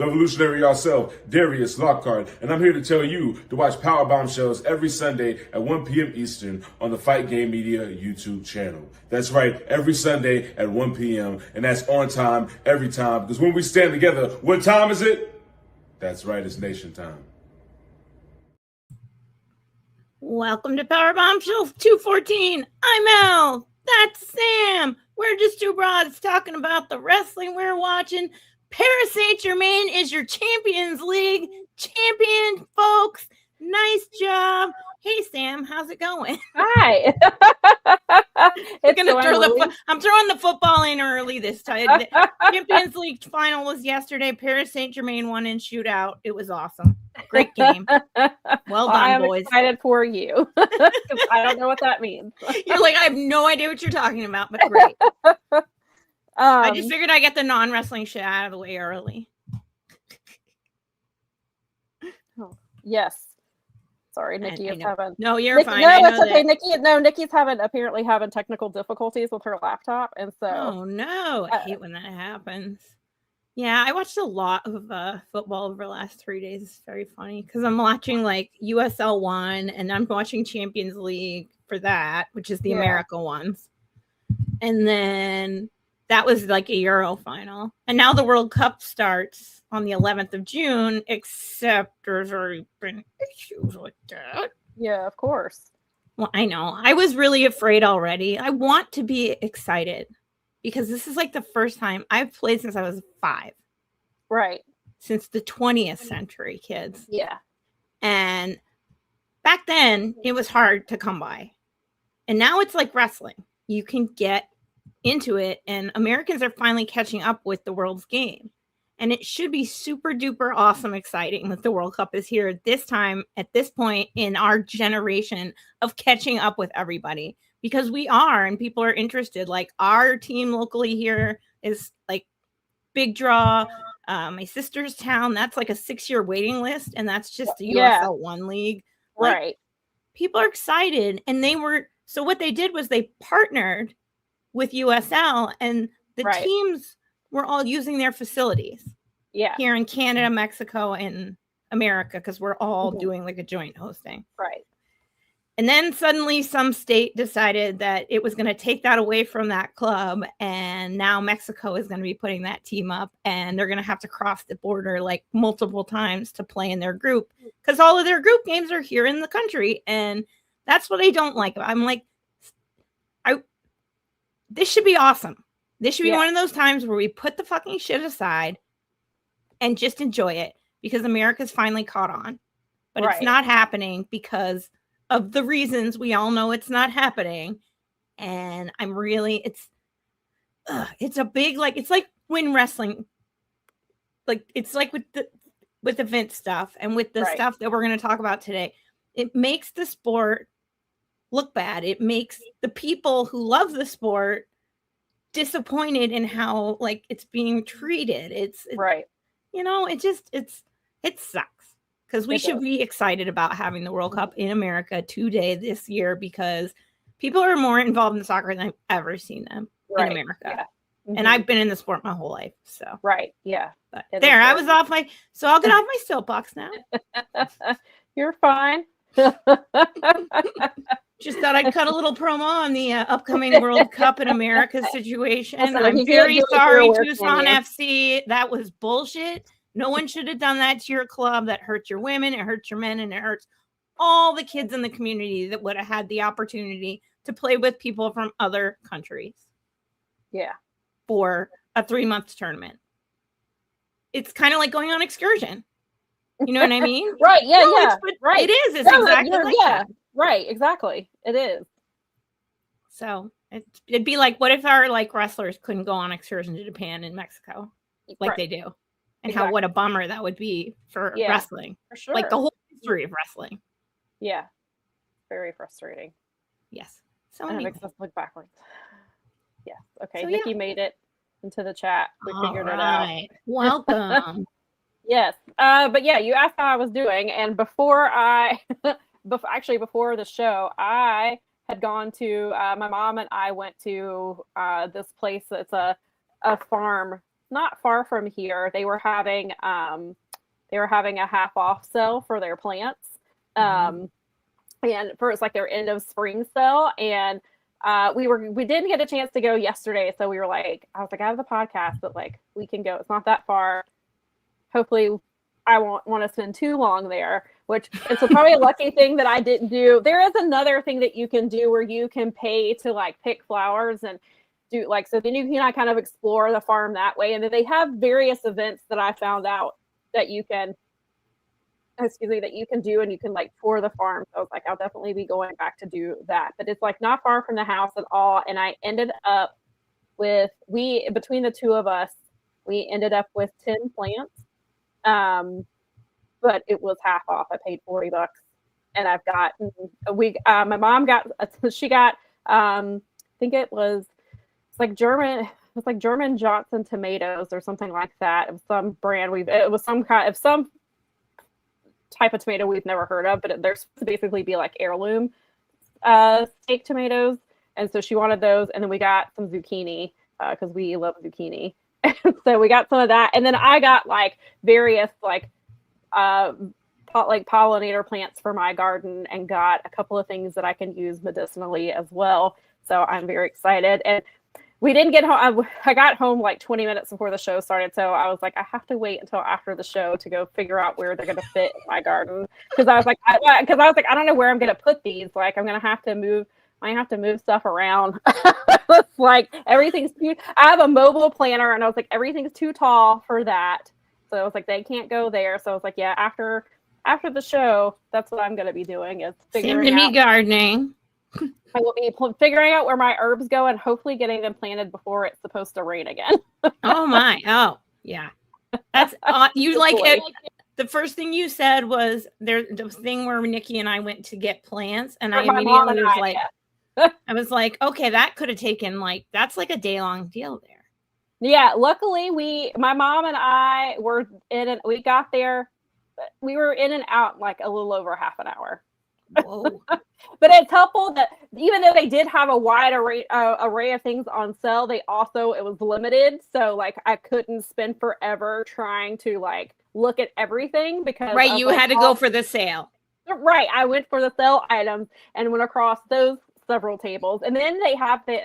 Revolutionary yourself, Darius Lockhart, and I'm here to tell you to watch Powerbombshells every Sunday at 1 p.m. Eastern on the Fight Game Media YouTube channel. That's right, every Sunday at 1 p.m., and that's on time, every time, because when we stand together, what time is it? That's right, it's nation time. Welcome to Powerbombshells 214. I'm Al. That's Sam. We're just two broads talking about the wrestling we're watching. Paris Saint-Germain is your Champions League champion, folks. Nice job. Hey, Sam, how's it going? Hi. I'm throwing the football in early this time. The Champions League final was yesterday. Paris Saint-Germain won in shootout. It was awesome. Great game. Well done, I am boys. excited for you. I don't know what that means. You're like, I have no idea what you're talking about, but great. I just figured I'd get the non-wrestling shit out of the way early. Yes. Sorry, Nikki is having... No, you're Nikki, fine. No, it's okay. Nikki's apparently having technical difficulties with her laptop, and so... Oh, no. I hate when that happens. Yeah, I watched a lot of football over the last 3 days. It's very funny, because I'm watching, like, USL 1, and I'm watching Champions League for that, which is the America ones. And then... that was like a Euro final. And now the World Cup starts on the 11th of June, except there's already been issues with that. Yeah, of course. Well, I know. I was really afraid already. I want to be excited because this is like the first time I've played since I was 5. Right. Since the 20th century, kids. Yeah. And back then, it was hard to come by. And now it's like wrestling. You can get into it, and Americans are finally catching up with the world's game, and it should be super duper awesome exciting that the World Cup is here this time at this point in our generation of catching up with everybody, because we are, and people are interested. Like our team locally here is like big draw. My sister's town, that's like a 6-year waiting list, and that's just the USL 1 league. Like, right. People are excited, and so what they did was they partnered with USL, and the teams were all using their facilities here in Canada, Mexico, and America, because we're all doing like a joint hosting. Right. And then suddenly some state decided that it was going to take that away from that club, and now Mexico is going to be putting that team up, and they're going to have to cross the border like multiple times to play in their group, because all of their group games are here in the country, and that's what I don't like. I'm like, this should be awesome. This should be one of those times where we put the fucking shit aside and just enjoy it, because America's finally caught on. But it's not happening because of the reasons we all know it's not happening. And I'm really, it's a big, like, it's like when wrestling, like, it's like with the Vince stuff and with the stuff that we're going to talk about today, it makes the sport look bad. It makes the people who love the sport disappointed in how like it's being treated. It's you know, it sucks, because we should be excited about having the World Cup in America today this year, because people are more involved in soccer than I've ever seen them in America. Yeah. Mm-hmm. And I've been in the sport my whole lipe. So but there, I was off so I'll get off my soapbox now. You're fine. Just thought I'd cut a little promo on the upcoming World Cup in America situation. I'm very sorry, Tucson FC. That was bullshit. No one should have done that to your club. That hurts your women, it hurts your men, and it hurts all the kids in the community that would have had the opportunity to play with people from other countries. Yeah. For a 3-month tournament. It's kind of like going on excursion. You know what I mean? Right. Yeah. No, right. It is. It's exactly like that. Right. Exactly. It is. So it'd be like, what if our like wrestlers couldn't go on excursion to Japan and Mexico like they do? And what a bummer that would be for wrestling. For sure. Like the whole history of wrestling. Yeah. Very frustrating. Yes. So it makes us look backwards. Yeah. Okay. So, Nikki made it into the chat. We figured it out. Welcome. Yes. But yeah, you asked how I was doing. And before the show, I had gone to, my mom and I went to this place that's a farm not far from here. They were having a half off sale for their plants. And it's like their end of spring sale. And we didn't get a chance to go yesterday. So we were like, I was like, I have the podcast, but like we can go. It's not that far. Hopefully I won't want to spend too long there, which it's probably a lucky thing that I didn't do. There is another thing that you can do where you can pay to like pick flowers and do like, so then you can kind of explore the farm that way. And then they have various events that I found out that you can do, and you can like tour the farm. So I was like, I'll definitely be going back to do that. But it's like not far from the house at all. And I ended up with, between the two of us, we ended up with 10 plants. But it was half off. I paid $40, and I've got my mom got, she got I think it's like German Johnson tomatoes or something like that. It was some brand it was some kind of some type of tomato we've never heard of, but they're supposed to basically be like heirloom steak tomatoes. And so she wanted those, and then we got some zucchini because we love zucchini. So we got some of that, and then I got like various like pollinator plants for my garden, and got a couple of things that I can use medicinally as well. So I'm very excited. And we didn't get home. I got home like 20 minutes before the show started. So I was like, I have to wait until after the show to go figure out where they're going to fit in my garden. Because I was like, I don't know where I'm going to put these. Like, I'm going to have to move. I have to move stuff around. It's like everything's too, I have a mobile planter, and I was like, everything's too tall for that. So I was like, they can't go there. So I was like, yeah, after the show, that's what I'm going to be doing, is figuring out. Gardening. I will be figuring out where my herbs go, and hopefully getting them planted before it's supposed to rain again. Oh my. Oh yeah. That's you like it. The first thing you said was there's the thing where Nikki and I went to get plants, and I immediately was like, I was like, okay, that could have taken that's like a day-long deal there. Yeah, luckily my mom and I were we got there, we were in and out like a little over half an hour. Whoa. But it's helpful that even though they did have a wide array of things on sale, it was limited. So like I couldn't spend forever trying to like look at everythsome because you had to go for the sale. Right. I went for the sale items and went across those several tables. And then they have like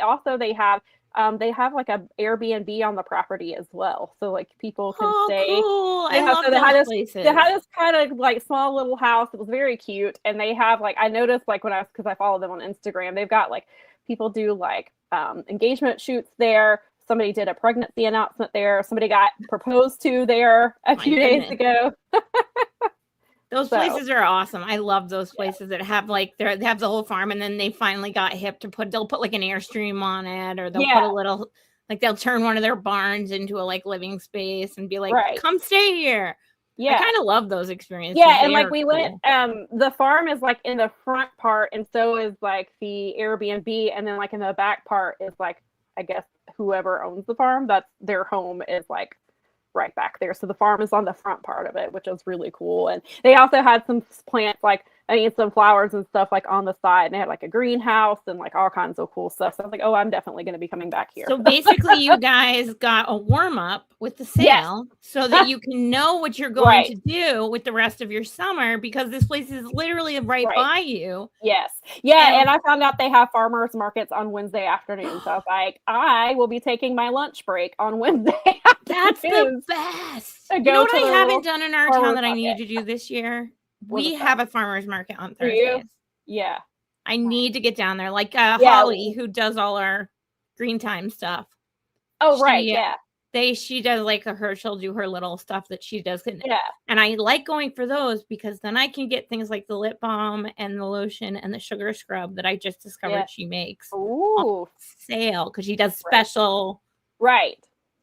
a Airbnb on the property as well. So like people can stay. Cool. I love those places. They had this kind of like small little house. It was very cute. And they have like, I noticed like because I follow them on Instagram, they've got like people do like engagement shoots there. Somebody did a pregnancy announcement there. Somebody got proposed to there a few days ago. Those places are awesome. I love those places that have like they have the whole farm, and then they finally got hip to they'll put like an Airstream on it, or they'll put a little like they'll turn one of their barns into a like living space and be like, come stay here. Yeah. I kind of love those experiences. Yeah, and like we went, the farm is like in the front part, and so is like the Airbnb, and then like in the back part is like, I guess whoever owns the farm, that's their home is like right back there. So the farm is on the front part of it, which is really cool. And they also had some plants, some flowers and stuff like on the side. And they had like a greenhouse and like all kinds of cool stuff. So I was like, oh, I'm definitely going to be coming back here. So basically you guys got a warm up with the sale so that you can know what you're going to do with the rest of your summer, because this place is literally right by you. Yes. Yeah. And I found out they have farmers markets on Wednesday afternoon. So I was like, I will be taking my lunch break on Wednesday. That's the best. You know what I haven't done in our town that I need to do this year? We have a farmer's market on Thursdays. Yeah. I need to get down there. Like Holly, who does all our green time stuff. Oh, right. She does like she'll do her little stuff that she does. And I like going for those because then I can get things like the lip balm and the lotion and the sugar scrub that I just discovered she makes on sale, because she does special. Right.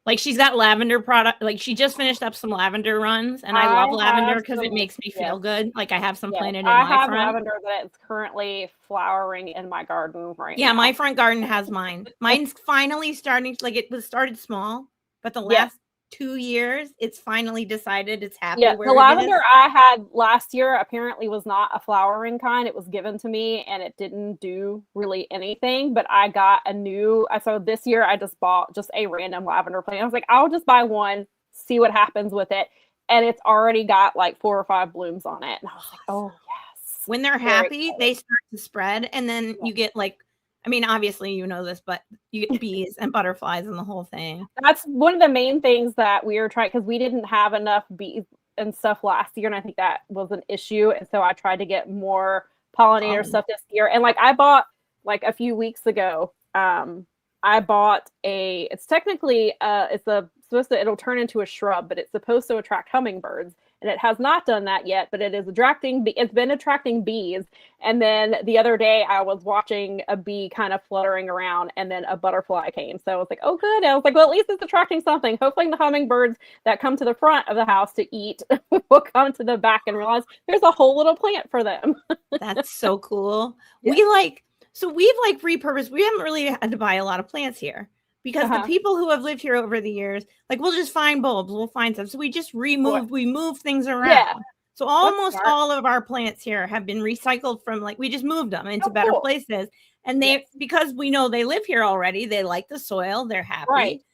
Like she's got lavender product. Like she just finished up some lavender runs, and I love lavender because it makes me feel good. Like I have some planted in my front. I have lavender that is currently flowering in my garden right now. Yeah, my front garden has mine. Mine's finally starting. Like it was started small, but the last 2 years, it's finally decided it's happy. Yeah, where the lavender it is. I had last year apparently was not a flowering kind. It was given to me and it didn't do really anything, but I got a new, so this year I just bought just a random lavender plant. I was like, I'll just buy one, see what happens with it. And it's already got like 4 or 5 blooms on it. And I was like, oh yes. When they're happy, they start to spread, and then you get like, I mean, obviously you know this, but you get bees and butterflies and the whole thing. That's one of the main things that we were trying, because we didn't have enough bees and stuff last year, and I think that was an issue. And so I tried to get more pollinator stuff this year. And like I bought like a few weeks ago, I bought it's technically it'll turn into a shrub, but it's supposed to attract hummingbirds. And it has not done that yet, but it's been attracting bees. And then the other day I was watching a bee kind of fluttering around, and then a butterfly came. So I was like, oh good. I was like, well, at least it's attracting something. Hopefully the hummingbirds that come to the front of the house to eat will come to the back and realize there's a whole little plant for them. That's so cool. Yeah. We've repurposed. We haven't really had to buy a lot of plants here, because the people who have lived here over the years, like, we'll just find bulbs, we'll find stuff. So we just we move things around. Yeah. So almost all of our plants here have been recycled from, like, we just moved them into better places. And because we know they live here already, they like the soil, they're happy.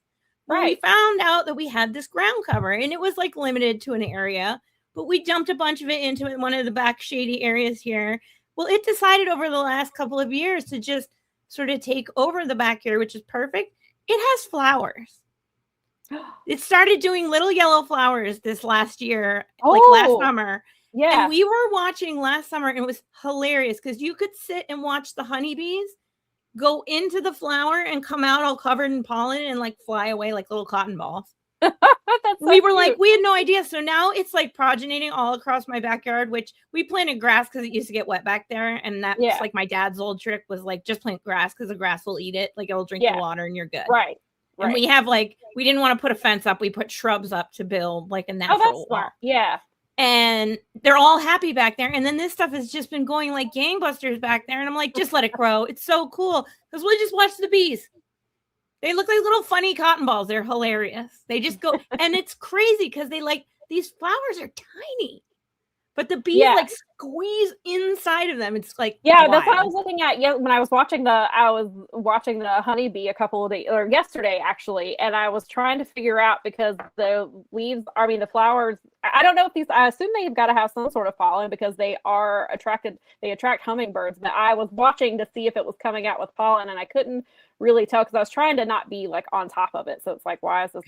Right. We found out that we had this ground cover, and it was like limited to an area, but we dumped a bunch of it into one of the back shady areas here. Well, it decided over the last couple of years to just sort of take over the backyard, which is perfect. It has flowers. It started doing little yellow flowers this last year, like last summer. Yeah. And we were watching last summer, and it was hilarious because you could sit and watch the honeybees go into the flower and come out all covered in pollen and like fly away like little cotton balls. We were like, we had no idea. So now it's like progeniting all across my backyard, which we planted grass because it used to get wet back there. And that's like my dad's old trick was like, just plant grass because the grass will eat it. Like, it'll drink the water and you're good. Right. And we have we didn't want to put a fence up. We put shrubs up to build like a natural wall. Yeah. And they're all happy back there. And then this stuff has just been going like gangbusters back there. And I'm like, just let it grow. It's so cool. Because we'll just watch the bees. They look like little funny cotton balls. They're hilarious. They just go, and it's crazy because these flowers are tiny, but the bees like squeeze inside of them. It's like, wild. That's what I was looking at. Yeah, when I was watching the honeybee a couple of days, or yesterday actually, and I was trying to figure out, because the leaves, the flowers, I don't know if I assume they've got to have some sort of pollen because they attract hummingbirds. But I was watching to see if it was coming out with pollen, and I couldn't really tell because I was trying to not be like on top of it. So it's like, why is this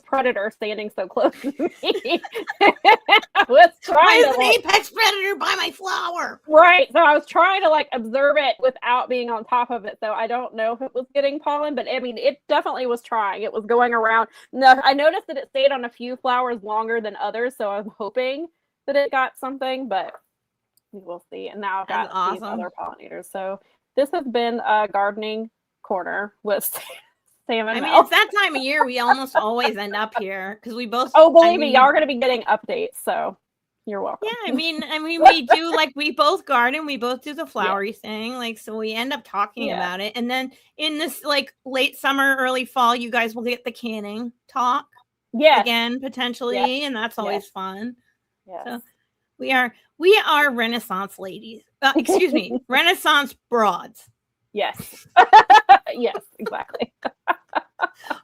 predator standing so close to me? Why is an apex predator by my flower? Right. So I was trying to like observe it without being on top of it. So I don't know if it was getting pollen, but it definitely was trying. It was going around. No, I noticed that it stayed on a few flowers longer than others. So I'm hoping that it got something, but we'll see. And now I've got these other pollinators. So this has been a gardening corner with Sam and Mel. It's that time of year. We almost always end up here because we both. Oh, believe me, y'all are going to be getting updates. So you're welcome. Yeah, we do we both garden. We both do the flowery thing. So we end up talking about it. And then in this late summer, early fall, you guys will get the canning talk. Yeah. Again, potentially. And that's always fun. Yeah. So we are Renaissance ladies. Excuse me, Renaissance broads. Yes. Yes, exactly.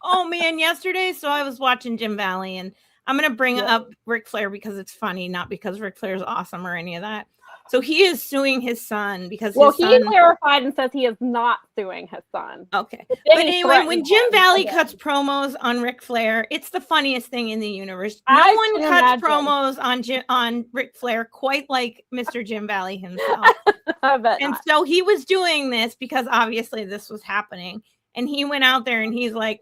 Oh man, yesterday, so I was watching Jim Valley, and I'm going to bring up Ric Flair because it's funny, not because Ric Flair is awesome or any of that. So he is suing his son because he clarified and says he is not suing his son. Okay. But anyway, when Jim Valley cuts promos on Ric Flair, it's the funniest thing in the universe. No one cuts promos on Ric Flair quite like Mr. Jim Valley himself. And so he was doing this because obviously this was happening. And he went out there and he's like,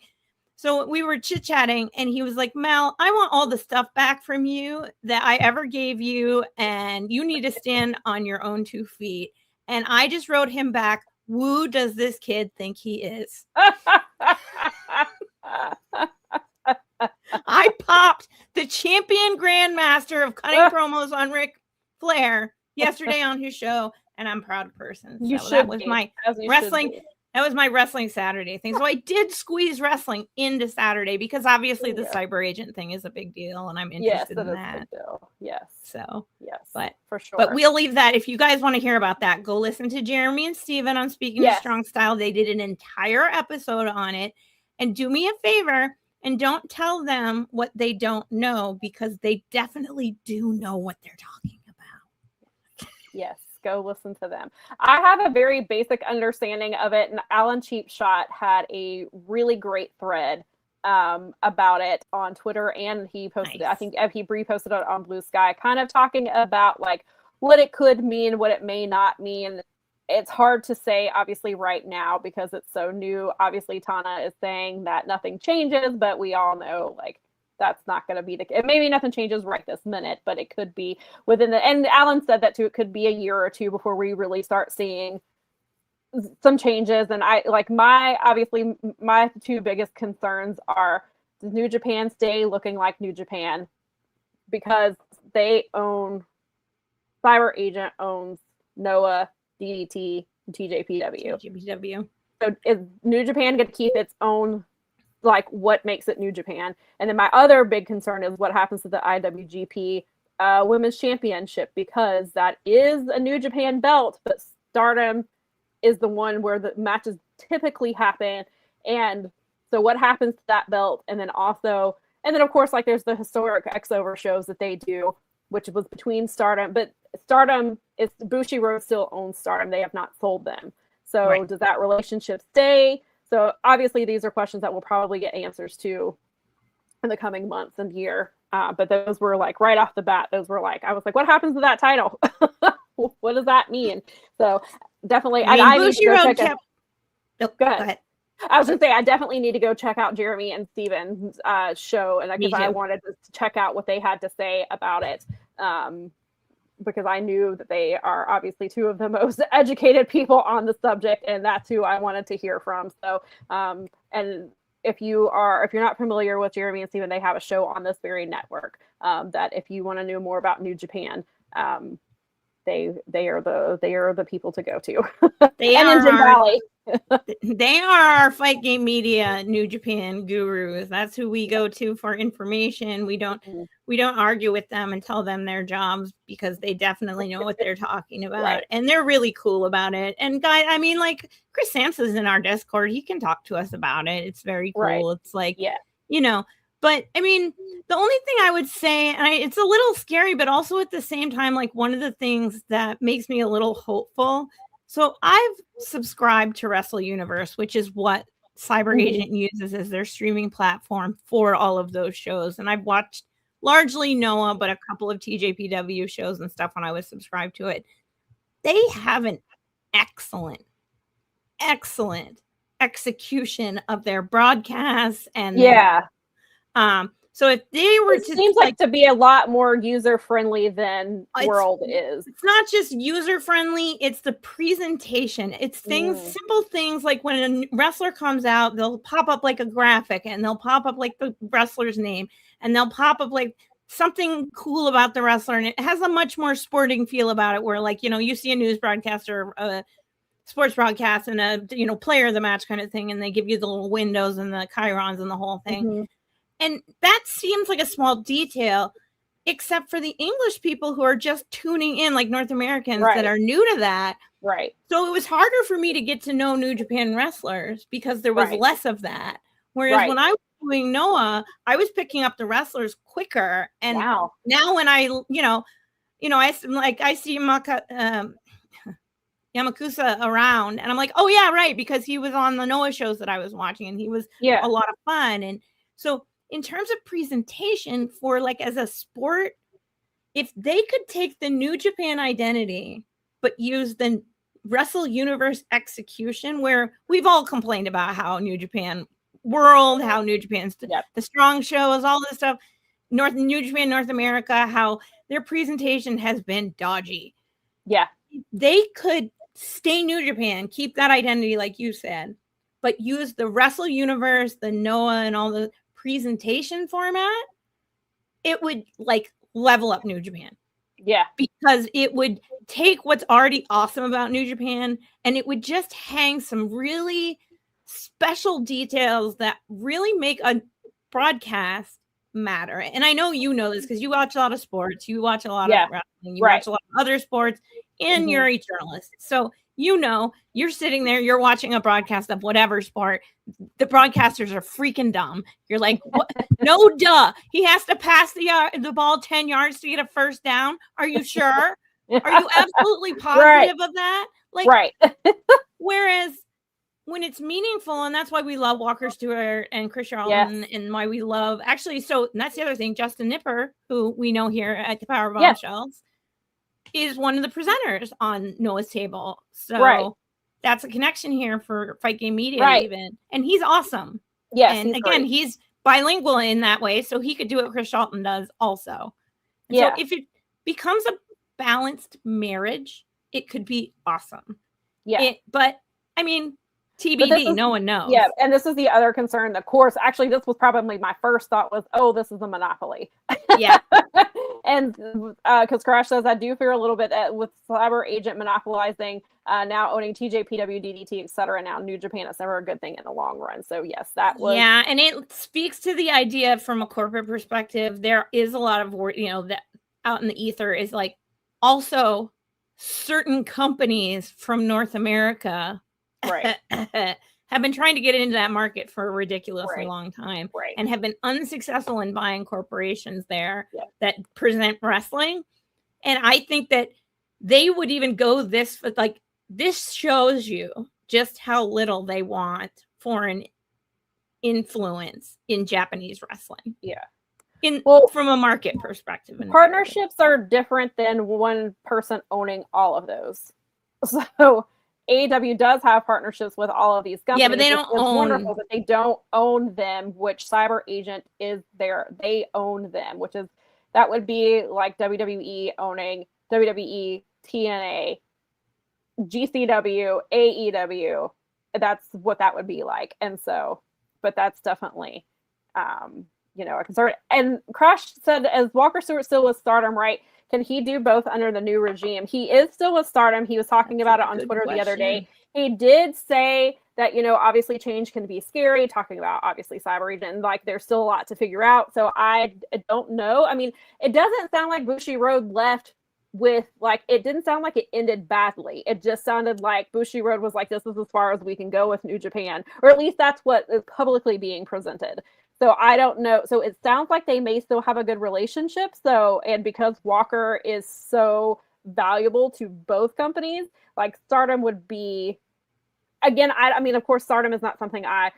so we were chit-chatting and he was like, Mel, I want all the stuff back from you that I ever gave you, and you need to stand on your own 2 feet. And I just wrote him back, who does this kid think he is? I popped the champion grandmaster of cutting promos on Ric Flair yesterday on his show, and I'm a proud person. That was my wrestling. That was my wrestling Saturday thing. So I did squeeze wrestling into Saturday because obviously the cyber agent thing is a big deal, and I'm interested in that. Yes, it is a big deal. Yes. So yes, but for sure. But we'll leave that. If you guys want to hear about that, go listen to Jeremy and Steven on Speaking of Strong Style. They did an entire episode on it. And do me a favor and don't tell them what they don't know, because they definitely do know what they're talking about. Yes. Go listen to them. I have a very basic understanding of it, and Alan Cheapshot had a really great thread about it on Twitter, and he posted it. I think he reposted it on Blue Sky, kind of talking about like what it could mean, what it may not mean. It's hard to say, obviously, right now because it's so new. Obviously, Tana is saying that nothing changes, but we all know like that's not going to be the case. Maybe nothing changes right this minute, but it could be within the, and Alan said that too, it could be a year or two before we really start seeing some changes. And obviously my two biggest concerns are, does New Japan stay looking like New Japan? Because they own, Cyber Agent owns Noah, DDT, and TJPW. So is New Japan going to keep its own, like what makes it New Japan? And then my other big concern is what happens to the IWGP Women's Championship, because that is a New Japan belt, but Stardom is the one where the matches typically happen. And so what happens to that belt? And then of course, like there's the historic X-Over shows that they do, which was between Stardom, but Stardom is, Bushiroad still owns Stardom. They have not sold them. So does that relationship stay? So obviously these are questions that we'll probably get answers to in the coming months and year. But those were like right off the bat, I was like, what happens to that title? What does that mean? So definitely, I need to go check out. Go ahead. I was going to say, I definitely need to go check out Jeremy and Steven's show. And because I wanted to check out what they had to say about it. Because I knew that they are obviously two of the most educated people on the subject, and that's who I wanted to hear from. So, and if you're not familiar with Jeremy and Steven, they have a show on this very network that if you want to know more about New Japan, they are the people to go to. They are our Fight Game Media New Japan gurus. That's who we go to for information. We don't argue with them and tell them their jobs, because they definitely know what they're talking about. And they're really cool about it. And guys, I mean, like Chris Sampson's in our Discord. He can talk to us about it. It's very cool. It's like, but I mean, the only thing I would say, and it's a little scary, but also at the same time, like one of the things that makes me a little hopeful. So I've subscribed to Wrestle Universe, which is what Cyber Agent uses as their streaming platform for all of those shows. And I've watched largely Noah, but a couple of TJPW shows and stuff when I was subscribed to it. They have an excellent execution of their broadcasts. And so if they were it seems like to be a lot more user friendly than World is. It's not just user friendly, it's the presentation. It's things, simple things like when a wrestler comes out, they'll pop up like a graphic, and they'll pop up like the wrestler's name, and they'll pop up like something cool about the wrestler, and it has a much more sporting feel about it, where like, you see a news broadcast or a sports broadcast and a player of the match kind of thing, and they give you the little windows and the chyrons and the whole thing. And that seems like a small detail, except for the English people who are just tuning in, like North Americans that are new to that. So it was harder for me to get to know New Japan wrestlers because there was less of that. Whereas when I was doing Noah, I was picking up the wrestlers quicker. And now when I see Yamakusa around, and I'm like, oh yeah, right, because he was on the Noah shows that I was watching, and he was a lot of fun. And so in terms of presentation for like as a sport, if they could take the New Japan identity but use the Wrestle Universe execution, where we've all complained about how New Japan World, how New Japan's the strong shows, all this stuff, New Japan North America, how their presentation has been dodgy. They could stay New Japan, keep that identity like you said, but use the Wrestle Universe, the Noah, and all the presentation format, it would like level up New Japan. Yeah. Because it would take what's already awesome about New Japan and it would just hang some really special details that really make a broadcast matter. And I know you know this because you watch a lot of sports, you watch a lot of wrestling, you watch a lot of other sports, and you're a journalist. So you know, you're sitting there, you're watching a broadcast of whatever sport. The broadcasters are freaking dumb. You're like, what? No, duh. He has to pass the ball 10 yards to get a first down. Are you sure? Are you absolutely positive of that? Like, whereas when it's meaningful, and that's why we love Walker Stewart and Chris Charlton, and why we love and that's the other thing. Justin Nipper, who we know here at the Powerbombshells, is one of the presenters on Noah's Table. So that's a connection here for Fight Game Media, even. And he's awesome. Yes. And again, he's bilingual in that way, so he could do what Chris Charlton does also. And so if it becomes a balanced marriage, it could be awesome. Yeah. But I mean, TBD, no one knows. Yeah, and this is the other concern. Of course, actually, this was probably my first thought was, oh, this is a monopoly. Yeah. And because Crash says, I do fear a little bit with Cyber Agent monopolizing, now owning TJPW, DDT, etc. Now New Japan, it's never a good thing in the long run. So yes, that was. Yeah, and it speaks to the idea from a corporate perspective. There is a lot of, that out in the ether is like also certain companies from North America have been trying to get into that market for a ridiculously long time and have been unsuccessful in buying corporations there that present wrestling. And I think that they would even go this shows you just how little they want foreign influence in Japanese wrestling. Yeah. From a market perspective. Partnerships are different than one person owning all of those. So AEW does have partnerships with all of these companies. Yeah, but they don't own. Wonderful, but they don't own them. Which Cyber Agent is there? They own them, that would be like WWE owning WWE, TNA, GCW, AEW. That's what that would be like. And so, but that's definitely, a concern. And Crash said, as Walker Stewart still with Stardom, right? Can he do both under the new regime? He is still with Stardom. He was talking about it on Twitter the other day. He did say that, obviously change can be scary, talking about obviously Cyber Agent, like there's still a lot to figure out. So I don't know. I mean, it doesn't sound like Bushiroad left with it didn't sound like it ended badly. It just sounded like Bushiroad was like, this is as far as we can go with New Japan, or at least that's what is publicly being presented. So I don't know. So it sounds like they may still have a good relationship. And because Walker is so valuable to both companies, like Stardom would be, again, I mean, of course, Stardom is not something I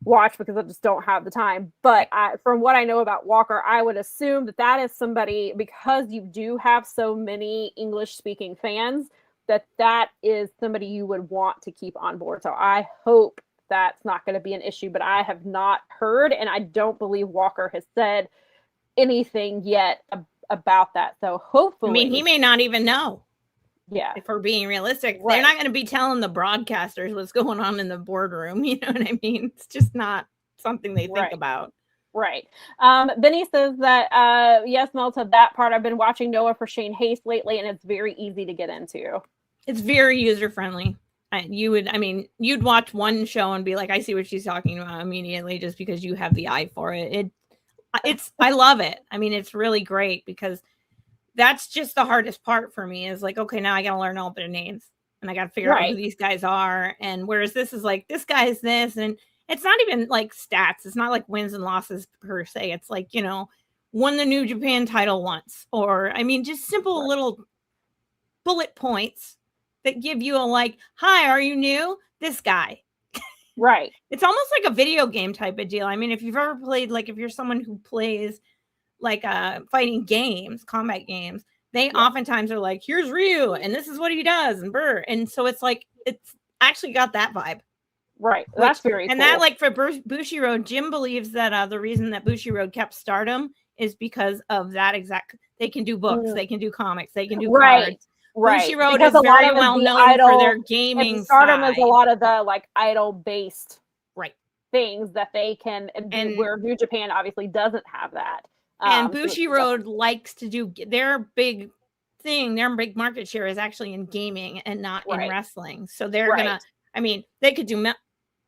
watch because I just don't have the time. But from what I know about Walker, I would assume that is somebody, because you do have so many English-speaking fans, that is somebody you would want to keep on board. So I hope that's not going to be an issue, but I have not heard, and I don't believe Walker has said anything yet about that. So hopefully, I mean, he may not even know. Yeah, if we're being realistic, they're not going to be telling the broadcasters what's going on in the boardroom. You know what I mean? It's just not something they think about. Right. Benny says that yes, Mel said that part. I've been watching Noah for Shane Haste lately, and it's very easy to get into. It's very user friendly. You'd watch one show and be like, I see what she's talking about immediately, just because you have the eye for it. I love it. I mean, it's really great because that's just the hardest part for me is like, okay, now I got to learn all their names and I got to figure out who these guys are. And whereas this is like, this guy's this, and it's not even like stats. It's not like wins and losses per se. It's like, won the New Japan title once, or, just simple little bullet points that give you hi, are you new? This guy. Right. It's almost like a video game type of deal. I mean, if you've ever played, if you're someone who plays fighting games, combat games, they oftentimes are like, here's Ryu, and this is what he does, and brr. And so it's actually got that vibe. Right. That's very cool. And that, for Bushiroad, Jim believes that the reason that Bushiroad kept Stardom is because of that exact, they can do books, they can do comics, they can do cards. Right. Bushiroad is very well known for their gaming Stardom side. is a lot of the idol-based things that they can, and where New Japan obviously doesn't have that. And Bushiroad likes to do, they're big thing, their big market share is actually in gaming and not in wrestling. So they're Right. they could do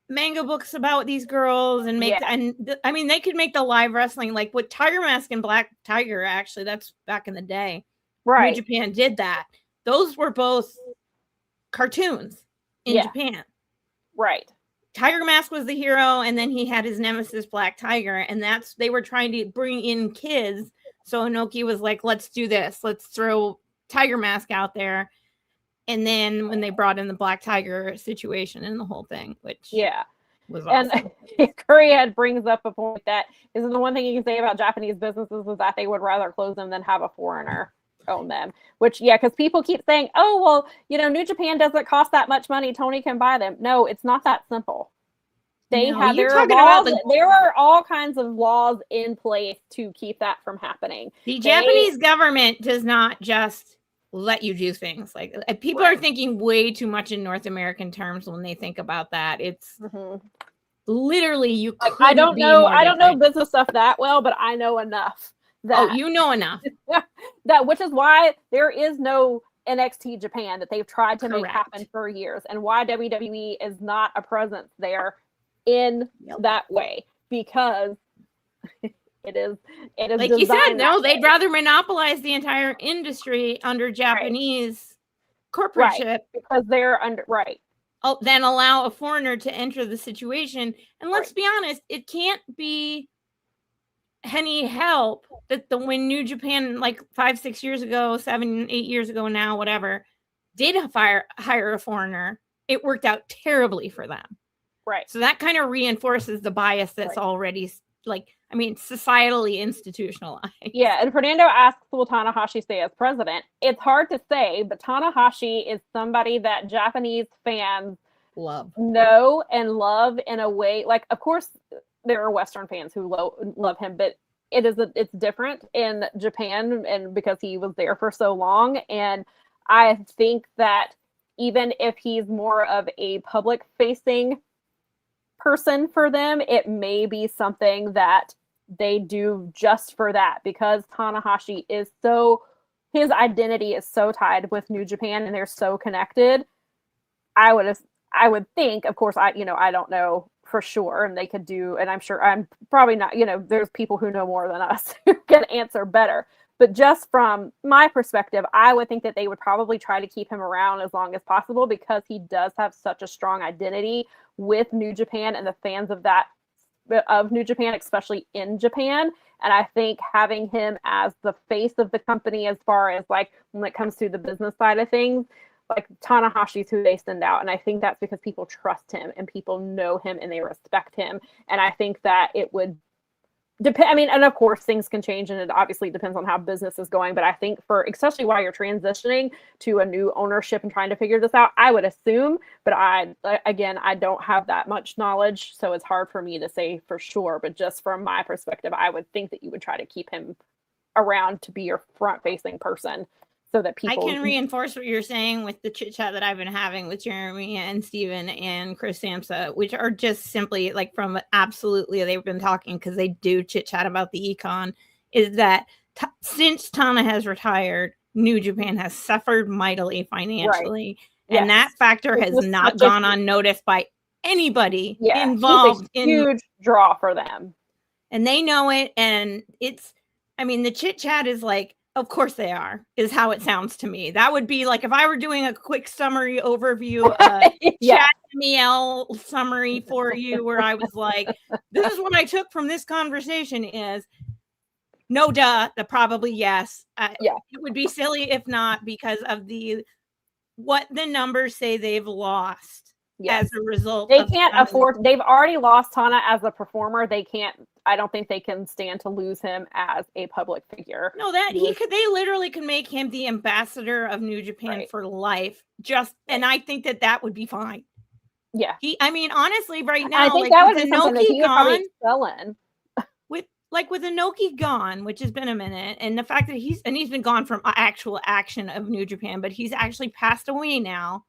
manga books about these girls and make, they could make the live wrestling like with Tiger Mask and Black Tiger. Actually, that's back in the day. Right. New Japan did that. Those were both cartoons in Japan. Right. Tiger Mask was the hero, and then he had his nemesis Black Tiger, and they were trying to bring in kids. So Inoki was like, let's do this. Let's throw Tiger Mask out there. And then when they brought in the Black Tiger situation and the whole thing, which was awesome. And Curryhead brings up a point that isn't the one thing you can say about Japanese businesses is that they would rather close them than have a foreigner own them. Which, because people keep saying, oh, well, New Japan doesn't cost that much money. Tony can buy them. No, it's not that simple. There are all kinds of laws in place to keep that from happening. The Japanese government does not just let you do things like people are thinking way too much in North American terms when they think about that. It's literally you. I don't know business stuff that well, but I know enough. You know enough. Which is why there is no NXT Japan that they've tried to make happen for years, and why WWE is not a presence there in that way, because it is like you said, they'd rather monopolize the entire industry under Japanese corporateship because they're under than allow a foreigner to enter the situation. And let's be honest, it can't be any help that when New Japan, like 5-6 years ago, 7-8 years ago now, whatever, did hire a foreigner, it worked out terribly for them. Right. So that kind of reinforces the bias that's already societally institutionalized. Yeah, and Fernando asks, will Tanahashi stay as president? It's hard to say, but Tanahashi is somebody that Japanese fans know and love in a way. Like, of course, there are Western fans who love him, but it's different in Japan, and because he was there for so long. And I think that even if he's more of a public-facing person for them, it may be something that they do just for that, because Tanahashi is his identity is so tied with New Japan and they're so connected. I would think, of course, I don't know for sure, and they could do, and I'm sure I'm probably not, there's people who know more than us who can answer better. But just from my perspective, I would think that they would probably try to keep him around as long as possible, because he does have such a strong identity with New Japan and the fans of New Japan, especially in Japan. And I think having him as the face of the company, as far as like when it comes to the business side of things, like Tanahashi's who they send out. And I think that's because people trust him and people know him and they respect him. And I think that it would depend. I mean, and of course things can change, and it obviously depends on how business is going. But I think especially while you're transitioning to a new ownership and trying to figure this out, I would assume, but I don't have that much knowledge, so it's hard for me to say for sure. But just from my perspective, I would think that you would try to keep him around to be your front-facing person, so that people. I can reinforce what you're saying with the chit chat that I've been having with Jeremy and Steven and Chris Samsa, which are just simply like from absolutely, they've been talking because they do chit chat about the econ, is that since Tana has retired, New Japan has suffered mightily financially. Right. And that factor has not gone unnoticed by anybody involved. It's a huge draw for them. And they know it. And the chit chat is like, of course they are, is how it sounds to me. That would be like if I were doing a quick summary overview, chat MEL summary for you, where I was like, this is what I took from this conversation is no duh, the probably yes. It would be silly if not, because of what the numbers say they've lost as a result. They can't afford, they've already lost Tana as a performer. I don't think they can stand to lose him as a public figure. No, they literally can make him the ambassador of New Japan for life. And I think that would be fine. Yeah. Honestly, right now, I think that would be something that he would probably excel in. With Inoki gone, which has been a minute, and the fact that he's been gone from actual action of New Japan, but he's actually passed away now.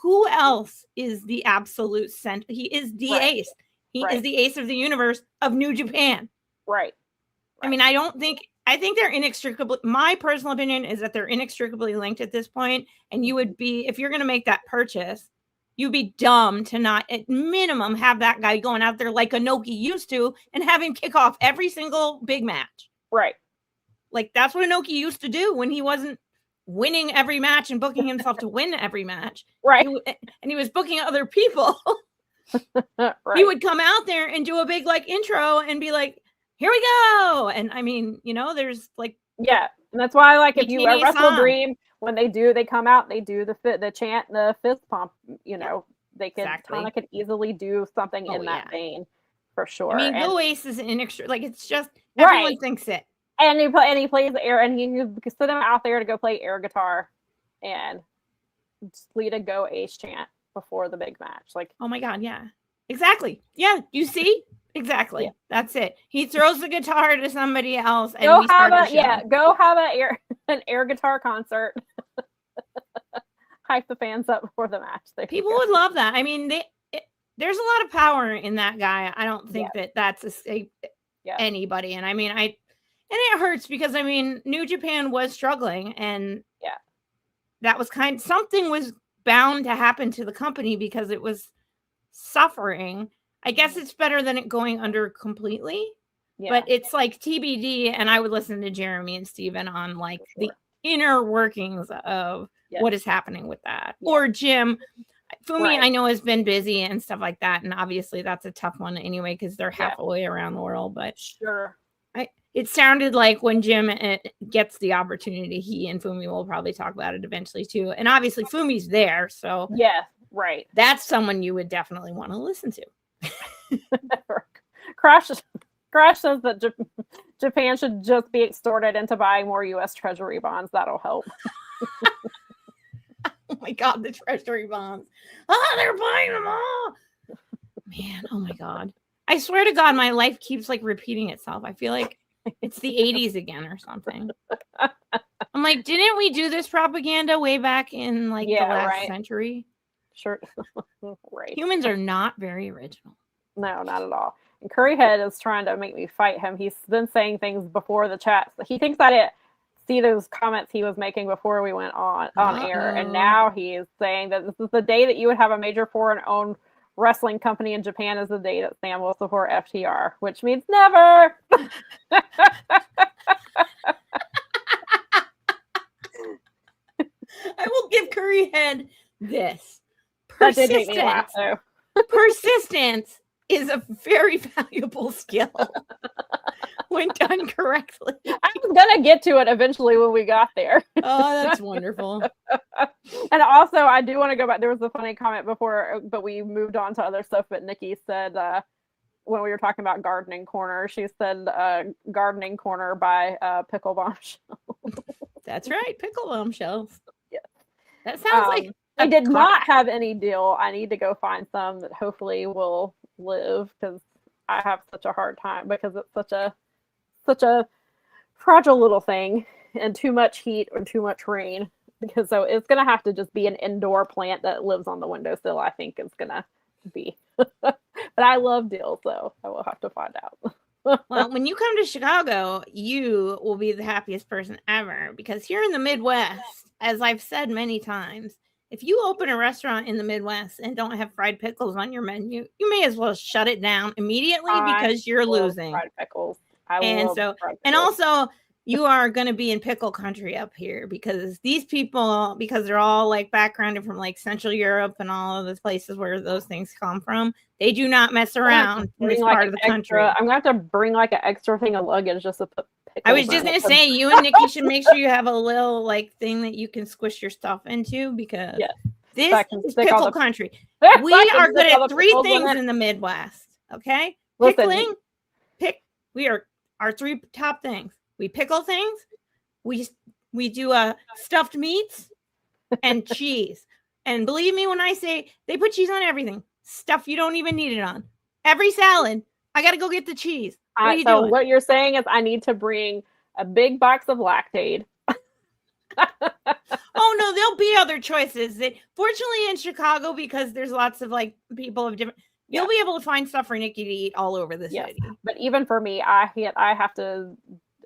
Who else is the absolute center? He is the ace. He is the ace of the universe of New Japan. Right. I don't think I think they're inextricably, my personal opinion is that they're inextricably linked at this point. And you would be, if you're going to make that purchase, you'd be dumb to not at minimum have that guy going out there like Inoki used to and have him kick off every single big match. Right. Like that's what Inoki used to do when he wasn't winning every match and booking himself to win every match. Right. And he was booking other people. Right. He would come out there and do a big like intro and be like, here we go. And I mean, you know, there's like, yeah. And that's why, like, if you Wrestle song. Dream, when they come out, they do the chant, the fist pump, you know, they could kind of easily do something in that vein for sure. I mean, Louis is an extra, like, it's just, everyone thinks it. And he plays air, and he can send him out there to go play air guitar and just lead a go ace chant before the big match. Like, oh my God, yeah, exactly. Yeah, you see, exactly. Yeah. That's it. He throws the guitar to somebody else, and go have an air guitar concert. Hype the fans up before the match. People would love that. I mean, there's a lot of power in that guy. I don't think that's anybody. And I mean, and it hurts because I mean, New Japan was struggling, and that was something was bound to happen to the company because it was suffering. I guess it's better than it going under completely, but it's like TBD. And I would listen to Jeremy and Steven on like the inner workings of what is happening with that. Or Jim. Fumi, I know, has been busy and stuff like that. And obviously that's a tough one anyway, because they're halfway around the world. But it sounded like when Jim gets the opportunity, he and Fumi will probably talk about it eventually too. And obviously Fumi's there. So that's someone you would definitely want to listen to. Crash says that Japan should just be extorted into buying more U.S. Treasury bonds. That'll help. Oh my God, the Treasury bonds. Oh, they're buying them all. Man, oh my God. I swear to God, my life keeps like repeating itself. I feel like it's the 80s again or something. I'm like, didn't we do this propaganda way back in like the last century? Sure. Right. Humans are not very original. No, not at all. And Curryhead is trying to make me fight him. He's been saying things before the chat. He thinks I didn't see those comments he was making before we went on air. And now he's saying that this is the day that you would have a major foreign-owned wrestling company in Japan is the day that Sam will support FTR, which means never. I will give Curryhead this. Persistence is a very valuable skill when done correctly. I was gonna get to it eventually when we got there. Oh, that's wonderful. And also, I do want to go back. There was a funny comment before, but we moved on to other stuff. But Nikki said when we were talking about Gardening Corner, she said Gardening Corner by Pickle Bombshells. That's right, Pickle Bombshells. Yeah, that sounds like. I did not have any deal. I need to go find some that hopefully will live because I have such a hard time because it's such a fragile little thing and too much heat or too much rain. Because so it's gonna have to just be an indoor plant that lives on the windowsill. I think it's gonna be. But I love deals, so I will have to find out. Well, when you come to Chicago, you will be the happiest person ever because here in the Midwest, as I've said many times, if you open a restaurant in the Midwest and don't have fried pickles on your menu, you may as well shut it down immediately because you're losing. Fried pickles. And also you are going to be in pickle country up here because these people, because they're all like backgrounded from like Central Europe and all of the places where those things come from, they do not mess around in this part of the country. I'm going to have to bring like an extra thing of luggage just to put pickles. I was just going to say, you and Nikki should make sure you have a little like thing that you can squish your stuff into because this is pickle country. We are good at three things in the Midwest. Okay. Pickling, we are our three top things. We pickle things. We do stuffed meats and cheese. And believe me when I say they put cheese on everything. Stuff you don't even need it on. Every salad, I got to go get the cheese. What are you doing? What you're saying is I need to bring a big box of Lactaid. Oh no, there'll be other choices. Fortunately in Chicago, because there's lots of like people of different. You'll be able to find stuff for Nikki to eat all over the city. But even for me, I have to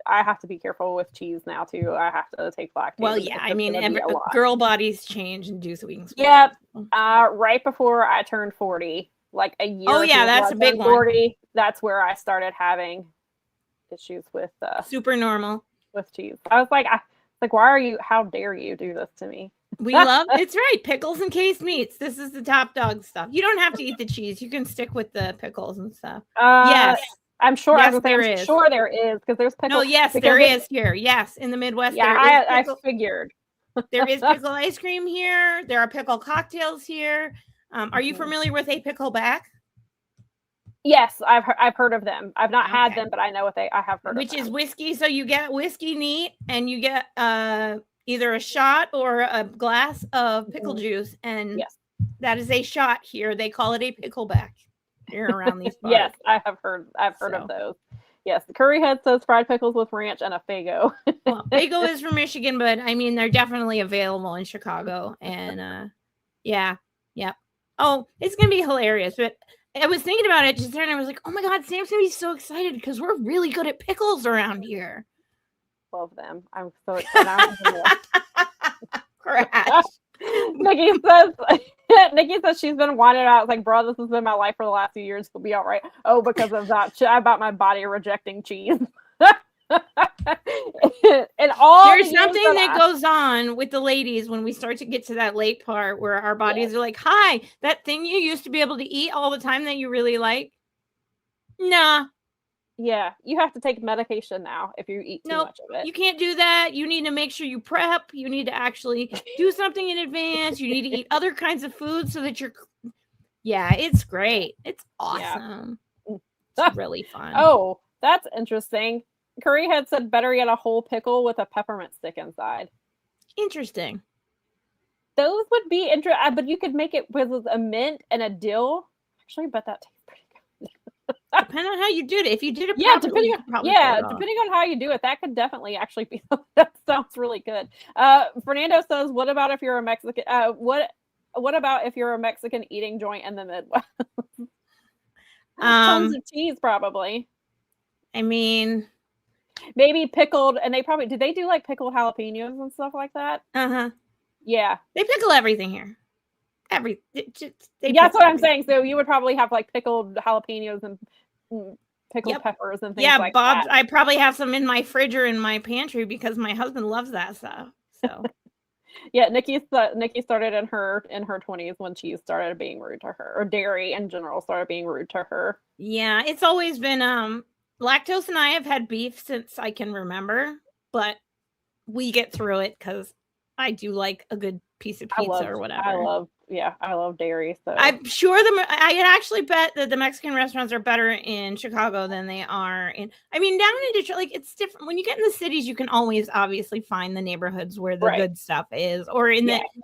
have to be careful with cheese now too. I have to take lactate. Well, yeah, I mean, girl bodies change and do swings. Yep. Right before I turned 40, like a year. Oh yeah, that's a big 40, one. That's where I started having issues with super normal with cheese. I was like, how dare you do this to me? We love it's right, pickles and case meats. This is the top dog stuff. You don't have to eat the cheese. You can stick with the pickles and stuff. Yes. I'm sure. Yes, there is. Sure there is, because there's pickles. No, yes, there is here. Yes, in the Midwest. Yeah, I figured. There is pickle ice cream here. There are pickle cocktails here. Are you familiar with a pickleback? Yes, I've heard of them. I've not had them, but I know I have heard of them. Which is whiskey. So you get whiskey neat, and you get either a shot or a glass of pickle juice, and that is a shot here. They call it a pickleback here around these parts. Yes, I've heard of those. Yes, the Curry Head says fried pickles with ranch and a Faygo. Well, Faygo is from Michigan, but I mean they're definitely available in Chicago, and yeah. Oh, it's gonna be hilarious. But I was thinking about it just then, and I was like, oh my god, Sam's gonna be so excited because we're really good at pickles around here. Love them. I'm so excited. Crash. Nikki says she's been wanting out. It's like, bro, this has been my life for the last few years. It'll be all right. Oh, because of that about my body rejecting cheese. And all there's something that goes on with the ladies when we start to get to that late part where our bodies are like, hi, that thing you used to be able to eat all the time that you really like. Nah. Yeah, you have to take medication now if you eat too much of it. You can't do that. You need to make sure you prep. You need to actually do something in advance. You need to eat other kinds of food so that you're. Yeah, it's great. It's awesome. Yeah. It's really fun. Oh, that's interesting. Curry Head said better get a whole pickle with a peppermint stick inside. Interesting. Those would be interesting, but you could make it with a mint and a dill. Actually, I bet that tastes pretty good. Depending on how you did it. If you did it properly, depending on how you do it, that could definitely actually be. That sounds really good. Fernando says, "What about if you're a Mexican? What about if you're a Mexican eating joint in the Midwest? Tons of cheese, probably. I mean, maybe pickled, and did they do like pickled jalapenos and stuff like that? Yeah, they pickle everything here. That's what I'm saying. So you would probably have like pickled jalapenos and pickled peppers and things like that. I probably have some in my fridge or in my pantry because my husband loves that stuff. So yeah, Nikki started in her 20s when cheese started being rude to her, or dairy in general started being rude to her. Yeah, it's always been lactose and I have had beef since I can remember, but we get through it because I do like a good piece of pizza or whatever. I love dairy. So I'm sure I actually bet that the Mexican restaurants are better in Chicago than they are down in Detroit. Like, it's different. When you get in the cities, you can always obviously find the neighborhoods where the good stuff is. Or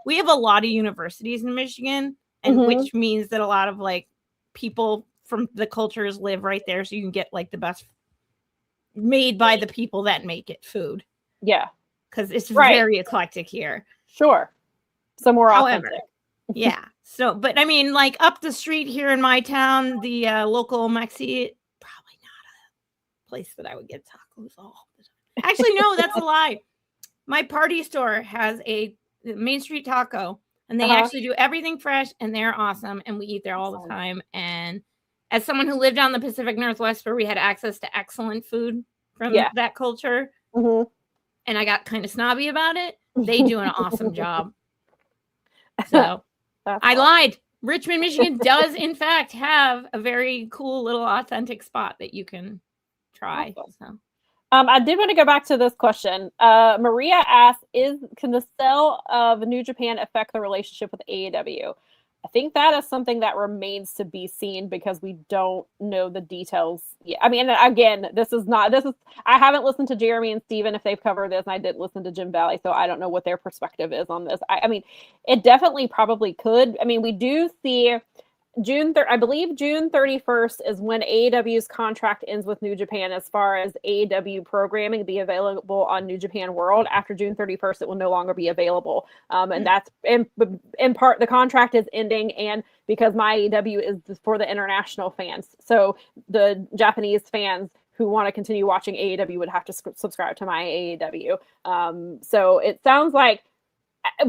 we have a lot of universities in Michigan, and which means that a lot of like people from the cultures live right there, so you can get like the best made by the people that make it food. Yeah, because it's very eclectic here. Sure, some more authentic. Yeah. So, but I mean, like up the street here in my town, the local Mexi, probably not a place that I would get tacos all the time. Actually, no, that's a lie. My party store has a Main Street taco, and they actually do everything fresh, and they're awesome, and we eat there all the time. And as someone who lived on the Pacific Northwest, where we had access to excellent food from that culture, and I got kind of snobby about it, they do an awesome job. So. I lied. Richmond, Michigan does, in fact, have a very cool little authentic spot that you can try. Awesome. So, I did want to go back to this question. Maria asked, can the sale of New Japan affect the relationship with AEW? I think that is something that remains to be seen because we don't know the details yet. I mean, again, I haven't listened to Jeremy and Steven if they've covered this, and I didn't listen to Jim Valley, so I don't know what their perspective is on this. I mean, it definitely probably could. I mean, we do see I believe June 31st is when AEW's contract ends with New Japan as far as AEW programming be available on New Japan World. After June 31st, it will no longer be available. And that's in part, the contract is ending, and because my AEW is for the international fans. So the Japanese fans who want to continue watching AEW would have to subscribe to my AEW. So it sounds like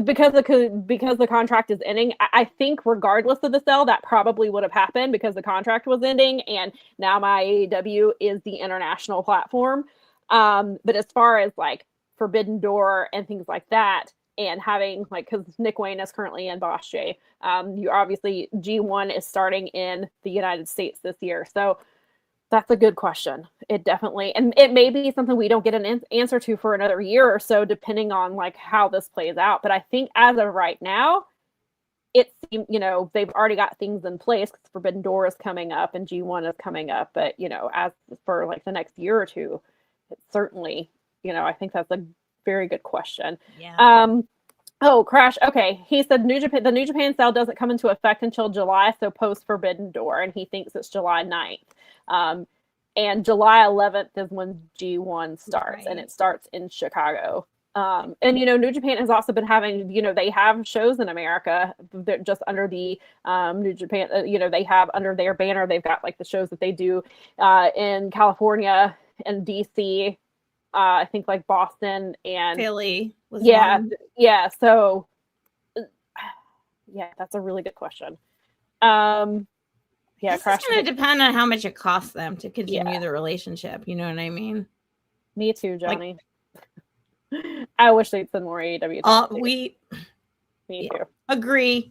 because the contract is ending, I think regardless of the sale, that probably would have happened because the contract was ending, and now my AEW is the international platform. But as far as like Forbidden Door and things like that, and having like, because Nick Wayne is currently in Boss J, you obviously G1 is starting in the United States this year, so that's a good question. It definitely, and it may be something we don't get an answer to for another year or so, depending on like how this plays out. But I think as of right now, it seems, they've already got things in place because Forbidden Door is coming up and G1 is coming up. But, as for like the next year or two, it's certainly, I think that's a very good question. Yeah. Oh, Crash. Okay. He said the New Japan sale doesn't come into effect until July, so post Forbidden Door, and he thinks it's July 9th. And July 11th is when G1 starts, and it starts in Chicago. And, New Japan has also been having, they have shows in America just under the New Japan, they have under their banner, they've got like the shows that they do in California and DC, I think like Boston and Philly. Yeah. So, yeah, that's a really good question. Yeah, it's going to depend on how much it costs them to continue the relationship. You know what I mean? Me too, Johnny. I wish they'd send more AEW. Me too. Agree.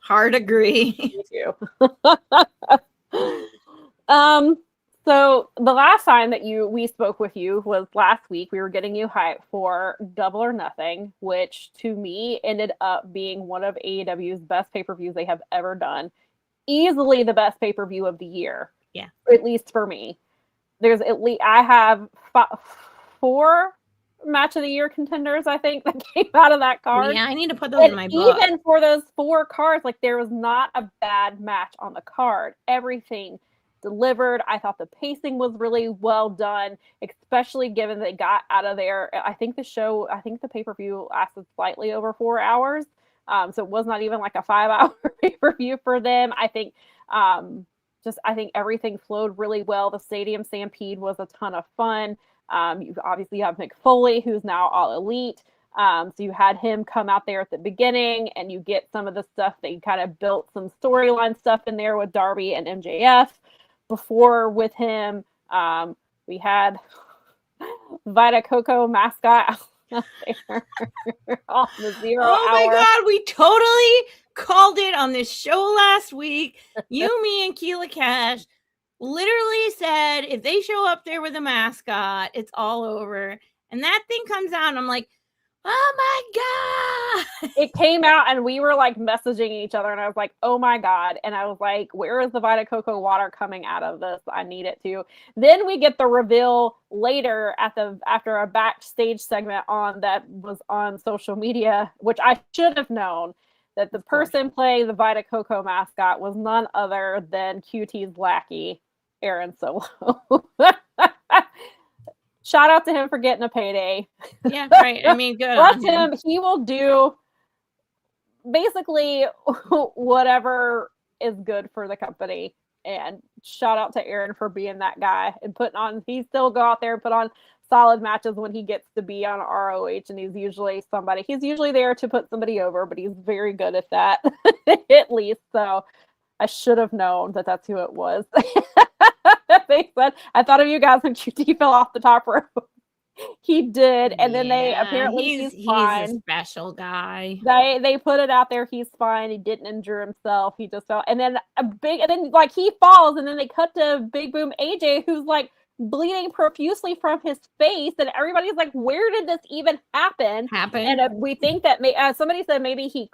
Hard agree. Me too. So the last time that we spoke with you was last week. We were getting you hyped for Double or Nothing, which to me ended up being one of AEW's best pay-per-views they have ever done. Easily the best pay-per-view of the year. Yeah. At least for me. There's at least, I have 4 match of the year contenders, I think, that came out of that card. Yeah, I need to put those in my book. Even for those 4 cards, like there was not a bad match on the card. Everything delivered. I thought the pacing was really well done, especially given they got out of there. I think the pay-per-view lasted slightly over 4 hours. So it was not even like a 5-hour pay-per-view for them. I think I think everything flowed really well. The Stadium Stampede was a ton of fun. You obviously have Mick Foley, who's now All Elite. So you had him come out there at the beginning, and you get some of the stuff that you kind of built some storyline stuff in there with Darby and MJF. Before with him, we had Vita Coco mascot out there on the 0 hour. Oh my God, we totally called it on this show last week. You, me, and Keela Cash literally said if they show up there with a mascot, it's all over. And that thing comes out, and I'm like, oh my God. It came out, and we were like messaging each other, and I was like, oh my God. And I was like, where is the Vita Coco water coming out of this? I need it to. Then we get the reveal later after a backstage segment that was on social media, which I should have known, that the person playing the Vita Coco mascot was none other than QT's lackey, Aaron Solo. Shout out to him for getting a payday. Yeah, right. I mean, good. Trust him. He will do basically whatever is good for the company. And shout out to Aaron for being that guy and he still go out there and put on solid matches when he gets to be on ROH. And he's usually there to put somebody over, but he's very good at that, at least. So I should have known that that's who it was. They said, I thought of you guys when QT fell off the top rope. He did. And then they apparently he's fine. He's a special guy. They put it out there. He's fine. He didn't injure himself. He just fell. And then like he falls, and then they cut to Big Boom AJ, who's like bleeding profusely from his face. And everybody's like, where did this even happen? And we think that somebody said maybe he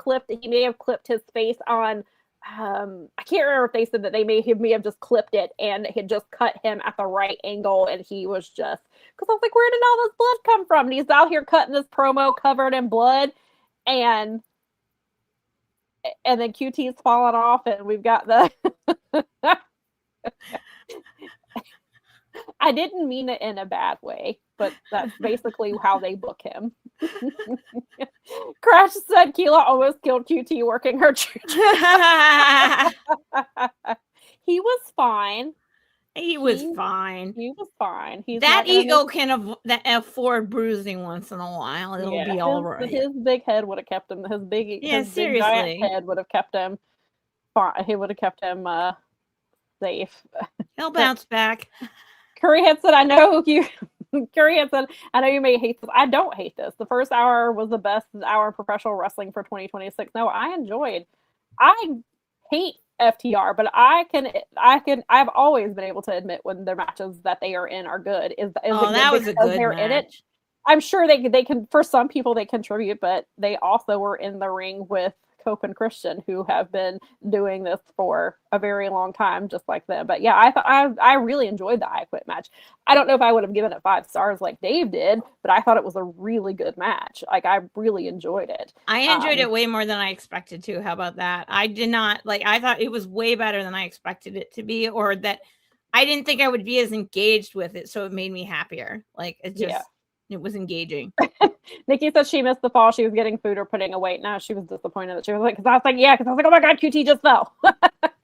may have clipped his face on, I can't remember if they said that they may have just clipped it and had just cut him at the right angle, and he was just, because I was like, where did all this blood come from? And he's out here cutting this promo covered in blood, and then QT's falling off, and we've got the I didn't mean it in a bad way, but that's basically how they book him. Crash said Keela almost killed QT working her church. He was fine. He was fine. He was fine. That ego can afford bruising once in a while. It'll be all right. His big head would have kept him. His big giant head would have kept him fine. He would have kept him safe. He'll bounce back. Curry had said, I know you may hate this. I don't hate this. The first hour was the best hour in professional wrestling for 2026. No, I hate FTR, but I've always been able to admit when their matches that they are in are good. That was a good match. In it. I'm sure they can, for some people they contribute, but they also were in the ring with Cope and Christian, who have been doing this for a very long time, just like them. But yeah, I really enjoyed the I Quit match. I don't know if I would have given it 5 stars like Dave did, but I thought it was a really good match. Like, I really enjoyed it. I enjoyed it way more than I expected to. How about that? I did not I thought it was way better than I expected it to be, or that I didn't think I would be as engaged with it. So it made me happier. It was engaging. Nikki said she missed the fall. She was getting food or putting a weight. Now she was disappointed that she was like, because I was like, oh my God, QT just fell.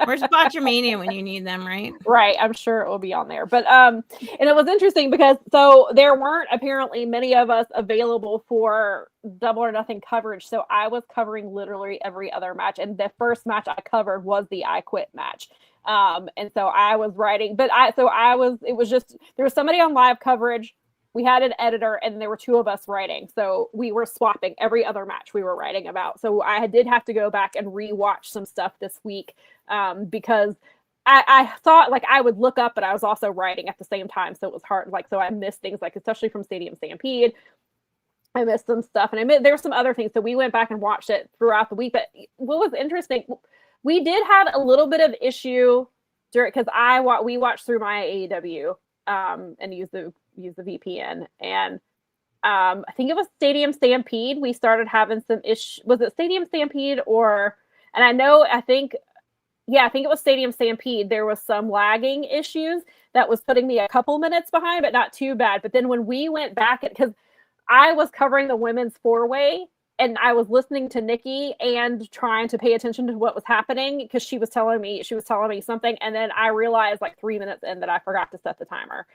Where's Botchamania when you need them, right? Right. I'm sure it will be on there. But, and it was interesting because, so there weren't apparently many of us available for Double or Nothing coverage. So I was covering literally every other match. And the first match I covered was the I Quit match. And so I was writing, it was just, there was somebody on live coverage. We had an editor, and there were 2 of us writing. So we were swapping every other match we were writing about. So I did have to go back and rewatch some stuff this week because I thought I would look up, but I was also writing at the same time. So it was hard. So I missed things especially from Stadium Stampede. I missed some stuff, and there were some other things. So we went back and watched it throughout the week. But what was interesting, we did have a little bit of issue because we watched through my AEW and used the VPN, and I think it was Stadium Stampede. We started having some issues. Was it Stadium Stampede I think it was Stadium Stampede. There was some lagging issues that was putting me a couple minutes behind, but not too bad. But then when we went back, because I was covering the women's 4-way, and I was listening to Nikki and trying to pay attention to what was happening because she was telling me something, and then I realized 3 minutes in that I forgot to set the timer.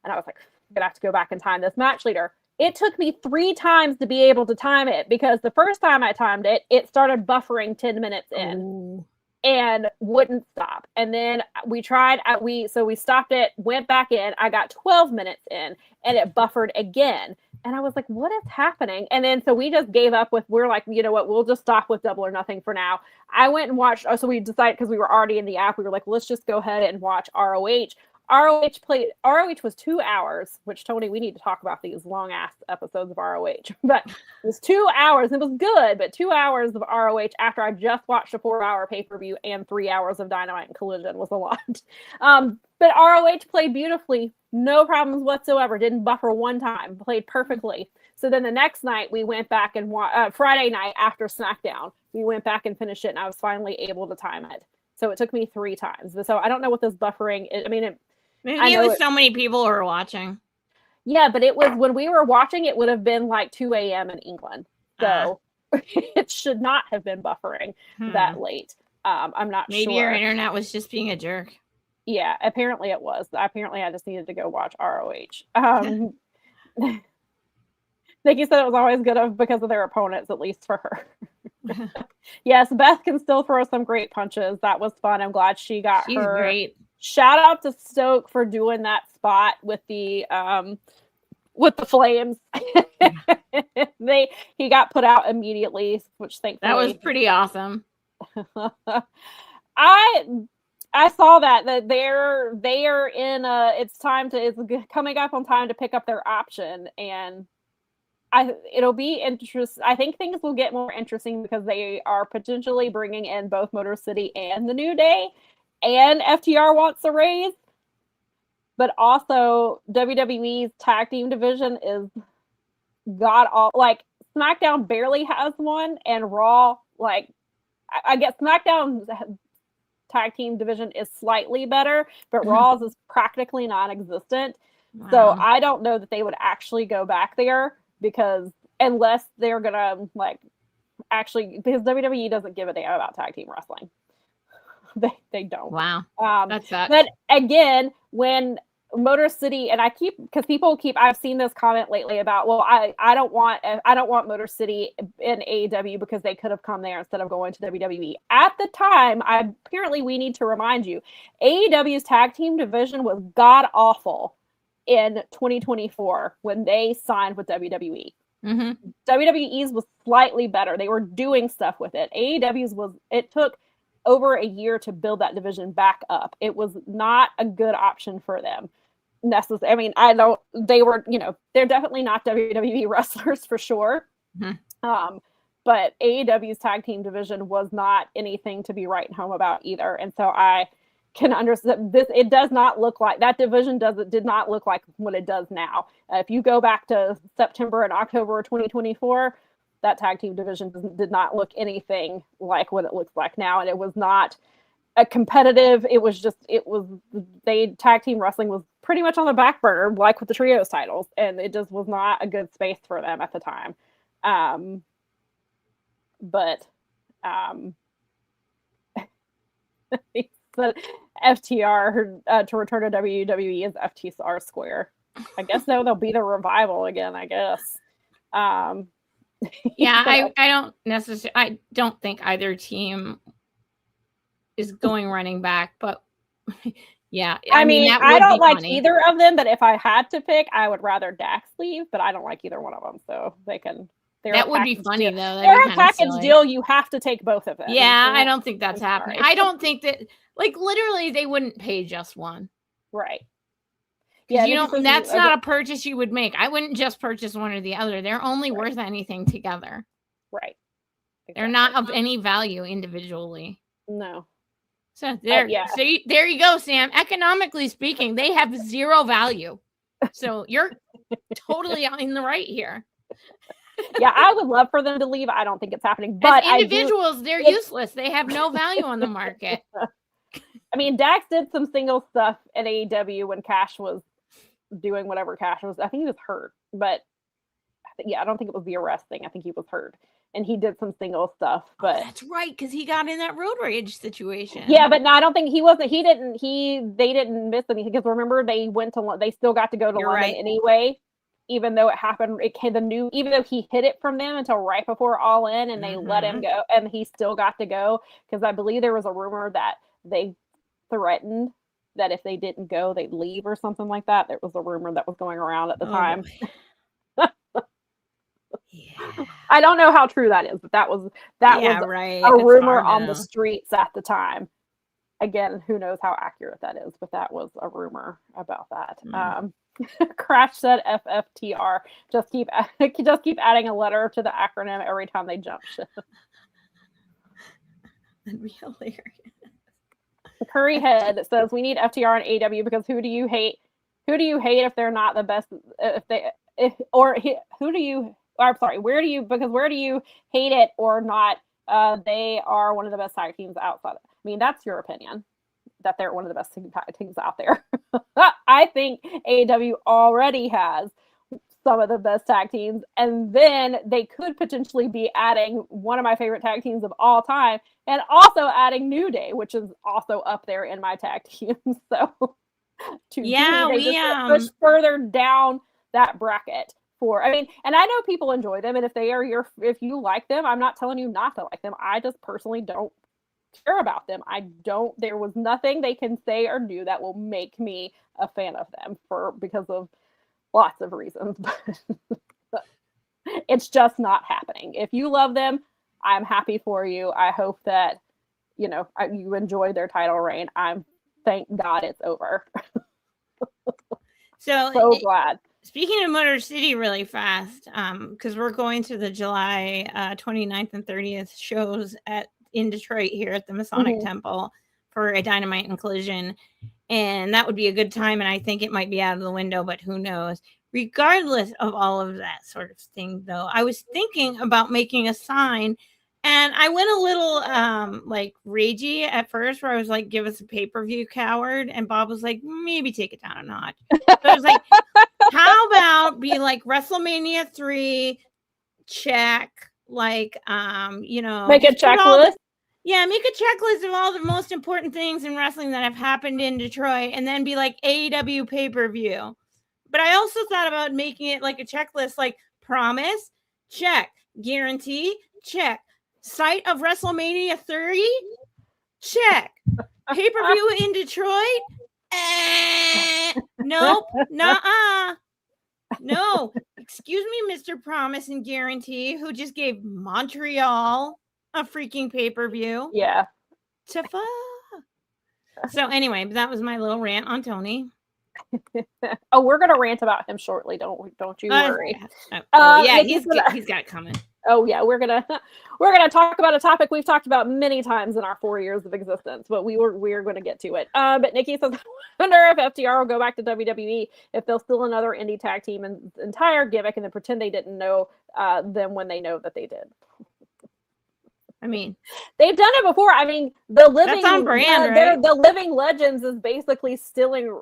And I was like, I'm going to have to go back and time this match leader. It took me 3 times to be able to time it because the first time I timed it, it started buffering 10 minutes in and wouldn't stop. And then we tried, we stopped it, went back in. I got 12 minutes in and it buffered again. And I was like, what is happening? And then so we just gave up we're like, you know what, we'll just stop with Double or Nothing for now. I went and watched, so we decided because we were already in the app, we were like, let's just go ahead and watch ROH. ROH was 2 hours, which Tony, we need to talk about these long ass episodes of ROH, but it was 2 hours. It was good, but 2 hours of ROH after I just watched a 4-hour pay-per-view and 3 hours of Dynamite and Collision was a lot. But ROH played beautifully, no problems whatsoever. Didn't buffer one time, played perfectly. So then the next night we went back and Friday night after SmackDown, we went back and finished it, and I was finally able to time it. So it took me 3 times. So I don't know what this buffering is. I mean, maybe it was so many people who were watching. Yeah, but it was when we were watching, it would have been 2 a.m. in England. So it should not have been buffering that late. I'm not sure. Maybe your internet was just being a jerk. Yeah, apparently it was. Apparently I just needed to go watch ROH. Nikki said it was always good because of their opponents, at least for her. Yes, Beth can still throw some great punches. That was fun. I'm glad she's great. Shout out to Stoke for doing that spot with the flames. He got put out immediately, which thankfully that was pretty awesome. I saw that they are in it's coming up on time to pick up their option, and it'll be interesting. I think things will get more interesting because they are potentially bringing in both Motor City and the New Day. And FTR wants a raise, but also WWE's tag team division is SmackDown barely has one, and Raw, I guess SmackDown's tag team division is slightly better, but Raw's is practically non-existent. Wow. So I don't know that they would actually go back there unless they're gonna because WWE doesn't give a damn about tag team wrestling. They don't. Wow. That's but again, when Motor City, and I've seen this comment lately about, well, I don't want Motor City in AEW because they could have come there instead of going to WWE. At the time, apparently we need to remind you, AEW's tag team division was god awful in 2024 when they signed with WWE. Mm-hmm. WWE's was slightly better. They were doing stuff with it. AEW's it took over a year to build that division back up. It was not a good option for them. I mean, they're definitely not WWE wrestlers for sure. Mm-hmm. But AEW's tag team division was not anything to be writing home about either. And so I can understand this. It does not look like that division did not look like what it does now. If you go back to September and October of 2024, that tag team division did not look anything like what it looks like now. And it was not a competitive. Tag team wrestling was pretty much on the back burner, like with the trios titles. And it just was not a good space for them at the time. But FTR to return to WWE is FTR Square. I guess they'll be the revival again, I guess. Yeah, I don't think either team is going running back, but yeah. I mean I don't like either of them, but if I had to pick, I would rather Dax leave, but I don't like either one of them, so they can. That would be funny, though. They're a package deal. You have to take both of them. Yeah, I don't think that's happening. I don't think that, literally, they wouldn't pay just one. Right. Yeah, that's not a purchase you would make. I wouldn't just purchase one or the other. They're only worth anything together. Right. Exactly. They're not of any value individually. No. So there you go, Sam. Economically speaking, they have zero value. So you're totally in the right here. Yeah, I would love for them to leave. I don't think it's happening. But as individuals, they're useless. They have no value on the market. I mean, Dax did some single stuff at AEW when Cash was doing whatever Cash was. I think he was hurt, but I don't think it was the arrest thing. I think he was hurt, and he did some single stuff. But that's right, because he got in that road rage situation. Yeah, but no, I don't think he wasn't. They didn't miss anything because remember they still got to go to London anyway. Even though it happened, even though he hid it from them until right before All In, and they let him go, and he still got to go because I believe there was a rumor that they threatened that if they didn't go, they'd leave or something like that. There was a rumor that was going around at the time. Yeah. I don't know how true that is, but that was right. a rumor on the streets at the time. Again, who knows how accurate that is, but that was a rumor about that. Crash said FFTR. Just keep adding a letter to the acronym every time they jump ship. That'd be hilarious. Curryhead says we need FTR and AEW because who do you hate? Who do you hate if they're not the best? Where do you hate it or not? They are one of the best tag teams outside. I mean, that's your opinion. That they're one of the best tag teams out there. I think AEW already has some of the best tag teams, and then they could potentially be adding one of my favorite tag teams of all time, and also adding New Day, which is also up there in my tag teams. So, push further down that bracket. And I know people enjoy them, and if you like them, I'm not telling you not to like them. I just personally don't care about them. There was nothing they can say or do that will make me a fan of them because of lots of reasons. But it's just not happening. If you love them, I'm happy for you. I hope that you enjoy their title reign. Thank God it's over. So glad. Speaking of Motor City really fast, because we're going to the July 29th and 30th shows in Detroit here at the Masonic Temple for a Dynamite and Collision. And that would be a good time. And I think it might be out of the window, but who knows? Regardless of all of that sort of thing, though, I was thinking about making a sign. And I went a little ragey at first where I was like, give us a pay-per-view, coward. And Bob was like, maybe take it down a notch. So I was like, how about be like WrestleMania 3 check, make a checklist? Yeah, make a checklist of all the most important things in wrestling that have happened in Detroit and then be like AEW pay-per-view. But I also thought about making it like a checklist, like promise, check. Guarantee, check. Site of WrestleMania 30, check. Pay-per-view in Detroit, nope, nuh-uh. No, excuse me, Mr. Promise and Guarantee, who just gave Montreal a freaking pay-per-view. Yeah. So anyway, that was my little rant on Tony. Oh, we're gonna rant about him shortly. Don't you worry. Yeah, he's got it coming. Oh yeah, we're gonna talk about a topic we've talked about many times in our 4 years of existence, but we're going to get to it. But Nikki says, I wonder if FTR will go back to WWE if they'll steal another indie tag team and entire gimmick and then pretend they didn't know them when they know that they did. I mean, they've done it before. I mean, the living that's on brand, right? The Living Legends is basically stealing.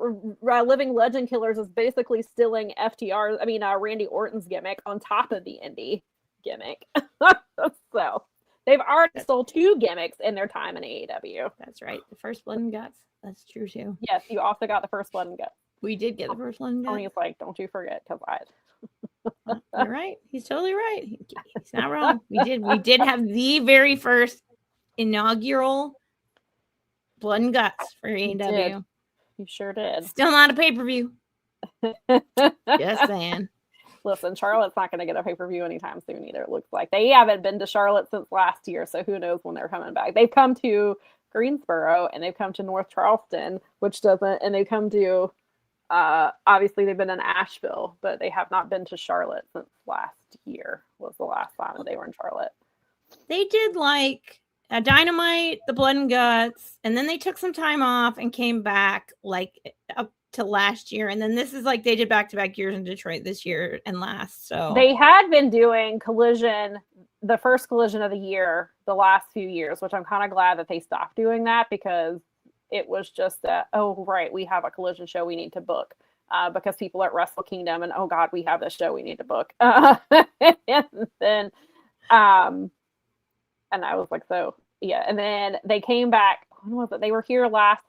Living Legend Killers is basically stealing FTR. I mean, Randy Orton's gimmick on top of the indie gimmick. So they've already stole 2 gimmicks in their time in AEW. That's right. The first Blood and Guts. That's true too. Yes, you also got the first Blood and Guts. We did get the first Blood and Guts. Tony's like, don't you forget, because You're right. He's totally right. He's not wrong. We did have the very first inaugural Blood and Guts for AEW. You sure did. Still not a pay-per-view. Just saying. Listen, Charlotte's not going to get a pay-per-view anytime soon either, it looks like. They haven't been to Charlotte since last year, so who knows when they're coming back. They've come to Greensboro, and they've come to North Charleston, and they've come to, obviously they've been in Asheville, but they have not been to Charlotte since last year was the last time that they were in Charlotte. They did like a Dynamite, the Blood and Guts, and then they took some time off and came back like up to last year, and then this is like they did back-to-back years in Detroit this year and last. So they had been doing Collision, the first Collision of the year, the last few years, which I'm kind of glad that they stopped doing that, because it was just that, oh right, we have a Collision show we need to book, because people at Wrestle Kingdom, and oh god, we have this show we need to book. And then and I was like, so yeah, and then they came back. When was it? They were here last.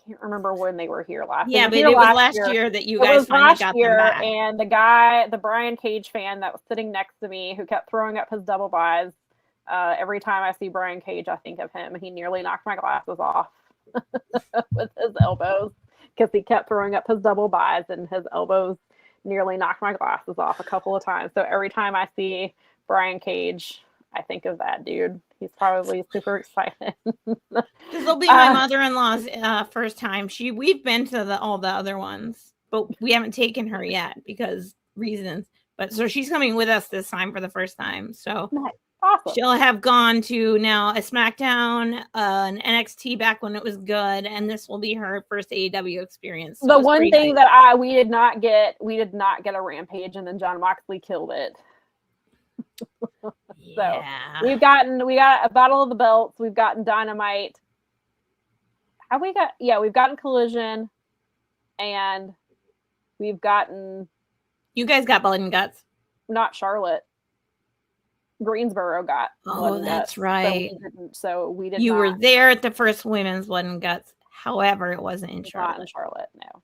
Can't remember when they were here last. Yeah, but it was last year that you guys finally got them back. And the Brian Cage fan that was sitting next to me, who kept throwing up his double buys. Every time I see Brian Cage, I think of him. He nearly knocked my glasses off with his elbows, because he kept throwing up his double buys, and his elbows nearly knocked my glasses off a couple of times. So every time I see Brian Cage, I think of that dude. He's probably super excited. This will be my mother-in-law's first time. We've been to all the other ones, but we haven't taken her yet because reasons. But so she's coming with us this time for the first time. So nice. Awesome. She'll have gone to now a SmackDown, an NXT back when it was good, and this will be her first AEW experience. So the one thing that we did not get a Rampage, and then John Moxley killed it. Yeah. So we got a Battle of the Belts. We've gotten Dynamite. We've gotten Collision, and we've gotten. You guys got Blood and Guts. Not Charlotte. Greensboro got. Oh, that's right. So we didn't. You were there at the first women's Blood and Guts. However, it wasn't in Charlotte. Not in Charlotte, no.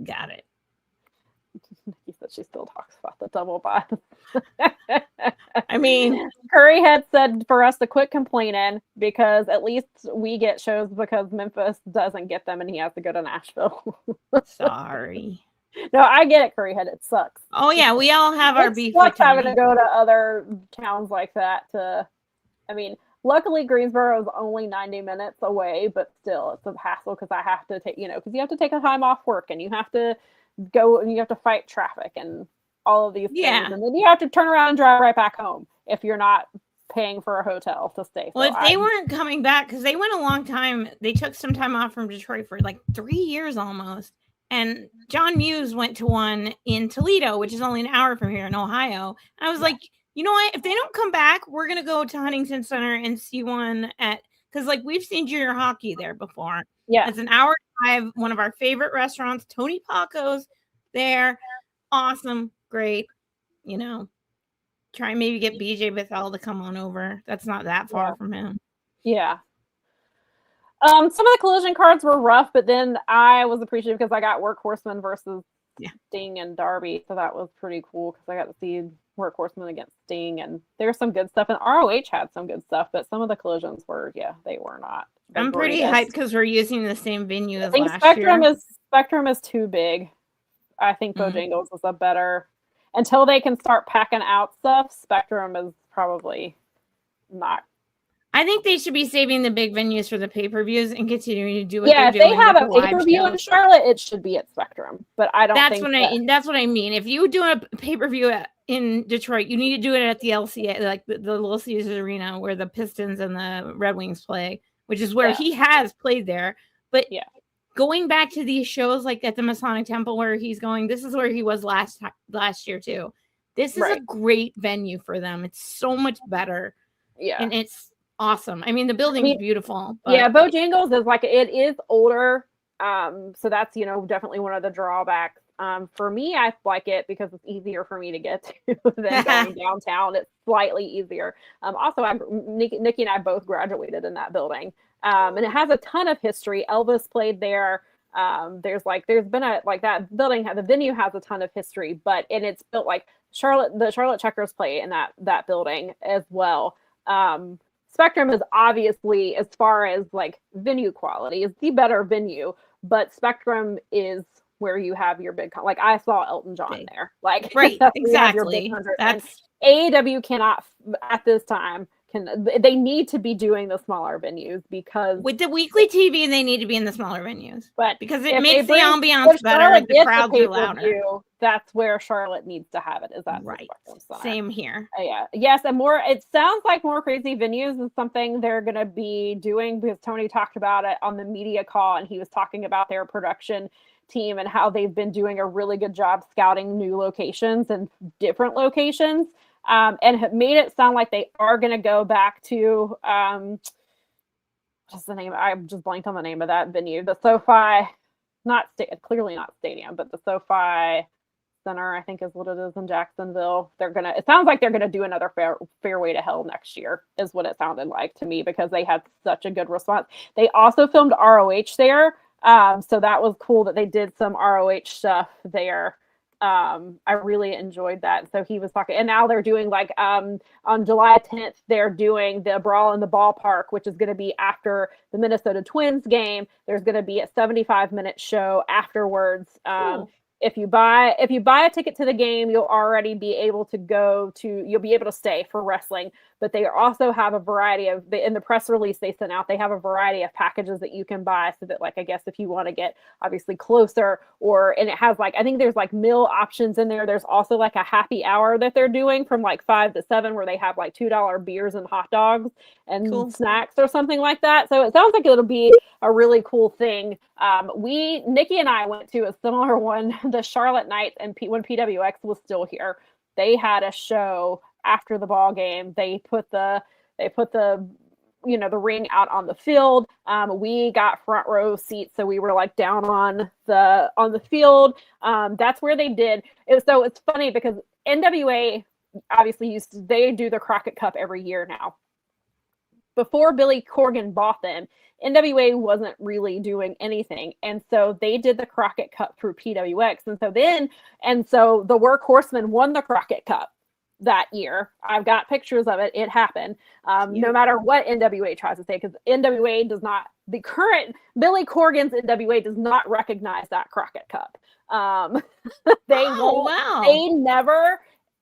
Got it. He said she still talks about the double buy. I mean, Curry had said for us to quit complaining, because at least we get shows, because Memphis doesn't get them and he has to go to Nashville. Sorry. No, I get it, Curryhead. It sucks. Oh yeah, we all have our beef. It sucks having to go to other towns like that. Luckily Greensboro is only 90 minutes away, but still, it's a hassle, because I have to take, because you have to take a time off work, and you have to go and you have to fight traffic and all of these things, and then you have to turn around and drive right back home if you're not paying for a hotel to stay. Well, if they weren't coming back, because they went a long time, they took some time off from Detroit for like 3 years almost. And John Muse went to one in Toledo, which is only an hour from here in Ohio. And I was like, you know what? If they don't come back, we're going to go to Huntington Center and see one because like we've seen junior hockey there before. Yeah. It's an hour drive, one of our favorite restaurants, Tony Paco's there. Awesome. Great. Try and maybe get BJ Bethel to come on over. That's not that far from him. Yeah. Some of the collision cards were rough, but then I was appreciative because I got Workhorseman versus Sting and Darby, so that was pretty cool because I got to see Workhorseman against Sting, and there's some good stuff. And ROH had some good stuff, but some of the collisions were, they were not. I'm pretty hyped because we're using the same venue as last Spectrum year. Spectrum is too big. I think Bojangles is a better. Until they can start packing out stuff, Spectrum is probably not. I think they should be saving the big venues for the pay-per-views and continuing to do what they're doing. Yeah, if they have a pay-per-view in Charlotte, it should be at Spectrum. But I don't think that's what I mean. If you do a pay-per-view in Detroit, you need to do it at the LCA, like the Little Caesars Arena, where the Pistons and the Red Wings play, which is where he has played there. But going back to these shows like at the Masonic Temple where he's going, this is where he was last year too. This is a great venue for them. It's so much better. Yeah. And it's awesome. I mean, the building's beautiful. But Bojangles is it is older. So that's, definitely one of the drawbacks. For me, I like it because it's easier for me to get to than going downtown. It's slightly easier. Also, Nikki and I both graduated in that building. And it has a ton of history. Elvis played there. There's been that building, the venue has a ton of history, and it's built the Charlotte Checkers play in that building as well. Spectrum is obviously, as far as venue quality, is the better venue, but Spectrum is where you have your big, I saw Elton John there. Right, exactly. That's AEW cannot at this time. They need to be doing the smaller venues because with the weekly TV they need to be in the smaller venues, but because it makes the ambiance better. The crowds are louder. That's where Charlotte needs to have it. Is that right? Same here. Yes, and more. It sounds like more crazy venues is something they're going to be doing because Tony talked about it on the media call, and he was talking about their production team and how they've been doing a really good job scouting new locations and different locations. And have made it sound like they are going to go back to what's the name? I just blanked on the name of that venue. The SoFi, clearly not stadium, but the SoFi Center, I think is what it is in Jacksonville. It sounds like they're gonna do another Fairway to Hell next year, is what it sounded like to me, because they had such a good response. They also filmed ROH there, so that was cool that they did some ROH stuff there. I really enjoyed that. So he was talking, and now they're doing on July 10th, they're doing the Brawl in the Ballpark, which is going to be after the Minnesota Twins game. There's going to be a 75-minute show afterwards. Cool. If you buy a ticket to the game, you'll already be able to you'll be able to stay for wrestling, but they also have a variety of, in the press release they sent out, they have a variety of packages that you can buy so that I guess if you want to get obviously closer, and it has I think there's meal options in there. There's also a happy hour that they're doing from 5 to 7 where they have $2 beers and hot dogs and snacks or something like that. So it sounds like it'll be a really cool thing. Nikki and I went to a similar one, the Charlotte Knights, and when PWX was still here. They had a show after the ball game. They put the the ring out on the field. We got front row seats, so we were down on the field. That's where they did it. So it's funny because NWA obviously they do the Crockett Cup every year now. Before Billy Corgan bought them, NWA wasn't really doing anything. And so they did the Crockett Cup through PWX. And so the Workhorsemen won the Crockett Cup that year. I've got pictures of it. It happened. No matter what NWA tries to say, because NWA does not, the current Billy Corgan's NWA does not recognize that Crockett Cup.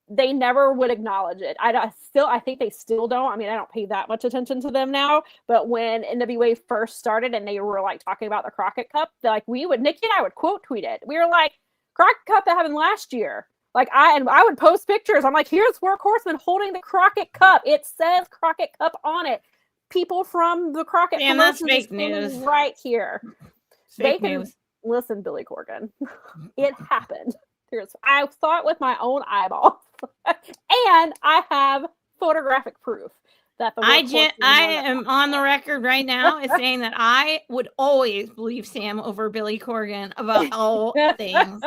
They never would acknowledge it. I think they still don't. I mean, I don't pay that much attention to them now, but when NWA first started and they were talking about the Crockett Cup, Nikki and I would quote tweet it. We were Crockett Cup that happened last year. I would post pictures. I'm here's Workhorseman holding the Crockett Cup. It says Crockett Cup on it. People from the Crockett and that's fake news right here. Fake news. Listen, Billy Corgan, it happened. I saw it with my own eyeballs, and I have photographic proof that I am on the record right now as saying that I would always believe Sam over Billy Corgan about all things,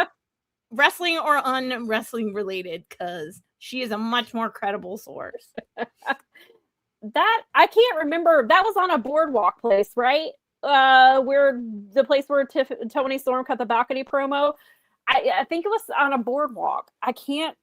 wrestling or unwrestling related, because she is a much more credible source. That I can't remember. That was on a boardwalk place, right? Where the place where Tony Storm cut the balcony promo. I think it was on a boardwalk. I can't.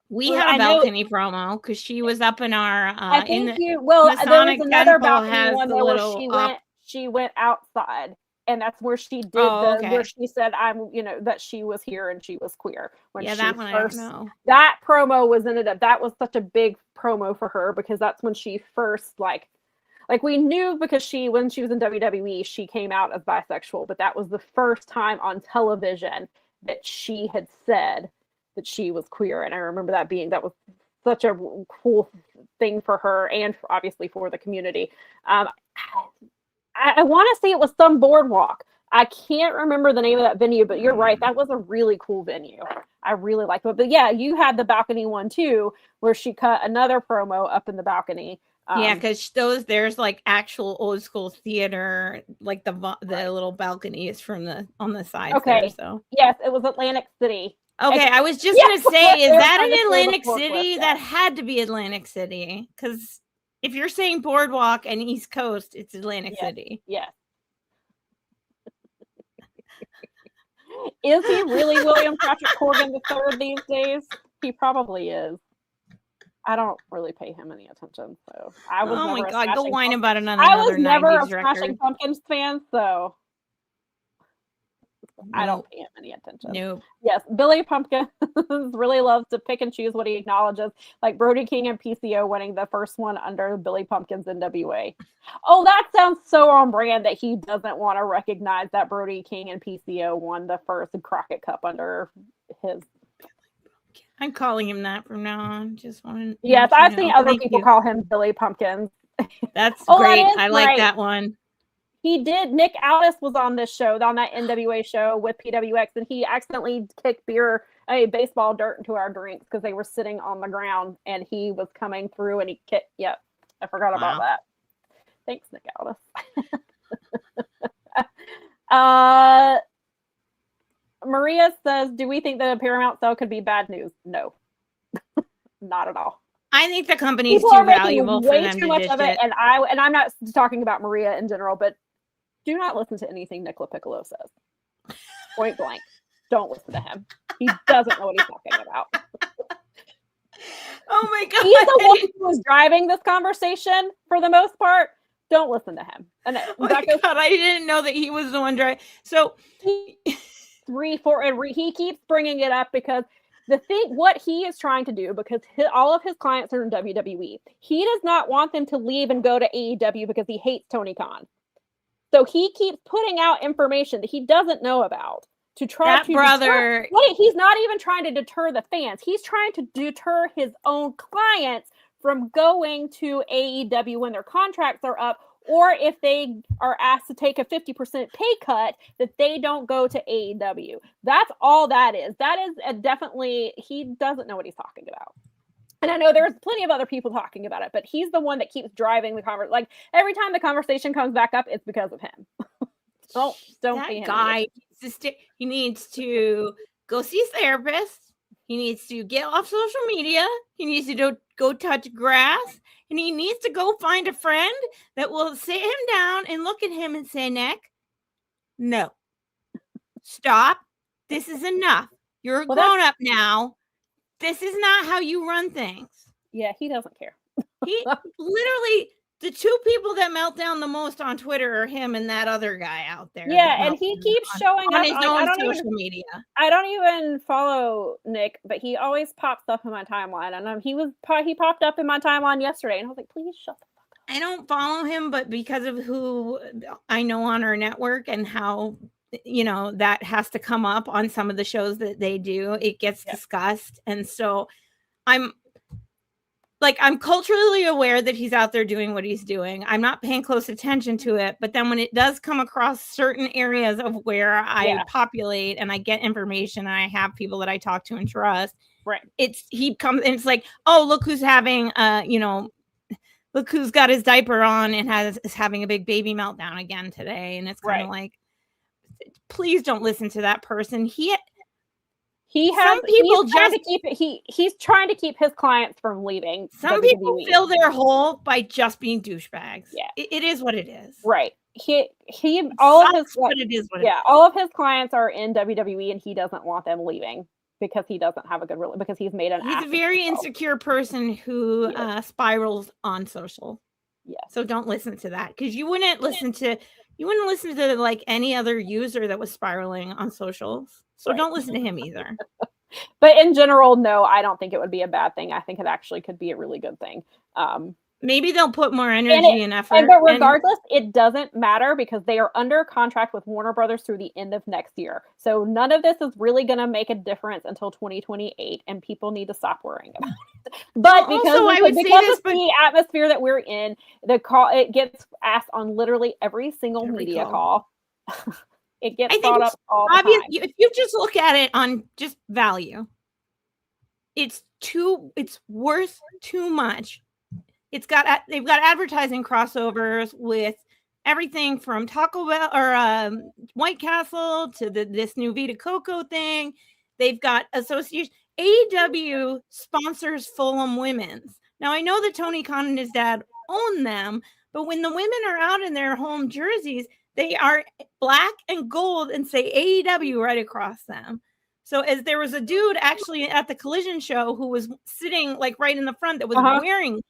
We had a balcony promo because she was up in our. I think there was another balcony one there where she went outside, and that's where she did where she said, "I'm," that she was here and she was queer. That one I don't know. That promo that was such a big promo for her because that's when she first like we knew because when she was in WWE, she came out as bisexual, but that was the first time on television that she had said that she was queer. And I remember that was such a cool thing for her and obviously for the community. I want to say it was some boardwalk. I can't remember the name of that venue, but you're right. That was a really cool venue. I really liked it. But yeah, you had the balcony one too, where she cut another promo up in the balcony. Because there's like actual old school theater, like the little balconies from on the side. Okay. There, so yes, it was Atlantic City. Okay, I was just gonna say, is that in Atlantic City? That had to be Atlantic City, because if you're saying boardwalk and East Coast, it's Atlantic City. Yeah. Is he really William Patrick Corgan III these days? He probably is. I don't really pay him any attention, so I was. Oh my god, go whine about another. I was never a Smashing Pumpkins fan, so I don't pay him any attention. Nope. Yes, Billy Pumpkins really loves to pick and choose what he acknowledges, like Brody King and PCO winning the first one under Billy Pumpkins NWA. Oh, that sounds so on brand that he doesn't want to recognize that Brody King and PCO won the first Crockett Cup under his. I'm calling him that from now on. Just want. Yes, I've seen other people call him Billy Pumpkins. That's great. I like that one. He did. Nick Aldis was on this show, on that NWA show with PWX, and he accidentally kicked baseball dirt into our drinks because they were sitting on the ground, and he was coming through, and he kicked. Yep, I forgot about that. Thanks, Nick Aldis. Maria says, "Do we think the Paramount sale could be bad news?" No, not at all. I think the company is too valuable for them to ditch it. And I'm not talking about Maria in general, but do not listen to anything Nicola Piccolo says. Point blank. Don't listen to him. He doesn't know what he's talking about. Oh my god. He's the one who was driving this conversation for the most part. Don't listen to him. And God, I didn't know that he was the one driving. So he keeps bringing it up because what he is trying to do, because all of his clients are in WWE, he does not want them to leave and go to AEW because he hates Tony Khan. So he keeps putting out information that he doesn't know about to try to deter. Wait, he's not even trying to deter the fans. He's trying to deter his own clients from going to AEW when their contracts are up, or if they are asked to take a 50% pay cut, that they don't go to AEW. That's all that is. That is definitely, he doesn't know what he's talking about. And I know there's plenty of other people talking about it, but he's the one that keeps driving the conversation. Like every time the conversation comes back up, it's because of him. Don't pay him. Guy, he needs to go see a therapist. He needs to get off social media. He needs to go touch grass. And he needs to go find a friend that will sit him down and look at him and say, Nick, no, stop. This is enough. You're a grown-up now. This is not how you run things. Yeah, he doesn't care. He literally, the two people that melt down the most on Twitter are him and that other guy out there. Yeah, and he keeps showing up on his own social media. I don't even follow Nick, but he always pops up in my timeline. And he popped up in my timeline yesterday, and I was like, please shut the fuck up. I don't follow him, but because of who I know on our network and how, that has to come up on some of the shows that they do, it gets discussed. And so I'm culturally aware that he's out there doing what he's doing. I'm not paying close attention to it, but then when it does come across certain areas of where I populate and I get information and I have people that I talk to and trust, right? He comes and it's like, oh, look who's having look who's got his diaper on and is having a big baby meltdown again today. And it's kind of like, please don't listen to that person. He He's trying to keep his clients from leaving. Some WWE. people fill their hole by just being douchebags. Yeah, it is what it is. Right. All of his clients are in WWE, and he doesn't want them leaving because he doesn't have a good because he's made an. He's a very insecure person who spirals on social. Yeah. So don't listen to that, because you wouldn't listen to like any other user that was spiraling on socials. So don't listen to him either. But in general, no, I don't think it would be a bad thing. I think it actually could be a really good thing. Maybe they'll put more energy and effort. But regardless, it doesn't matter because they are under contract with Warner Brothers through the end of next year. So none of this is really going to make a difference until 2028, and people need to stop worrying about it. But because of the atmosphere that we're in, it gets asked on literally every single media call. It gets brought up all the time. If you just look at it on just value, it's worth too much. They've got advertising crossovers with everything from Taco Bell or White Castle to this new Vita Coco thing. They've got association. AEW sponsors Fulham Women's. Now I know that Tony Khan and his dad own them, but when the women are out in their home jerseys, they are black and gold and say AEW right across them. So as there was a dude actually at the Collision show who was sitting like right in the front that was wearing.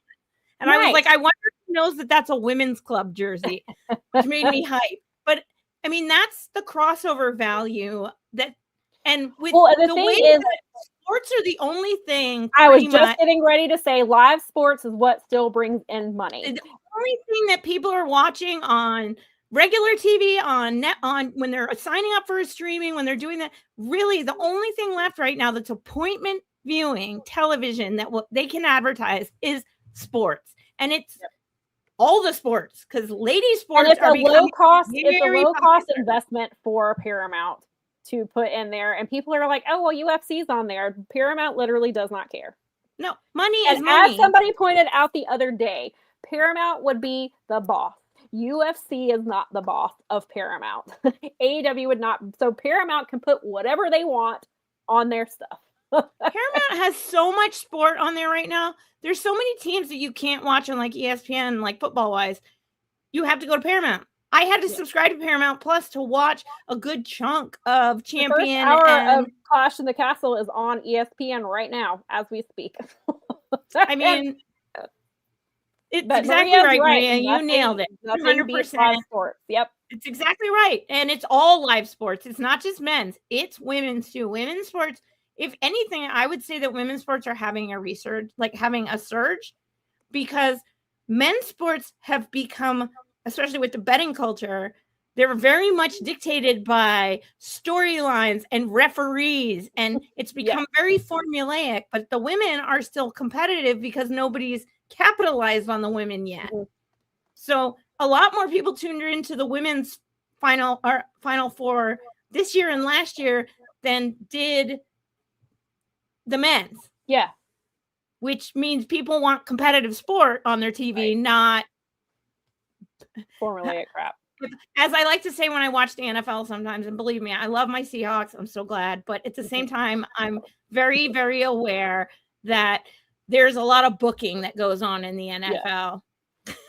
And I was like, I wonder if he knows that that's a women's club jersey, which made me hype. But I mean, that's the crossover value that, and with the way that sports are the only thing. I was just getting ready to say live sports is what still brings in money. The only thing that people are watching on regular TV, on when they're signing up for a streaming, when they're doing that, really the only thing left right now that's appointment viewing television that they can advertise is sports. And it's all the sports, because lady sports are a low cost investment for Paramount to put in there. And people are like, oh, well, UFC's on there. Paramount literally does not care. No, money is money. As somebody pointed out the other day, Paramount would be the boss. UFC is not the boss of Paramount. AEW would not. So Paramount can put whatever they want on their stuff. Paramount has so much sport on there right now. There's so many teams that you can't watch on like ESPN, like football wise. You have to go to Paramount. I had to subscribe to Paramount Plus to watch a good chunk of Champion. The first hour of Clash in the Castle is on ESPN right now as we speak. I mean, it's exactly right, Maria. You nailed it. 100%. Sports. Yep. It's exactly right. And it's all live sports. It's not just men's. It's women's too. Women's sports. If anything, I would say that women's sports are having a surge, because men's sports have become, especially with the betting culture, they're very much dictated by storylines and referees, and it's become very formulaic, but the women are still competitive because nobody's capitalized on the women yet. Mm-hmm. So a lot more people tuned into the women's final four this year and last year than did the men's. Yeah. Which means people want competitive sport on their TV, not formulaic crap. As I like to say when I watch the NFL sometimes, and believe me, I love my Seahawks. I'm so glad. But at the same time, I'm very, very aware that there's a lot of booking that goes on in the NFL.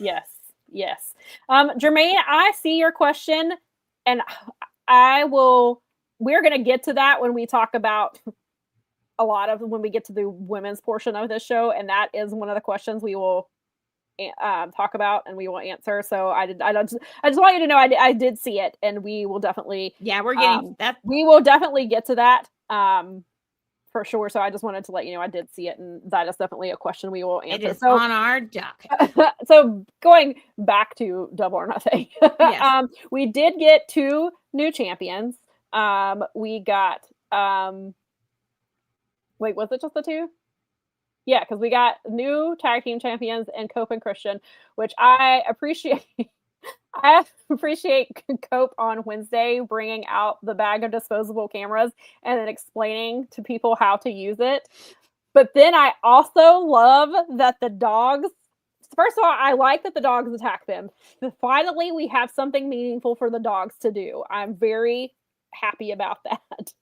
Yes. Jermaine, I see your question, and we're going to get to that when we talk about when we get to the women's portion of this show, and that is one of the questions we will talk about and we will answer. So I just want you to know I did see it, and we will definitely we're getting that. We will definitely get to that for sure. So I just wanted to let you know I did see it, and that is definitely a question we will answer. It is on our docket. So going back to Double or Nothing, we did get 2 new champions. We got wait, was it just the 2? Yeah, because we got new tag team champions in Cope and Christian, which I appreciate. I appreciate Cope on Wednesday bringing out the bag of disposable cameras and then explaining to people how to use it. But then I also love that the dogs, first of all, I like that the dogs attack them. Finally, we have something meaningful for the dogs to do. I'm very happy about that.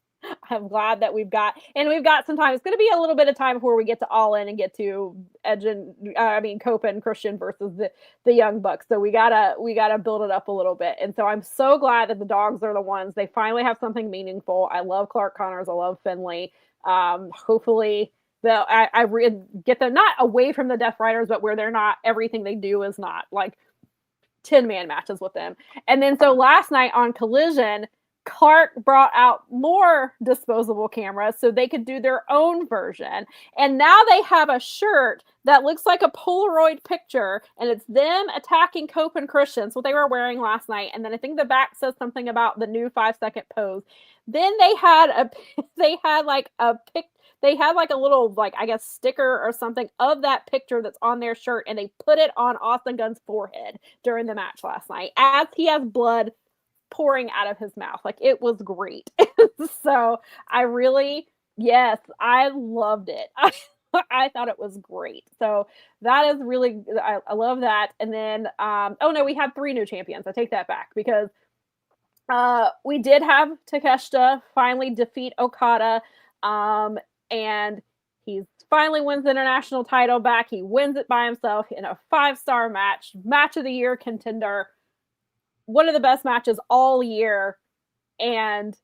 I'm glad that we've got some time. It's going to be a little bit of time before we get to All In and get to Copa and Christian versus the Young Bucks. So we gotta build it up a little bit. And so I'm so glad that the dogs are the ones. They finally have something meaningful. I love Clark Connors. I love Finley. Hopefully I get them not away from the Death Riders, but where they're not, everything they do is not like 10-man matches with them. And then so last night on Collision, Clark brought out more disposable cameras so they could do their own version. And now they have a shirt that looks like a Polaroid picture, and it's them attacking Cope and Christian. That's what they were wearing last night. And then I think the back says something about the new 5-second pose. Then they had a little, like, I guess, sticker or something of that picture that's on their shirt, and they put it on Austin Gunn's forehead during the match last night as he has blood pouring out of his mouth. Like, it was great. So I loved it. I thought it was great. So that is really, I love that. And then, we had 3 new champions. I take that back because we did have Takeshita finally defeat Okada. And he finally wins the international title back. He wins it by himself in a 5-star match of the year contender, one of the best matches all year. And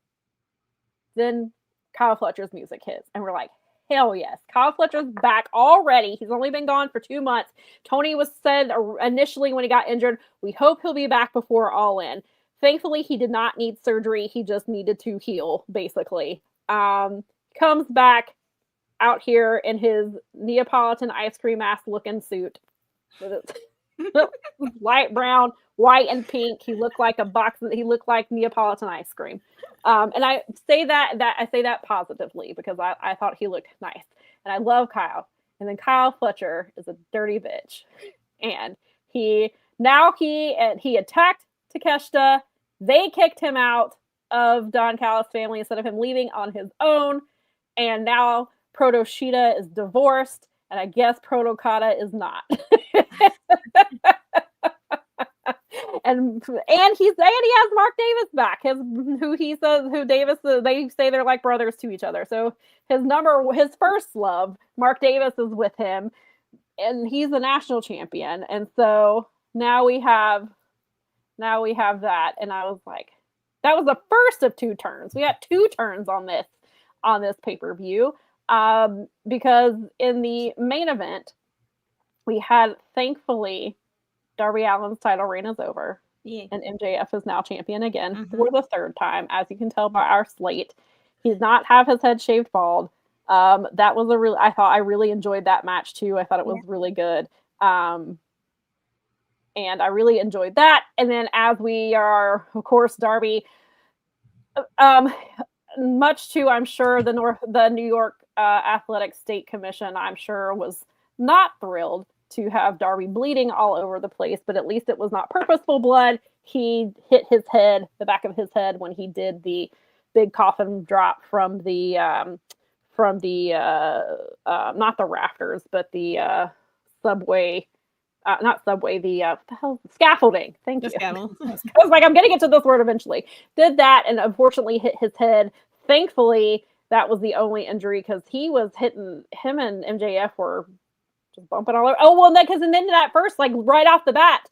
then Kyle Fletcher's music hits, and we're like, hell yes, Kyle Fletcher's back already. He's only been gone for 2 months. Tony was said initially when he got injured, we hope he'll be back before All In. Thankfully, he did not need surgery. He just needed to heal, basically. Comes back out here in his Neapolitan ice cream ass looking suit with his light brown, white, and pink. He looked like he looked like Neapolitan ice cream. And I say that positively because I thought he looked nice. And I love Kyle. And then Kyle Fletcher is a dirty bitch. And he attacked Takeshita. They kicked him out of Don Callis' family instead of him leaving on his own. And now Proto Shida is divorced, and I guess Proto Kata is not. and he has Mark Davis back, they say they're like brothers to each other. So his first love, Mark Davis, is with him, and he's the national champion. And so now we have that, and I was like, that was the first of 2 turns. We got 2 turns on this pay-per-view. Because in the main event, we had, thankfully, Darby Allin's title reign is over. Yeah. And MJF is now champion again for the 3rd time. As you can tell by our slate, he did not have his head shaved bald. That was I really enjoyed that match too. I thought it was really good. And I really enjoyed that. And then as we are, of course, Darby, much to, I'm sure, the New York Athletic State Commission, I'm sure, was not thrilled to have Darby bleeding all over the place, but at least it was not purposeful blood. He hit the back of his head, when he did the big coffin drop from the not the rafters, but the subway. Not subway, the scaffolding. Thank you. I was like, I'm going to get to this word eventually. Did that and unfortunately hit his head. Thankfully, that was the only injury because he was hitting, him and MJF were just bumping all over. Oh, well, because and then that first, like right off the bat,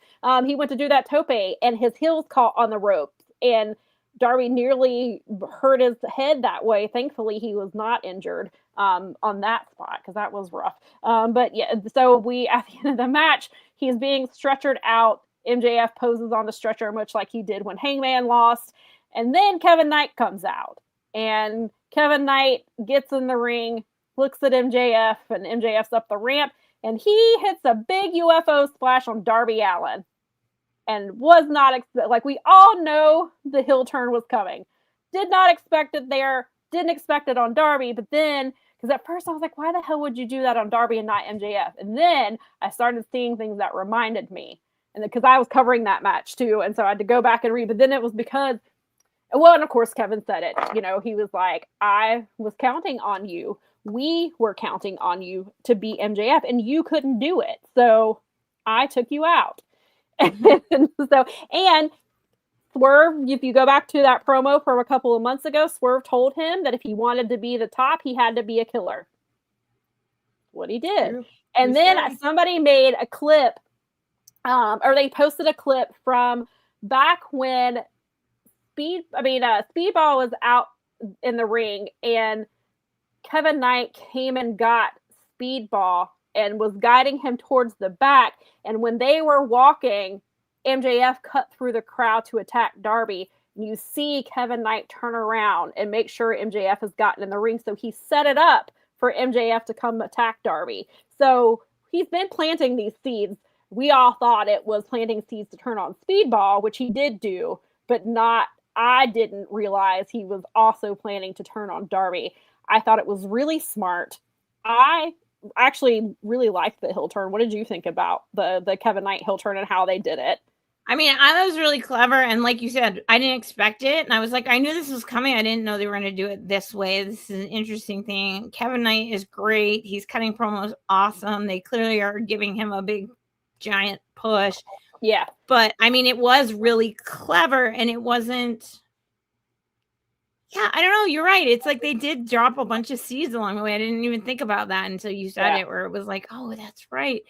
he went to do that tope and his heels caught on the ropes and Darby nearly hurt his head that way. Thankfully, he was not injured on that spot because that was rough. But yeah, so at the end of the match, he's being stretchered out. MJF poses on the stretcher, much like he did when Hangman lost. And then Kevin Knight comes out. And Kevin Knight gets in the ring, looks at MJF, and MJF's up the ramp. And he hits a big UFO splash on Darby Allin. And was not, like, we all know the heel turn was coming. Did not expect it there. Didn't expect it on Darby. But then, because at first I was like, why the hell would you do that on Darby and not MJF? And then I started seeing things that reminded me. And because I was covering that match too. And so I had to go back and read. But then it was because, well, and of course Kevin said it. You know, he was like, I was counting on you. We were counting on you to beat MJF. And you couldn't do it. So I took you out. And Swerve, if you go back to that promo from a couple of months ago, Swerve told him that if he wanted to be the top, he had to be a killer. What he did. True. And then somebody made a clip, or they posted a clip from back when Speedball was out in the ring, and Kevin Knight came and got Speedball and was guiding him towards the back. And when they were walking, MJF cut through the crowd to attack Darby. And you see Kevin Knight turn around and make sure MJF has gotten in the ring. So he set it up for MJF to come attack Darby. So he's been planting these seeds. We all thought it was planting seeds to turn on Speedball, which he did do, but I didn't realize he was also planning to turn on Darby. I thought it was really smart. I actually really liked the heel turn. What did you think about the Kevin Knight heel turn and how they did it? I mean, I thought it was really clever. And like you said, I didn't expect it. And I was like, I knew this was coming. I didn't know they were going to do it this way. This is an interesting thing. Kevin Knight is great. He's cutting promos awesome. They clearly are giving him a big, giant push. Yeah. But I mean, it was really clever, and it wasn't. Yeah, I don't know. You're right. It's like they did drop a bunch of seeds along the way. I didn't even think about that until you said it, where it was like, oh, that's right.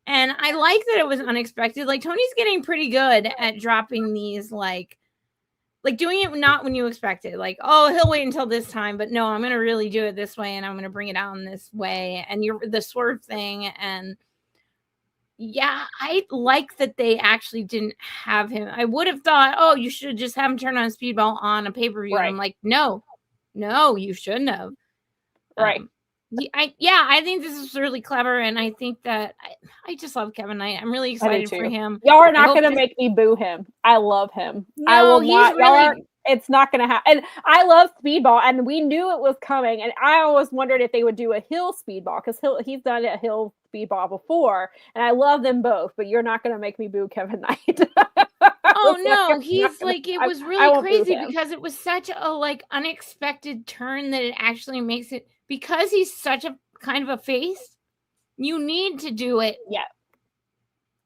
And I like that it was unexpected. Like, Tony's getting pretty good at dropping these, like doing it not when you expect it. Like, oh, he'll wait until this time, but no, I'm going to really do it this way, and I'm going to bring it out in this way. And the Swerve thing, and yeah, I like that they actually didn't have him. I would have thought, oh, you should just have him turn on Speedball on a pay-per-view. Right. I'm like, no, you shouldn't have. Right. I think this is really clever, and I think that I just love Kevin Knight. I'm really excited for him. Y'all are not going to make me boo him. I love him. No, I will he's not. really. It's not going to happen. And I love Speedball, and we knew it was coming. And I always wondered if they would do a heel Speedball, because he's done a heel Speedball before, and I love them both. But you're not going to make me boo Kevin Knight. Oh no, he's like, it was really crazy because it was such a like unexpected turn that it actually makes it, because he's such a kind of a face. You need to do it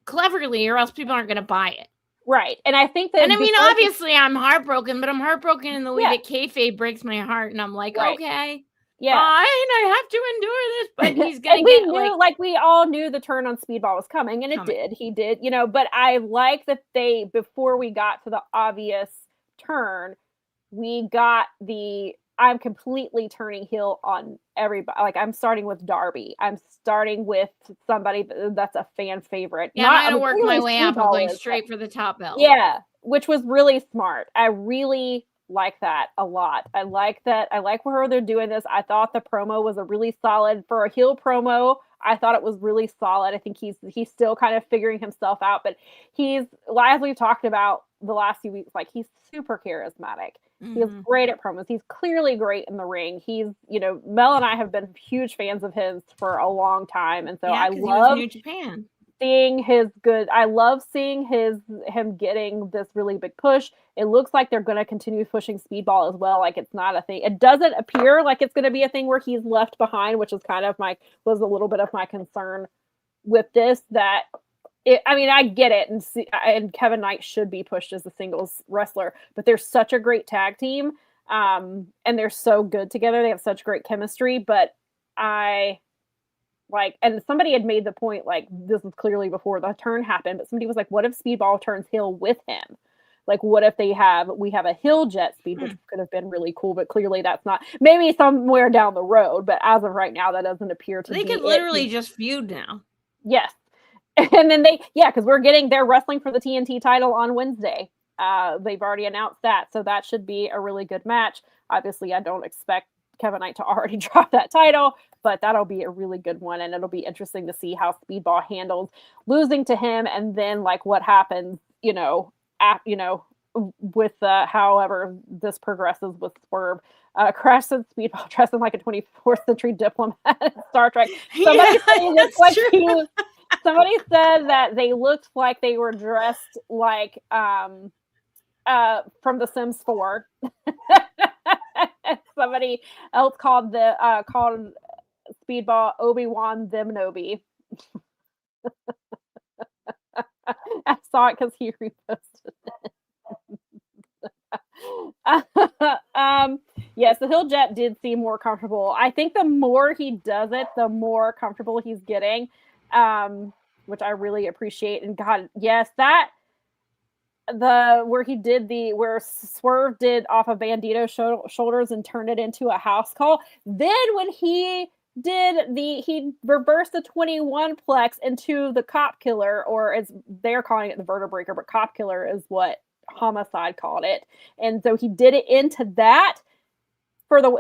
cleverly, or else people aren't going to buy it. Right. And I think that, and I mean, obviously I'm heartbroken, but I'm heartbroken in the way that kayfabe breaks my heart. And I'm like, okay, fine, I have to endure this, but he's going to get like we all knew the turn on Speedball was coming, and he did, but I like that before we got to the obvious turn, we got I'm completely turning heel on everybody. Like, I'm starting with Darby. I'm starting with somebody that's a fan favorite. Yeah, I'm going to work my way up. I'm going straight for the top belt. Yeah, which was really smart. I really like that a lot. I like that. I like where they're doing this. I thought the promo was a really solid, for a heel promo. I thought it was really solid. I think he's still kind of figuring himself out, but he's, as we've talked about the last few weeks, like, he's super charismatic. Mm-hmm. He's great at promos. He's clearly great in the ring. He's, Mel and I have been huge fans of his for a long time, and so I love New Japan. Seeing his good. I love seeing him getting this really big push. It looks like they're going to continue pushing Speedball as well. Like, it's not a thing. It doesn't appear like it's going to be a thing where he's left behind, which is kind of was a little bit of my concern with this. I get it, and Kevin Knight should be pushed as a singles wrestler, but they're such a great tag team, and they're so good together. They have such great chemistry, but and somebody had made the point, like, this was clearly before the turn happened, but somebody was like, what if Speedball turns heel with him? Like, what if we have a heel jet speed, which could have been really cool, but clearly that's not, maybe somewhere down the road, but as of right now, that doesn't appear to be. They could literally just feud now. Yes. And then because they're wrestling for the TNT title on Wednesday. They've already announced that, so that should be a really good match. Obviously, I don't expect Kevin Knight to already drop that title, but that'll be a really good one, and it'll be interesting to see how Speedball handles losing to him, and then what happens, with however this progresses with Swerve. Crash and Speedball dressed in like a 24th century diplomat in Star Trek. Somebody said that they looked like they were dressed like from The Sims 4. Somebody else called Speedball Obi-Wan Themnobi. I saw it because he reposted it. Yes, the hill jet did seem more comfortable. I think the more he does it, the more comfortable he's getting, which I really appreciate. And God, yes, that where Swerve did off of Bandito shoulders and turned it into a house call. Then when he reversed the 21 plex into the cop killer, or as they're calling it the vertebreaker, but cop killer is what Homicide called it. And so he did it into that for the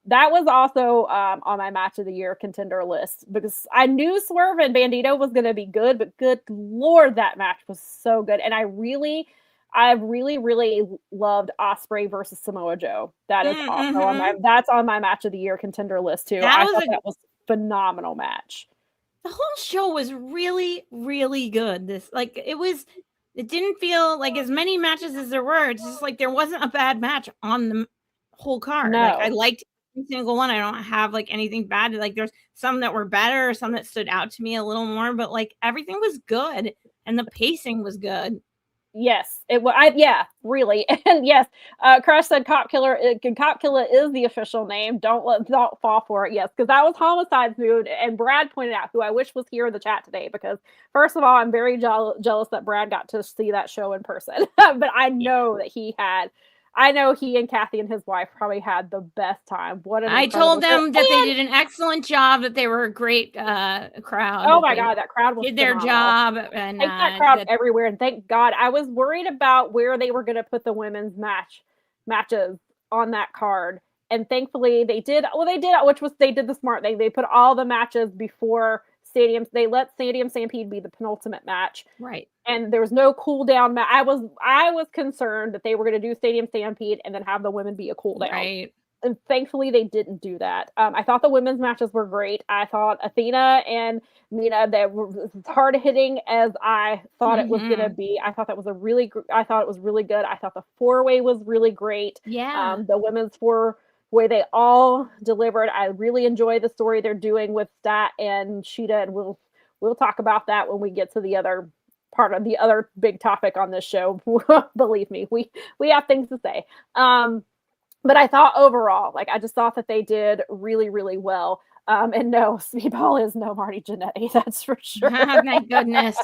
that was also on my match of the year contender list, because I knew Swerve and Bandito was going to be good, but good Lord, that match was so good. And I really loved Ospreay versus Samoa Joe. That is also on my match of the year contender list too. I thought that was a phenomenal match. The whole show was really, really good. It didn't feel like as many matches as there were. It's just like there wasn't a bad match on the whole card. No. Like I liked every single one. I don't have like anything bad. Like there's some that were better, or some that stood out to me a little more, but like everything was good and the pacing was good. Yes, it was. Yeah, really. And yes, Crush said Cop Killer. Cop Killer is the official name. Don't fall for it. Yes, because that was Homicide's mood. And Brad pointed out, who I wish was here in the chat today, because first of all, I'm very jealous that Brad got to see that show in person. But I know that he and Kathy and his wife probably had the best time. I told them that they did an excellent job, that they were a great crowd. Oh my God, that crowd did their job. And that crowd everywhere. And thank God. I was worried about where they were going to put the women's matches on that card. And thankfully they did. Well, they did the smart thing. They put all the matches before Stadium. They let Stadium Stampede be the penultimate match. Right. And there was no cool down match. I was concerned that they were going to do Stadium Stampede and then have the women be a cool down. Right. And thankfully they didn't do that. I thought the women's matches were great. I thought Athena and Mina, they were as hard hitting as I thought it was going to be. I thought it was really good. I thought the 4-way was really great. Yeah. The women's 4-way, they all delivered. I really enjoy the story they're doing with Stat and Sheeta, and we'll talk about that when we get to the other part of the other big topic on this show. Believe me, we have things to say. But I thought overall, I just thought that they did really, really well. And no, Speedball is no Marty Jannetty, that's for sure. Thank goodness.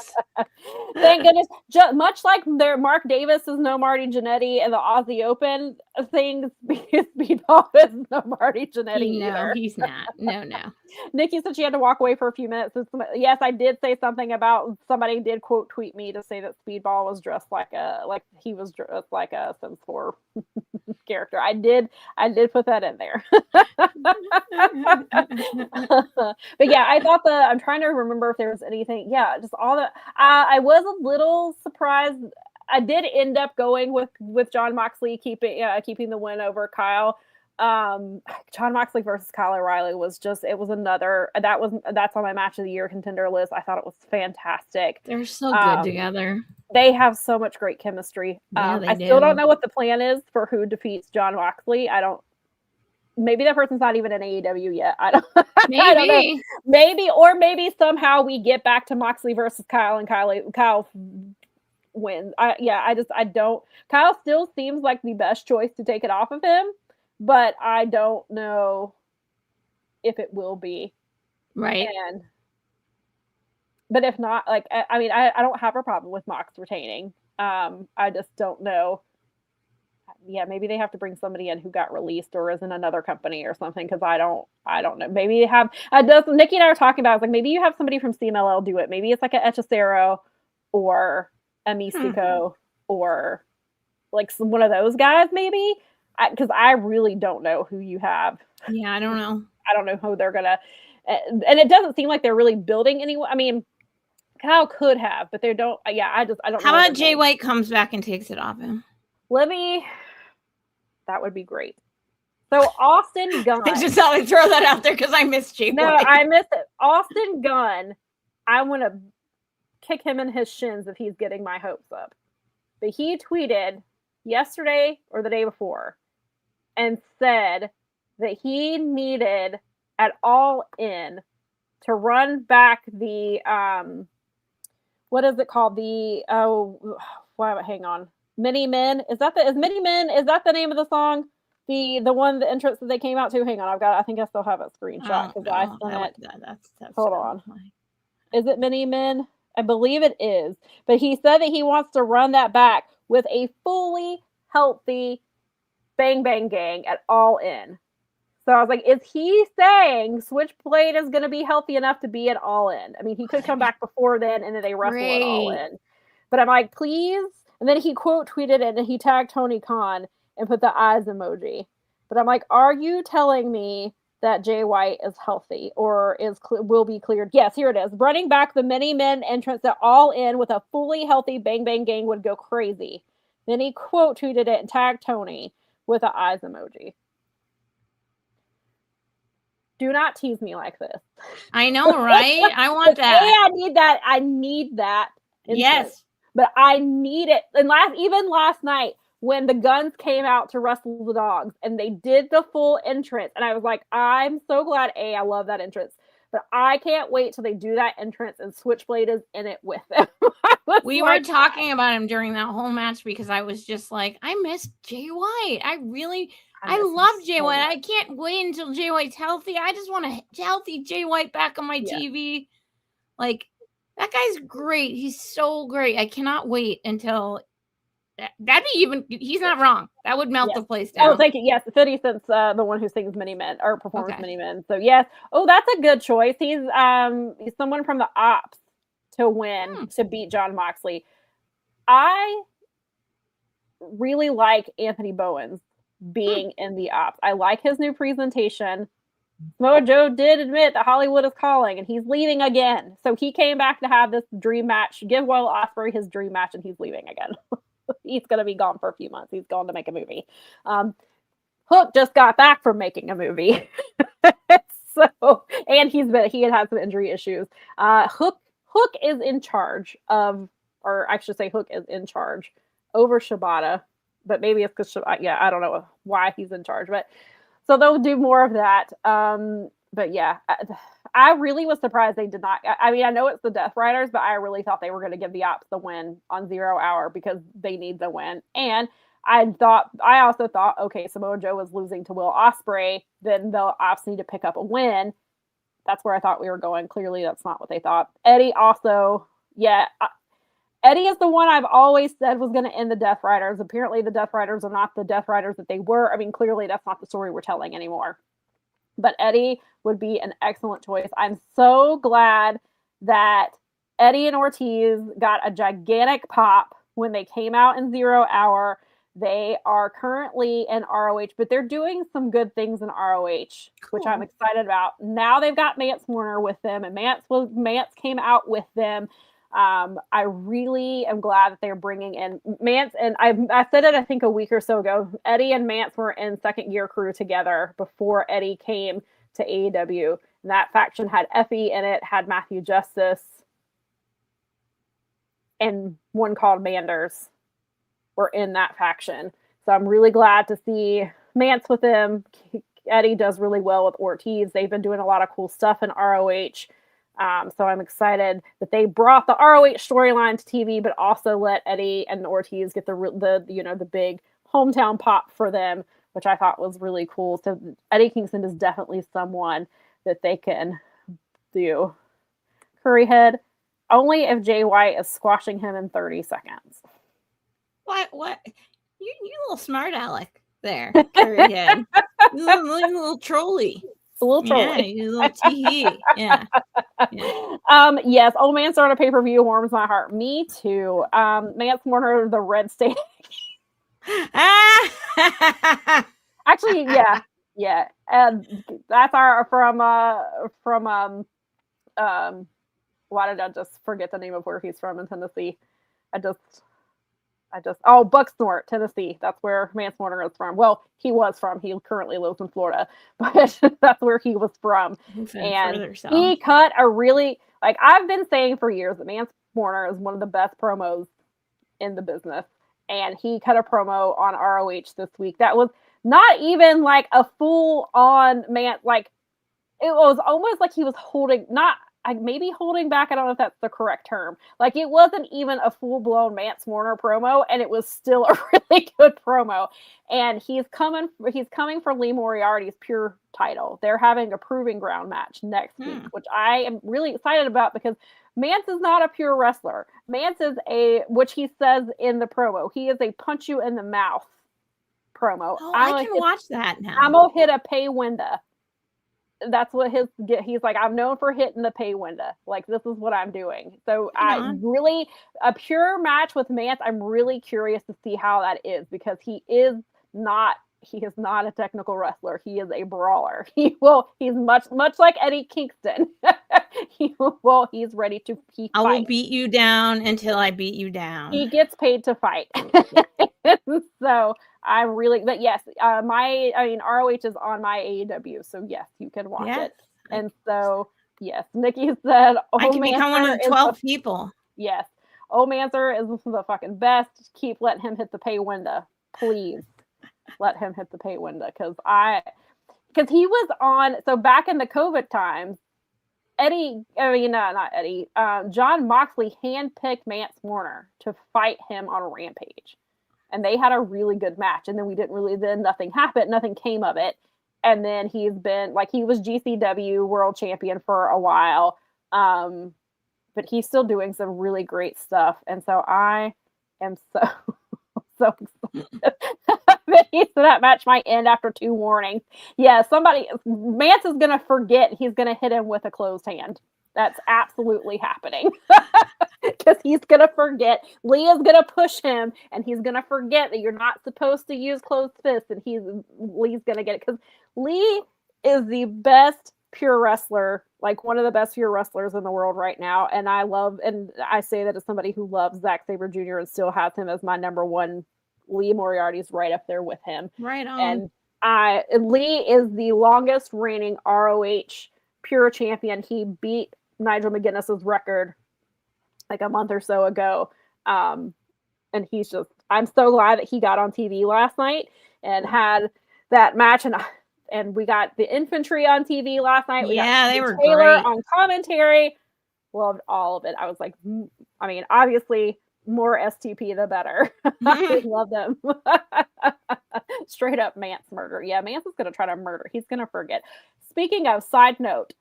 Thank goodness. Much like Mark Davis is no Marty Jannetty and the Aussie Open thing, Speedball is no Marty Jannetty either. No, he's not. No. Nikki said she had to walk away for a few minutes. Yes, I did say something about, somebody did quote tweet me to say that Speedball was dressed like he was dressed like a Sims 4 character. I did put that in there. But yeah, I thought I'm trying to remember if there was anything. Yeah, just all the. I was a little surprised. I did end up going with Jon Moxley keeping the win over Kyle. Jon Moxley versus Kyle O'Reilly was just, it was another, that's on my match of the year contender list. I thought it was fantastic. They're so good together. They have so much great chemistry. Yeah, I still don't know what the plan is for who defeats Jon Moxley. Maybe that person's not even in AEW yet. I don't know. Maybe somehow we get back to Moxley versus Kyle and Kyle wins. I don't. Kyle still seems like the best choice to take it off of him, but I don't know if it will be. Right. But if not, I don't have a problem with Mox retaining. I just don't know. Yeah, maybe they have to bring somebody in who got released or is in another company or something, because I don't know. Maybe they have. Nikki and I were talking about, maybe you have somebody from CMLL do it. Maybe it's like a Hechicero or a Mystico or one of those guys, maybe. Because I really don't know who you have. Yeah, I don't know. I don't know who they're gonna. And it doesn't seem like they're really building anyone. I mean, Kyle could have, but they don't. Yeah, I don't know. How about Jay White comes back and takes it off him? That would be great. So Austin Gunn. I just thought I'd throw that out there because I missed Jay White. No, I missed it. Austin Gunn, I want to kick him in his shins if he's getting my hopes up. But he tweeted yesterday or the day before and said that he needed at All In to run back the what is it called? Hang on. Mini Men. Is that Mini Men? Is that the name of the song? The entrance that they came out to. Hang on, I think I still have a screenshot because I sent it. That's hold on. Is it Mini Men? I believe it is. But he said that he wants to run that back with a fully healthy Bang Bang Gang at All In. So I was like, is he saying Switchblade is going to be healthy enough to be at All In? I mean, he could come back before then and then they wrestle at All In. But I'm like, please. And then he quote tweeted it and he tagged Tony Khan and put the eyes emoji. But I'm like, are you telling me that Jay White is healthy or will be cleared? Yes, here it is. Running back the Mini Men entrance at All In with a fully healthy Bang Bang Gang would go crazy. Then he quote tweeted it and tagged Tony with the eyes emoji. Do not tease me like this. I know, right? I want that. I need that. I need that. Yes. But I need it. And even last night, when the Guns came out to wrestle the Dogs and they did the full entrance, and I was like, I'm so glad, I love that entrance. But I can't wait till they do that entrance and Switchblade is in it with them. We were talking about him during that whole match because I was just like, I miss Jay White. I love Jay White. I can't wait until Jay White's healthy. I just want a healthy Jay White back on my TV. Like, that guy's great. He's so great. I cannot wait until that'd be even. He's not wrong. That would melt the place down. Oh, thank you. Yes, 50 Cent's the one who sings Mini Men or performs Mini Men. So yes. Oh, that's a good choice. He's someone from the Ops to win to beat Jon Moxley. I really like Anthony Bowens being in the Ops. I like his new presentation. Samoa Joe did admit that Hollywood is calling and he's leaving again. So he came back to have this dream match, give Will Ospreay his dream match, and he's leaving again. He's going to be gone for a few months. He's going to make a movie. Hook just got back from making a movie. And he had some injury issues. Hook is in charge of, or I should say Hook is in charge over Shibata, but maybe it's because, I don't know why he's in charge, but so they'll do more of that. But yeah, I really was surprised they did not. I mean, I know it's the Death Riders, but I really thought they were going to give the Ops the win on 0 Hour because they need the win. And I also thought, okay, Samoa Joe was losing to Will Ospreay, then the Ops need to pick up a win. That's where I thought we were going. Clearly, that's not what they thought. Eddie also, Eddie is the one I've always said was going to end the Death Riders. Apparently, the Death Riders are not the Death Riders that they were. I mean, clearly, that's not the story we're telling anymore. But Eddie would be an excellent choice. I'm so glad that Eddie and Ortiz got a gigantic pop when they came out in 0 Hour. They are currently in ROH, but they're doing some good things in ROH, which I'm excited about. Now they've got Mance Warner with them, and Mance came out with them. I really am glad that they're bringing in Mance, and I said it I think a week or so ago. Eddie and Mance were in Second Gear Crew together before Eddie came to AEW. And that faction had Effie in it, had Matthew Justice, and one called Manders were in that faction. So I'm really glad to see Mance with him. Eddie does really well with Ortiz. They've been doing a lot of cool stuff in ROH. So I'm excited that they brought the ROH storyline to TV, but also let Eddie and Ortiz get the big hometown pop for them, which I thought was really cool. So Eddie Kingston is definitely someone that they can do. Curryhead, only if Jay White is squashing him in 30 seconds. What? You little smart aleck there, Curryhead. you little trolley. A little trolley. Yeah, you little tee. Yeah. Yes, old man starting a pay-per-view warms my heart. Me too. Mance Warner, the Red State. Actually, yeah. And that's our from why did I just forget the name of where he's from in Tennessee? Bucksnort, Tennessee. That's where Mance Warner is from. Well, he was from. He currently lives in Florida, but that's where he was from. And he cut a really, I've been saying for years that Mance Warner is one of the best promos in the business. And he cut a promo on ROH this week that was not even like a full on man. Like, it was almost like he was holding, not maybe holding back. I don't know if that's the correct term. Like, it wasn't even a full-blown Mance Warner promo, and it was still a really good promo. And he's coming for Lee Moriarty's Pure title. They're having a proving ground match next week, which I am really excited about because Mance is not a pure wrestler. Mance is which he says in the promo, he is a punch you in the mouth promo. Oh, I can watch that now. I'm gonna hit a pay window. That's what he's like, I'm known for hitting the pay window. Like, this is what I'm doing. So a pure match with Mance, I'm really curious to see how that is, because he is not a technical wrestler. He is a brawler. He's much like Eddie Kingston. He's ready to fight. I will beat you down until I beat you down. He gets paid to fight. So but yes, ROH is on my AEW, so yes, you can watch it. And so, yes, Nikki said, I can become one of the 12 people. Yes. Old Manser is the fucking best. Keep letting him hit the pay window. Please let him hit the pay window. Because he was on, so back in the COVID times, John Moxley handpicked Mance Warner to fight him on Rampage. And they had a really good match. And then nothing happened. Nothing came of it. And then he's been, he was GCW world champion for a while. But he's still doing some really great stuff. And so I am so excited. That match might end after 2 warnings. Yeah, Mance is going to forget he's going to hit him with a closed hand. That's absolutely happening. Because he's going to forget. Lee is going to push him, and he's going to forget that you're not supposed to use closed fists, and Lee's going to get it. Because Lee is the best pure wrestler, one of the best pure wrestlers in the world right now. And I say that as somebody who loves Zack Sabre Jr. and still has him as my number one. Lee Moriarty's right up there with him. Right on. And Lee is the longest reigning ROH pure champion. He beat Nigel McGuinness's record a month or so ago. And I'm so glad that he got on TV last night and had that match. And we got the Infantry on TV last night. We got they were Taylor great. on commentary. Loved all of it. I was like, obviously, more STP the better. I love them. Straight up Mance murder. Yeah, Mance is going to try to murder. He's going to forget. Speaking of, side note,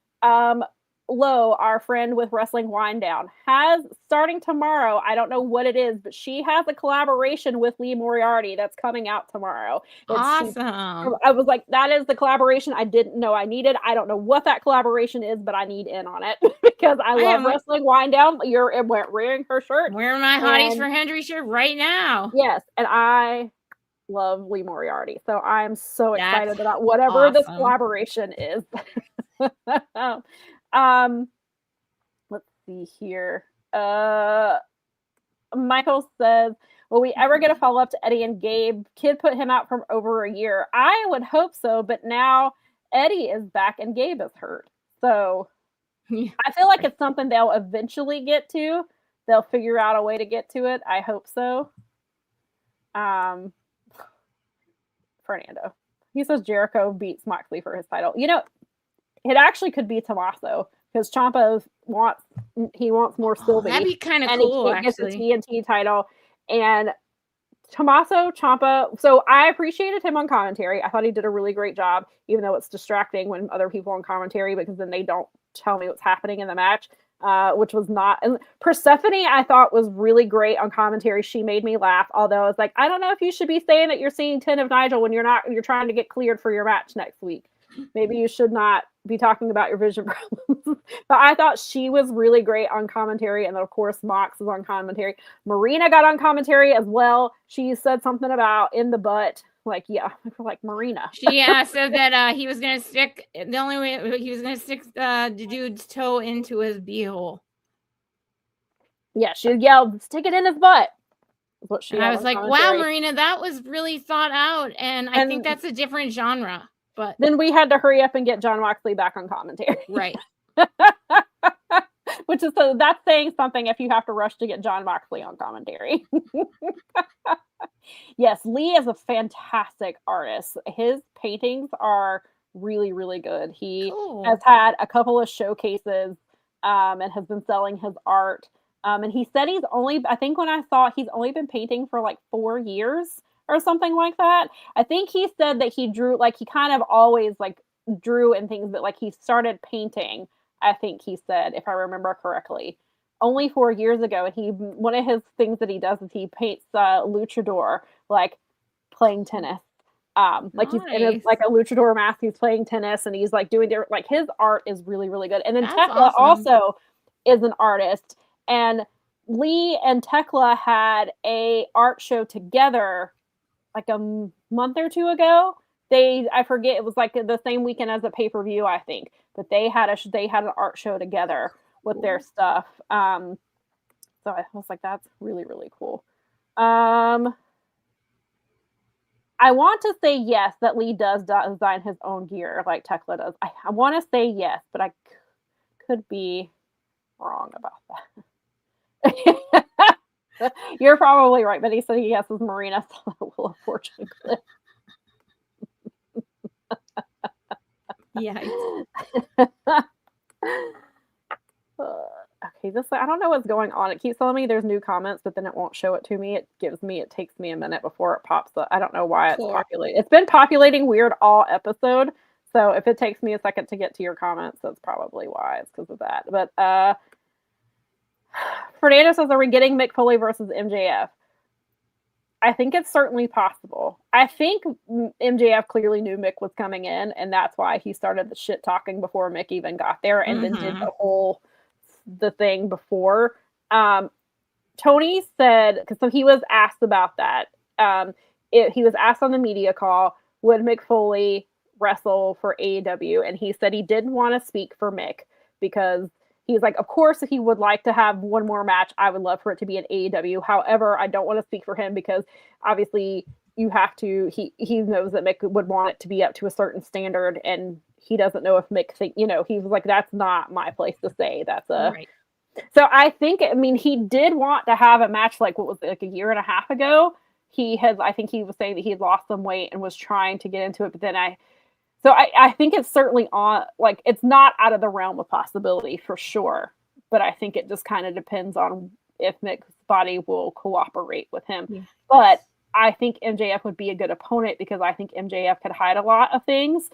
Lo, our friend with Wrestling Wind Down, has, starting tomorrow, I don't know what it is, but she has a collaboration with Lee Moriarty that's coming out tomorrow. Awesome. I was like, that is the collaboration I didn't know I needed. I don't know what that collaboration is, but I need in on it because I love Wrestling Wind Down. You're wearing her shirt. Wearing my Hotties for Henry shirt right now. Yes, and I love Lee Moriarty. So I'm so excited about whatever this collaboration is. Let's see here. Michael says, will we ever get a follow-up to Eddie and Gabe? Kid put him out for over a year. I would hope so, but now Eddie is back and Gabe is hurt. So I feel like it's something they'll eventually get to. They'll figure out a way to get to it. I hope so. Fernando. He says Jericho beats Moxley for his title. It actually could be Tommaso because Ciampa wants more Sylvie. That'd be kind of cool, and he gets the TNT title. And Tommaso Ciampa. So I appreciated him on commentary. I thought he did a really great job, even though it's distracting when other people on commentary because then they don't tell me what's happening in the match. Which was not. And Persephone, I thought was really great on commentary. She made me laugh. Although it's like, I don't know if you should be saying that you're seeing 10 of Nigel when you're not. You're trying to get cleared for your match next week. Maybe you should not be talking about your vision problems. But I thought she was really great on commentary. And then, of course, Mox was on commentary. Marina got on commentary as well. She said something about in the butt. Marina. She said that he was going to stick, the only way he was going to stick the dude's toe into his beehole. Yeah, she yelled, stick it in his butt. And I was like, wow, Marina, that was really thought out. And I think that's a different genre. But then we had to hurry up and get John Moxley back on commentary. Right. Which is, so that's saying something if you have to rush to get John Moxley on commentary. Yes, Lee is a fantastic artist. His paintings are really, really good. He has had a couple of showcases and has been selling his art. And he said I think when I saw, he's only been painting for like 4 years or something like that. I think he said that he drew, like he kind of always like drew and things, but like he started painting, I think he said, if I remember correctly, only 4 years ago. And one of his things that he does is he paints luchador, like playing tennis. Like he's in like a luchador mask, he's playing tennis, and he's like doing different, like his art is really, really good. And then Tekla also is an artist, and Lee and Tekla had a art show together like a month or two ago. I forget, it was like the same weekend as a pay-per-view, I think, but they had an art show together with their stuff. So I was like, that's really, really cool. I want to say yes, that Lee does design his own gear like Tekla does. I want to say yes, but I could be wrong about that. You're probably right, but he said yes is Marina Willow Fortune Cliff. Yeah. Okay, I don't know what's going on. It keeps telling me there's new comments, but then it won't show it to me. It takes me a minute before it pops up. I don't know why it's populating. It's been populating weird all episode. So if it takes me a second to get to your comments, that's probably why. It's because of that. But Fernando says, are we getting Mick Foley versus MJF? I think it's certainly possible. I think MJF clearly knew Mick was coming in, and that's why he started the shit talking before Mick even got there, and then did the thing before. Tony said, so he was asked about that. He was asked on the media call, would Mick Foley wrestle for AEW? And he said he didn't want to speak for Mick because he's like, of course, if he would like to have one more match, I would love for it to be an AEW. However, I don't want to speak for him because obviously you have to, he knows that Mick would want it to be up to a certain standard, and he doesn't know if Mick he was like, that's not my place to say. That's right. So I think, I mean, he did want to have a match like what was it, like a year and a half ago. I think he was saying that he had lost some weight and was trying to get into it, but then I think it's certainly on, like, it's not out of the realm of possibility for sure. But I think it just kind of depends on if Mick's body will cooperate with him. Yeah. But I think MJF would be a good opponent because I think MJF could hide a lot of things.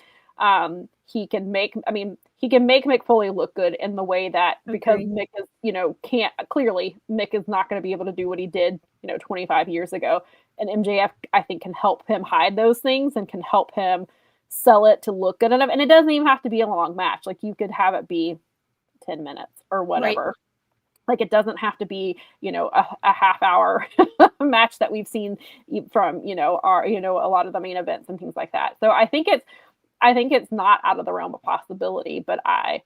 He can make Mick Foley look good in the way that, because Mick is, Mick is not going to be able to do what he did, 25 years ago. And MJF, I think, can help him hide those things and can help him sell it to look good enough. And it doesn't even have to be a long match. Like, you could have it be 10 minutes or whatever. Right. Like, it doesn't have to be, a half hour match that we've seen from, a lot of the main events and things like that. So I think it's not out of the realm of possibility, but I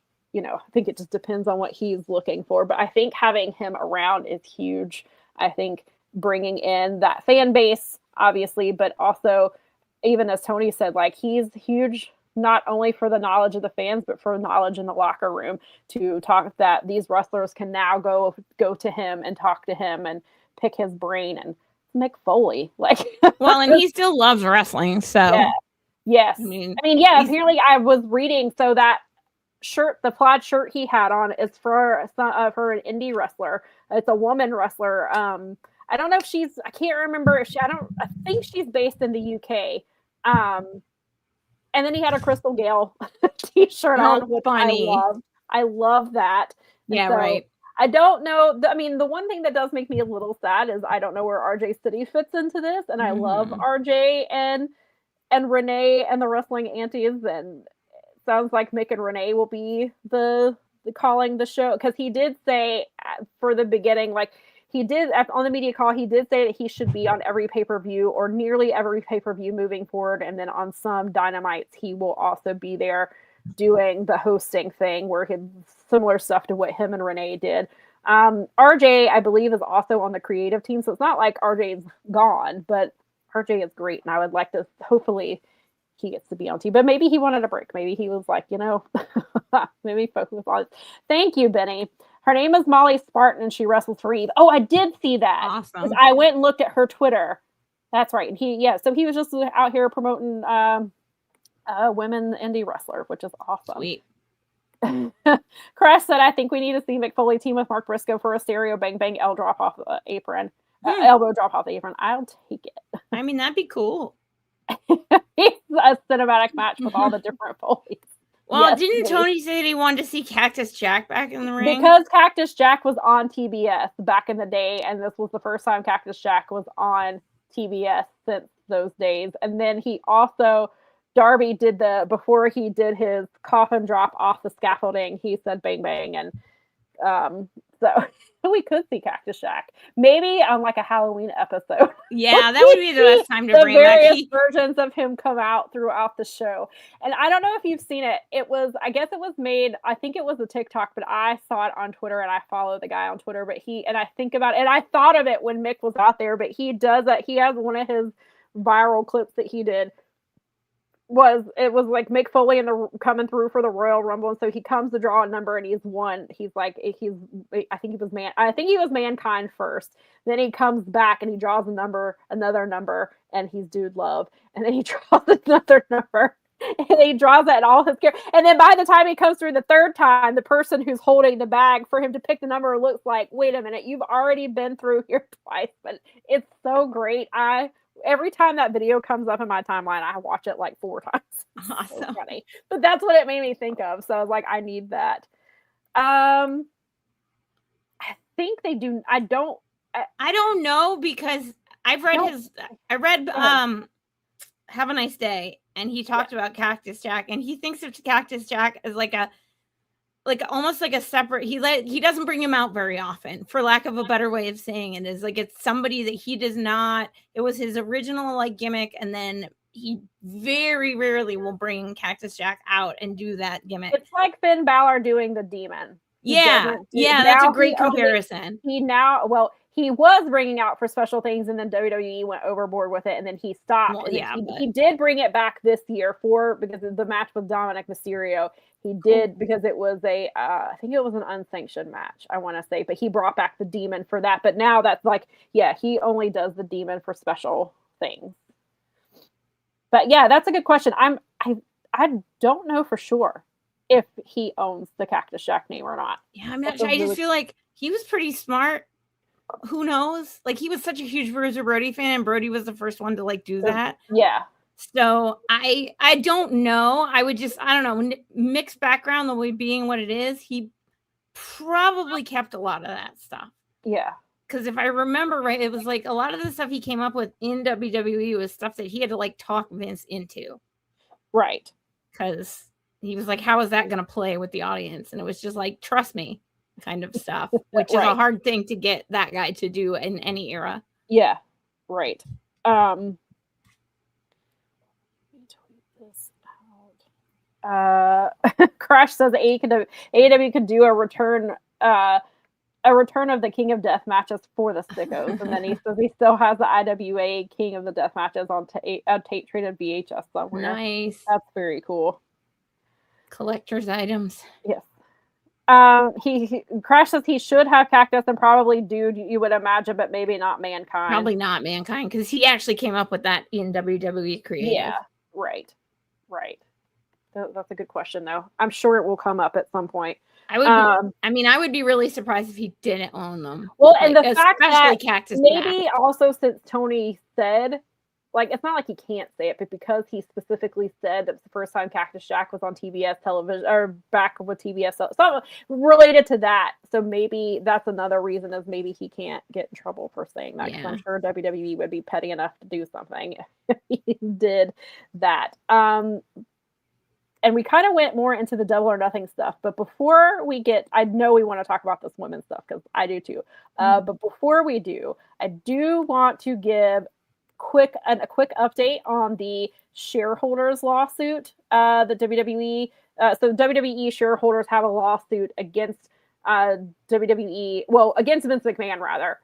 think it just depends on what he's looking for. But I think having him around is huge. I think bringing in that fan base, obviously, but also, even as Tony said, like, he's huge, not only for the knowledge of the fans, but for knowledge in the locker room, to talk that these wrestlers can now go to him and talk to him and pick his brain. And Mick Foley, like, well, and he still loves wrestling. So yeah. Yes. I mean, yeah, apparently I was reading, so that shirt, the plaid shirt he had on, is for an indie wrestler. It's a woman wrestler. I don't know if I can't remember if I think she's based in the UK. And then he had a Crystal Gale t-shirt on, which funny. I love that. Yeah, so, right. I don't know. The one thing that does make me a little sad is I don't know where RJ City fits into this. And I love RJ and Renee and the Wrestling Aunties. And it sounds like Mick and Renee will be the calling the show. Because he did say for the beginning, like, he did on the media call, he did say that he should be on every pay-per-view or nearly every pay-per-view moving forward. And then on some Dynamites, he will also be there doing the hosting thing, where he similar stuff to what him and Renee did. RJ, I believe, is also on the creative team. So it's not like RJ's gone, but RJ is great. And I would like to, hopefully he gets to be on team, but maybe he wanted a break. Maybe he was like, maybe focus on it. Thank you, Benny. Her name is Molly Spartan, and she wrestles for Eve. Oh, I did see that. Awesome. I went and looked at her Twitter. That's right. And so he was just out here promoting women indie wrestler, which is awesome. Sweet. Crash said, I think we need to see Mick Foley team with Mark Briscoe for a stereo bang bang L drop off the apron. Elbow drop off the apron. I'll take it. I mean, that'd be cool. It's a cinematic match with all the different Foleys. Well, yes, didn't Tony say that he wanted to see Cactus Jack back in the ring? Because Cactus Jack was on TBS back in the day, and this was the first time Cactus Jack was on TBS since those days. And then he also, Darby did before he did his coffin drop off the scaffolding, he said bang bang. And so we could see Cactus Jack. Maybe on like a Halloween episode. Yeah, that would be the best time to bring various versions of him come out throughout the show. And I don't know if you've seen it. I guess it was made, I think it was a TikTok, but I saw it on Twitter and I follow the guy on Twitter, and I think about it, and I thought of it when Mick was out there, but he does that. He has one of his viral clips that he did. It was like Mick Foley coming through for the Royal Rumble, and so he comes to draw a number and he's won. I think he was Mankind first. Then he comes back and he draws another number, and he's Dude Love. And then he draws another number, and he draws that in all his characters. And then by the time he comes through the third time, the person who's holding the bag for him to pick the number looks like, wait a minute, you've already been through here twice. But it's so great. Every time that video comes up in my timeline, I watch it like 4 times. Awesome. So funny. But that's what it made me think of. So I was like, I need that. I think they do. I don't know, because I read Have a Nice Day, and he talked about Cactus Jack, and he thinks of Cactus Jack as almost like a separate, he doesn't bring him out very often, for lack of a better way of saying it, is like it's somebody that he does not, it was his original like gimmick, and then he very rarely will bring Cactus Jack out and do that gimmick. It's like Finn Balor doing the Demon. That's a great comparison. He was bringing out for special things, and then WWE went overboard with it, and then he stopped. Well, he did bring it back this year because of the match with Dominic Mysterio. He did, because it was I think it was an unsanctioned match, I want to say, but he brought back the Demon for that. But now that's he only does the Demon for special things. But yeah, that's a good question. I don't know for sure if he owns the Cactus Jack name or not. Yeah, I'm not sure. I just feel like he was pretty smart. Who knows? Like, he was such a huge Bruiser Brody fan, and Brody was the first one to like do that. Yeah. So I don't know. I don't know. Mick's background, the way being what it is, he probably kept a lot of that stuff. Yeah. Because if I remember right, it was like a lot of the stuff he came up with in WWE was stuff that he had to like talk Vince into. Right. Because he was like, how is that going to play with the audience? And it was just like, trust me kind of stuff, which is a hard thing to get that guy to do in any era. Yeah. Right. Crash says AEW could do a return of the King of Death matches for the Sickos, and then he says he still has the IWA King of the Death matches on tape traded VHS somewhere. Nice. That's very cool. Collector's items. Yes. Crash says he should have Cactus and probably Dude, you would imagine, but maybe not Mankind. Probably not Mankind, because he actually came up with that in WWE Creative. Yeah, right. That's a good question, though. I'm sure it will come up at some point. I would be really surprised if he didn't own them. Well, and the fact that Cactus maybe also, since Tony said, like, it's not like he can't say it, but because he specifically said that the first time Cactus Jack was on TBS television, or back with TBS, something related to that. So maybe that's another reason, is maybe he can't get in trouble for saying that. Because I'm sure WWE would be petty enough to do something if he did that. And we kind of went more into the Double or Nothing stuff. But before we get, I know we want to talk about this women's stuff, because I do too. But before we do, I do want to give a quick update on the shareholders lawsuit. The WWE, so WWE shareholders have a lawsuit against WWE, against Vince McMahon rather,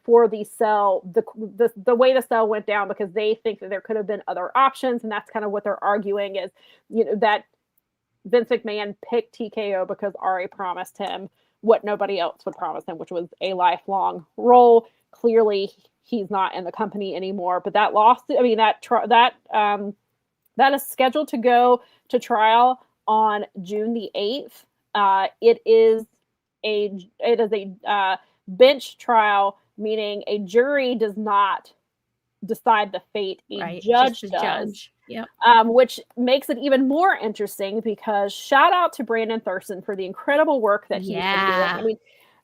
for the sell, the way the sell went down, because they think that there could have been other options, and that's kind of what they're arguing is, that Vince McMahon picked TKO because Ari promised him what nobody else would promise him, which was a lifelong role. Clearly, he's not in the company anymore. But that lawsuit, that is scheduled to go to trial on June the 8th. It is a bench trial, meaning a jury does not decide the fate, a judge does. Judge. Yep. Which makes it even more interesting because shout out to Brandon Thurston for the incredible work that he's been doing.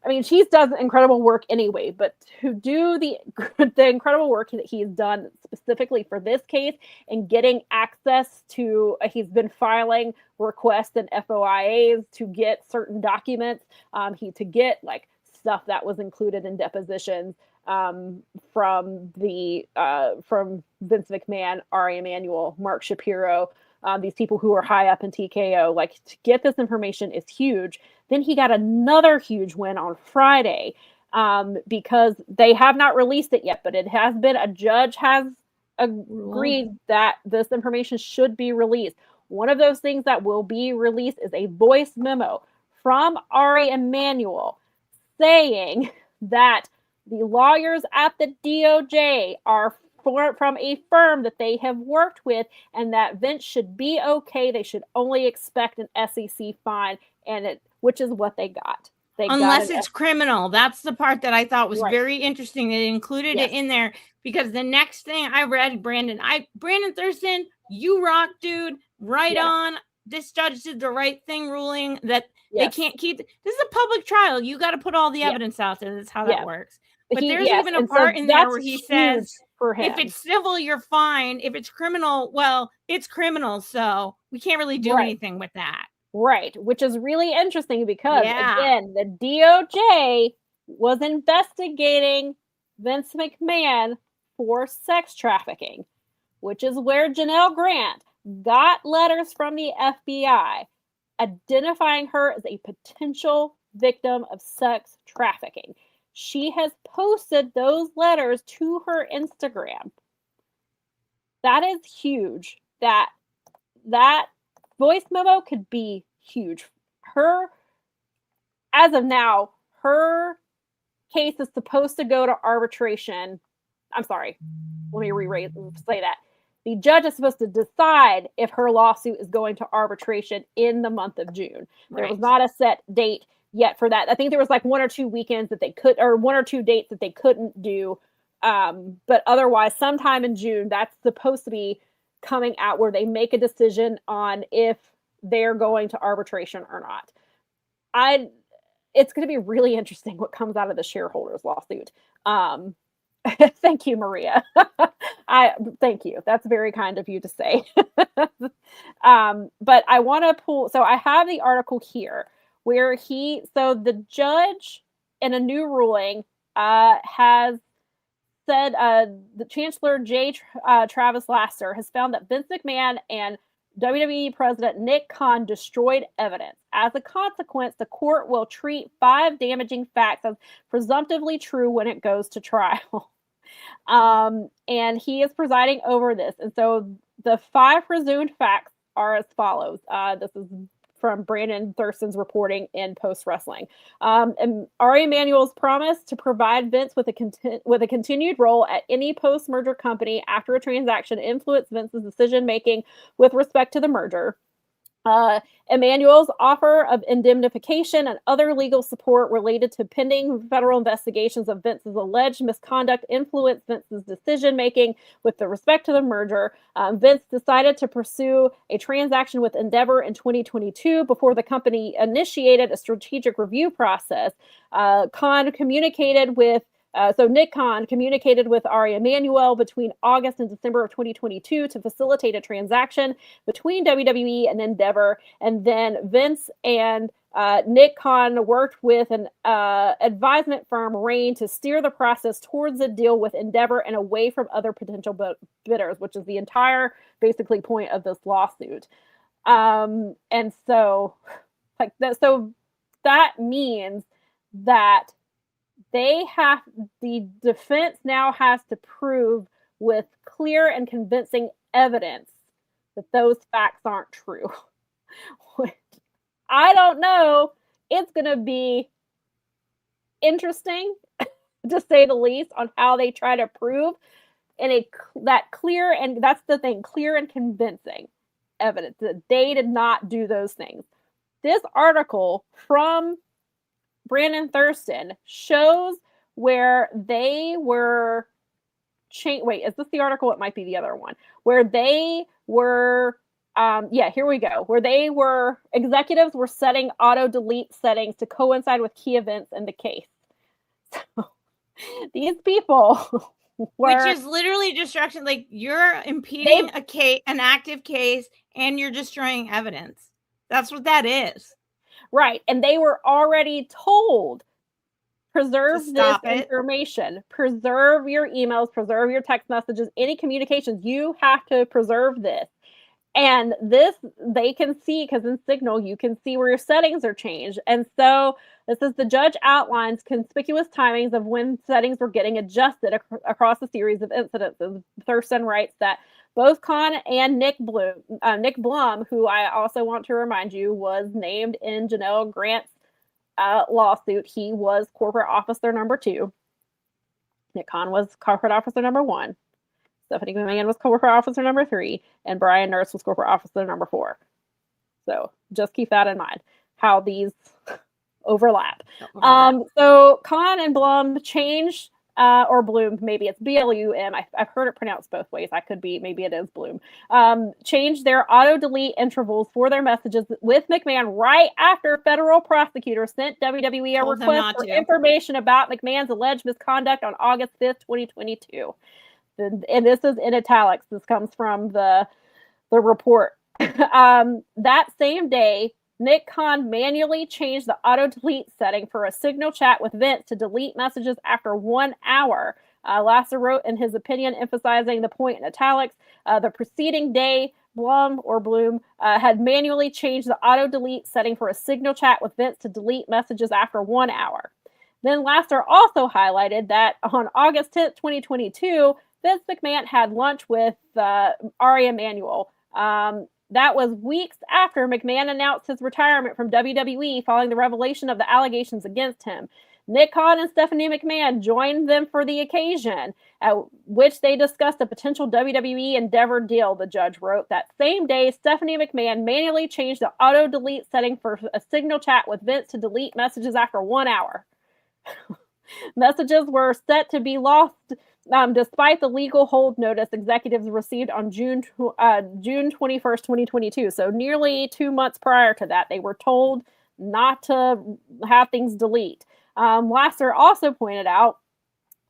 I mean, she's done incredible work anyway, but to do the incredible work that he's done specifically for this case and getting access to, he's been filing requests and FOIAs to get certain documents, to get like stuff that was included in depositions from Vince McMahon, Ari Emanuel, Mark Shapiro, these people who are high up in TKO. Like, to get this information is huge. Then he got another huge win on Friday because they have not released it yet, but it has been, a judge has agreed that this information should be released. One of those things that will be released is a voice memo from Ari Emanuel saying that the lawyers at the DOJ are from a firm that they have worked with, and that Vince should be okay. They should only expect an SEC fine, which is what they got. Unless it's criminal. That's the part that I thought was very interesting. They included it in there because the next thing I read, Brandon Thurston, you rock, dude. Right on. This judge did the right thing, ruling that they can't keep. This is a public trial. You got to put all the evidence out there. That's how that works. But there's even a part in there where he says, if it's civil, you're fine. If it's criminal, well, it's criminal. So we can't really do anything with that. Right. Which is really interesting because, again, the DOJ was investigating Vince McMahon for sex trafficking, which is where Janelle Grant got letters from the FBI identifying her as a potential victim of sex trafficking. She has posted those letters to her Instagram. That is huge. That voice memo could be huge. As of now, her case is supposed to go to arbitration. I'm sorry. Let me say that. The judge is supposed to decide if her lawsuit is going to arbitration in the month of June. There was not a set date yet for that. I think there was like 1 or 2 weekends that they could, or 1 or 2 dates that they couldn't do. But otherwise, sometime in June, that's supposed to be coming out where they make a decision on if they're going to arbitration or not. It's going to be really interesting what comes out of the shareholders lawsuit. Thank you, Maria. Thank you. That's very kind of you to say. But I want to pull, so I have the article here where the judge in a new ruling has said, the Chancellor Travis Lasser has found that Vince McMahon and WWE President Nick Khan destroyed evidence. As a consequence, the court will treat 5 damaging facts as presumptively true when it goes to trial. And he is presiding over this. And so the 5 presumed facts are as follows. This is from Brandon Thurston's reporting in Post Wrestling. And Ari Emanuel's promise to provide Vince with a continued role at any post-merger company after a transaction influenced Vince's decision-making with respect to the merger. Emanuel's offer of indemnification and other legal support related to pending federal investigations of Vince's alleged misconduct influenced Vince's decision-making with respect to the merger. Vince decided to pursue a transaction with Endeavor in 2022 before the company initiated a strategic review process. Nick Khan communicated with Ari Emanuel between August and December of 2022 to facilitate a transaction between WWE and Endeavor. And then Vince and Nick Khan worked with an advisement firm, Rain, to steer the process towards a deal with Endeavor and away from other potential bidders, which is the entire basically point of this lawsuit. And so that means that the defense now has to prove with clear and convincing evidence that those facts aren't true. I don't know. It's going to be interesting, to say the least, on how they try to prove that clear, and that's the thing, clear and convincing evidence that they did not do those things. this article from Brandon Thurston shows where they were wait, is this the article? It might be the other one. Where they were here we go. Where executives were setting auto delete settings to coincide with key events in the case. So these people which is literally distraction. Like, you're impeding an active case and you're destroying evidence. That's what that is. Right. And they were already told, preserve this information, preserve your emails, preserve your text messages, any communications. You have to preserve this. And this, they can see, because in Signal, you can see where your settings are changed. And so this is the judge outlines conspicuous timings of when settings were getting adjusted across a series of incidences. Thurston writes that both Khan and Nick Blum, who I also want to remind you was named in Janelle Grant's lawsuit. He was corporate officer number 2. Nick Khan was corporate officer number 1. Stephanie McMahon was corporate officer number 3, and Brian Nurse was corporate officer number 4. So just keep that in mind, how these overlap. So Khan and Blum changed, or Bloom, maybe it's B-L-U-M. I've heard it pronounced both ways. Maybe it is Bloom. Changed their auto-delete intervals for their messages with McMahon right after federal prosecutors sent WWE a request for information about McMahon's alleged misconduct on August 5th, 2022. And this is in italics. This comes from the report. That same day, Nick Khan manually changed the auto-delete setting for a Signal chat with Vince to delete messages after 1 hour. Lasser wrote in his opinion, emphasizing the point in italics. The preceding day, Bloom had manually changed the auto-delete setting for a Signal chat with Vince to delete messages after 1 hour. Then Lasser also highlighted that on August 10th, 2022, Vince McMahon had lunch with Ari Emanuel. That was weeks after McMahon announced his retirement from WWE following the revelation of the allegations against him. Nick Khan and Stephanie McMahon joined them for the occasion, at which they discussed a potential WWE Endeavor deal, the judge wrote. That same day, Stephanie McMahon manually changed the auto-delete setting for a Signal chat with Vince to delete messages after 1 hour. Messages were set to be lost despite the legal hold notice executives received on June 21st, 2022. So nearly 2 months prior to that, they were told not to have things delete. Lasser also pointed out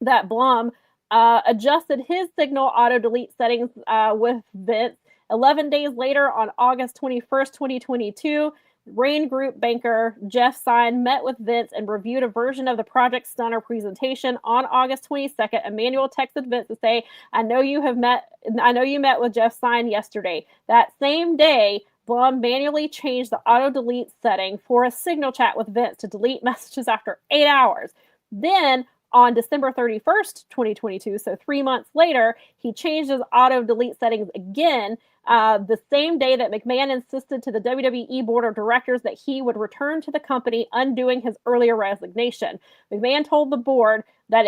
that Blum adjusted his Signal auto-delete settings with Vince 11 days later on August 21st, 2022. Rain Group banker Jeff Sine met with Vince and reviewed a version of the Project Stunner presentation. On August 22nd, Emanuel texted Vince to say, I know you met with Jeff Sine yesterday. That same day, Blum manually changed the auto-delete setting for a Signal chat with Vince to delete messages after 8 hours. Then, on December 31st, 2022, so 3 months later, he changed his auto-delete settings again, the same day that McMahon insisted to the WWE Board of Directors that he would return to the company, undoing his earlier resignation. McMahon told the board that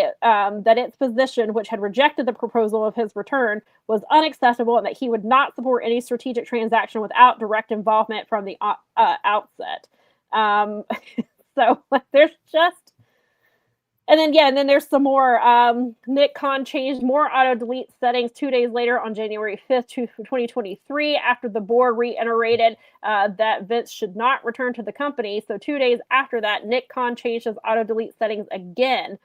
its position, which had rejected the proposal of his return, was unacceptable and that he would not support any strategic transaction without direct involvement from the outset. So there's just... And then there's some more. Nick Khan changed more auto-delete settings 2 days later on January 5th, 2023, after the board reiterated that Vince should not return to the company. So 2 days after that, Nick Khan changed his auto-delete settings again.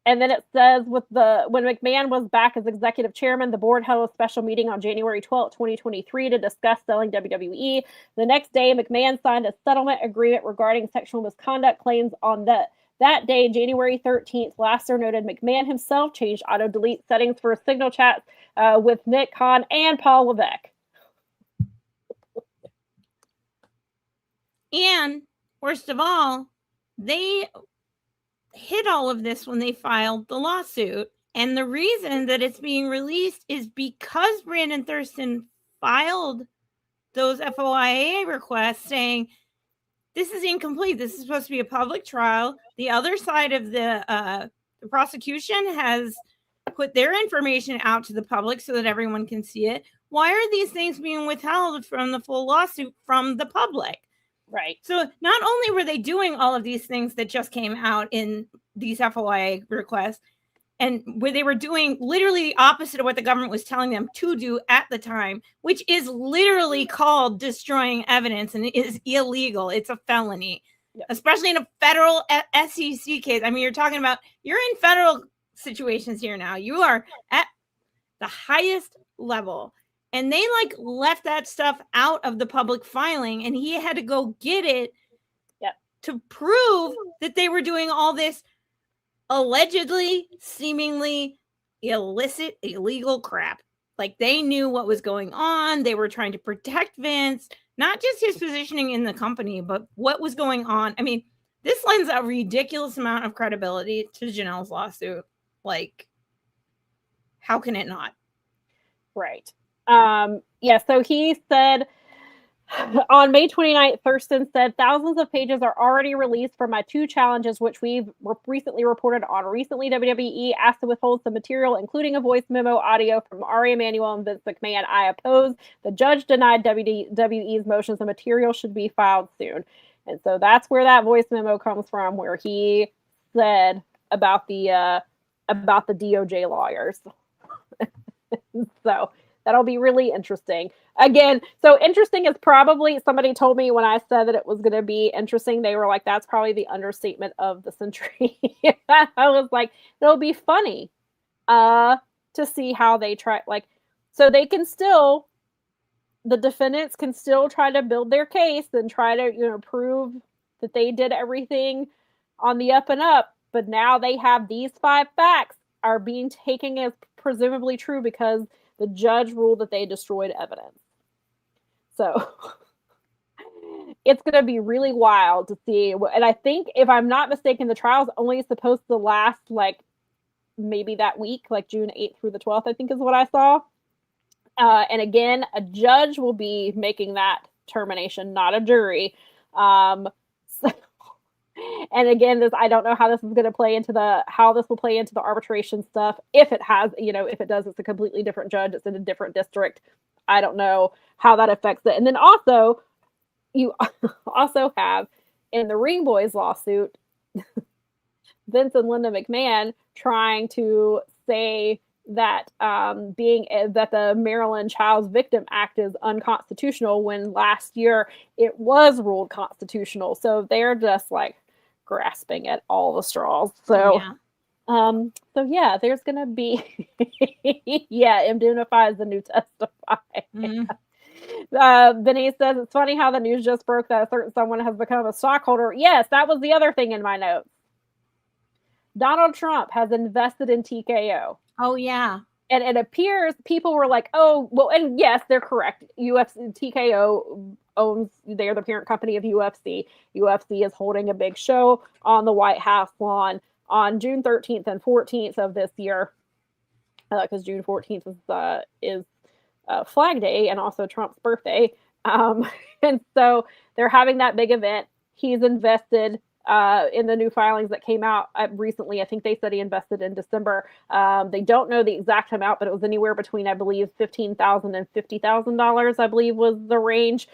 And then it says when McMahon was back as executive chairman, the board held a special meeting on January 12th, 2023 to discuss selling WWE. The next day, McMahon signed a settlement agreement regarding sexual misconduct claims on that day, January 13th. Lasser noted McMahon himself changed auto-delete settings for Signal chats with Nick Khan and Paul Levesque. And worst of all, they hid all of this when they filed the lawsuit. And the reason that it's being released is because Brandon Thurston filed those FOIA requests saying, this is incomplete. This is supposed to be a public trial. The other side of the prosecution has put their information out to the public so that everyone can see it. Why are these things being withheld from the full lawsuit from the public? Right. So not only were they doing all of these things that just came out in these FOIA requests, and where they were doing literally the opposite of what the government was telling them to do at the time, which is literally called destroying evidence and it is illegal. It's a felony, especially in a federal SEC case. I mean, you're in federal situations here now. You are at the highest level. And they left that stuff out of the public filing, and he had to go get it to prove that they were doing all this allegedly, seemingly illicit, illegal crap. Like, they knew what was going on. They were trying to protect Vince, not just his positioning in the company, but what was going on. I mean, this lends a ridiculous amount of credibility to Janelle's lawsuit. Like, how can it not? Right. So he said on May 29th, Thurston said, thousands of pages are already released from my 2 challenges, which we've recently reported on. Recently, WWE asked to withhold some material, including a voice memo audio from Ari Emanuel and Vince McMahon. I oppose. The judge denied WWE's motions. The material should be filed soon. And so that's where that voice memo comes from, where he said about the DOJ lawyers. So that'll be really interesting. Again, so interesting is probably, somebody told me when I said that it was going to be interesting, they were like, that's probably the understatement of the century. I was like, it'll be funny to see how they try, so they can still, the defendants can still try to build their case and try to, prove that they did everything on the up and up. But now they have these 5 facts are being taken as presumably true because the judge ruled that they destroyed evidence. So it's going to be really wild to see. And I think, if I'm not mistaken, the trial's only supposed to last maybe that week, June 8th through the 12th, I think is what I saw. And again, a judge will be making that termination, not a jury. And again, I don't know how this is going to play into the arbitration stuff. If it has, if it does, it's a completely different judge. It's in a different district. I don't know how that affects it. And then also, you also have in the Ring Boys lawsuit, Vince and Linda McMahon trying to say that that the Maryland Child Victim Act is unconstitutional when last year it was ruled constitutional. So they're just grasping at all the straws. So there's gonna be indemnify is the new testify. Vinny says it's funny how the news just broke that a certain someone has become a stockholder. Yes, that was the other thing in my notes. Donald Trump has invested in TKO. Oh, yeah. And it appears people were like, oh, well, and yes, they're correct. TKO owns, they're the parent company of UFC. UFC is holding a big show on the White House lawn on June 13th and 14th of this year. Because June 14th is Flag Day and also Trump's birthday. And so they're having that big event. He's invested in the new filings that came out recently. I think they said he invested in December. They don't know the exact amount, but it was anywhere between, I believe, $15,000 and $50,000, I believe was the range.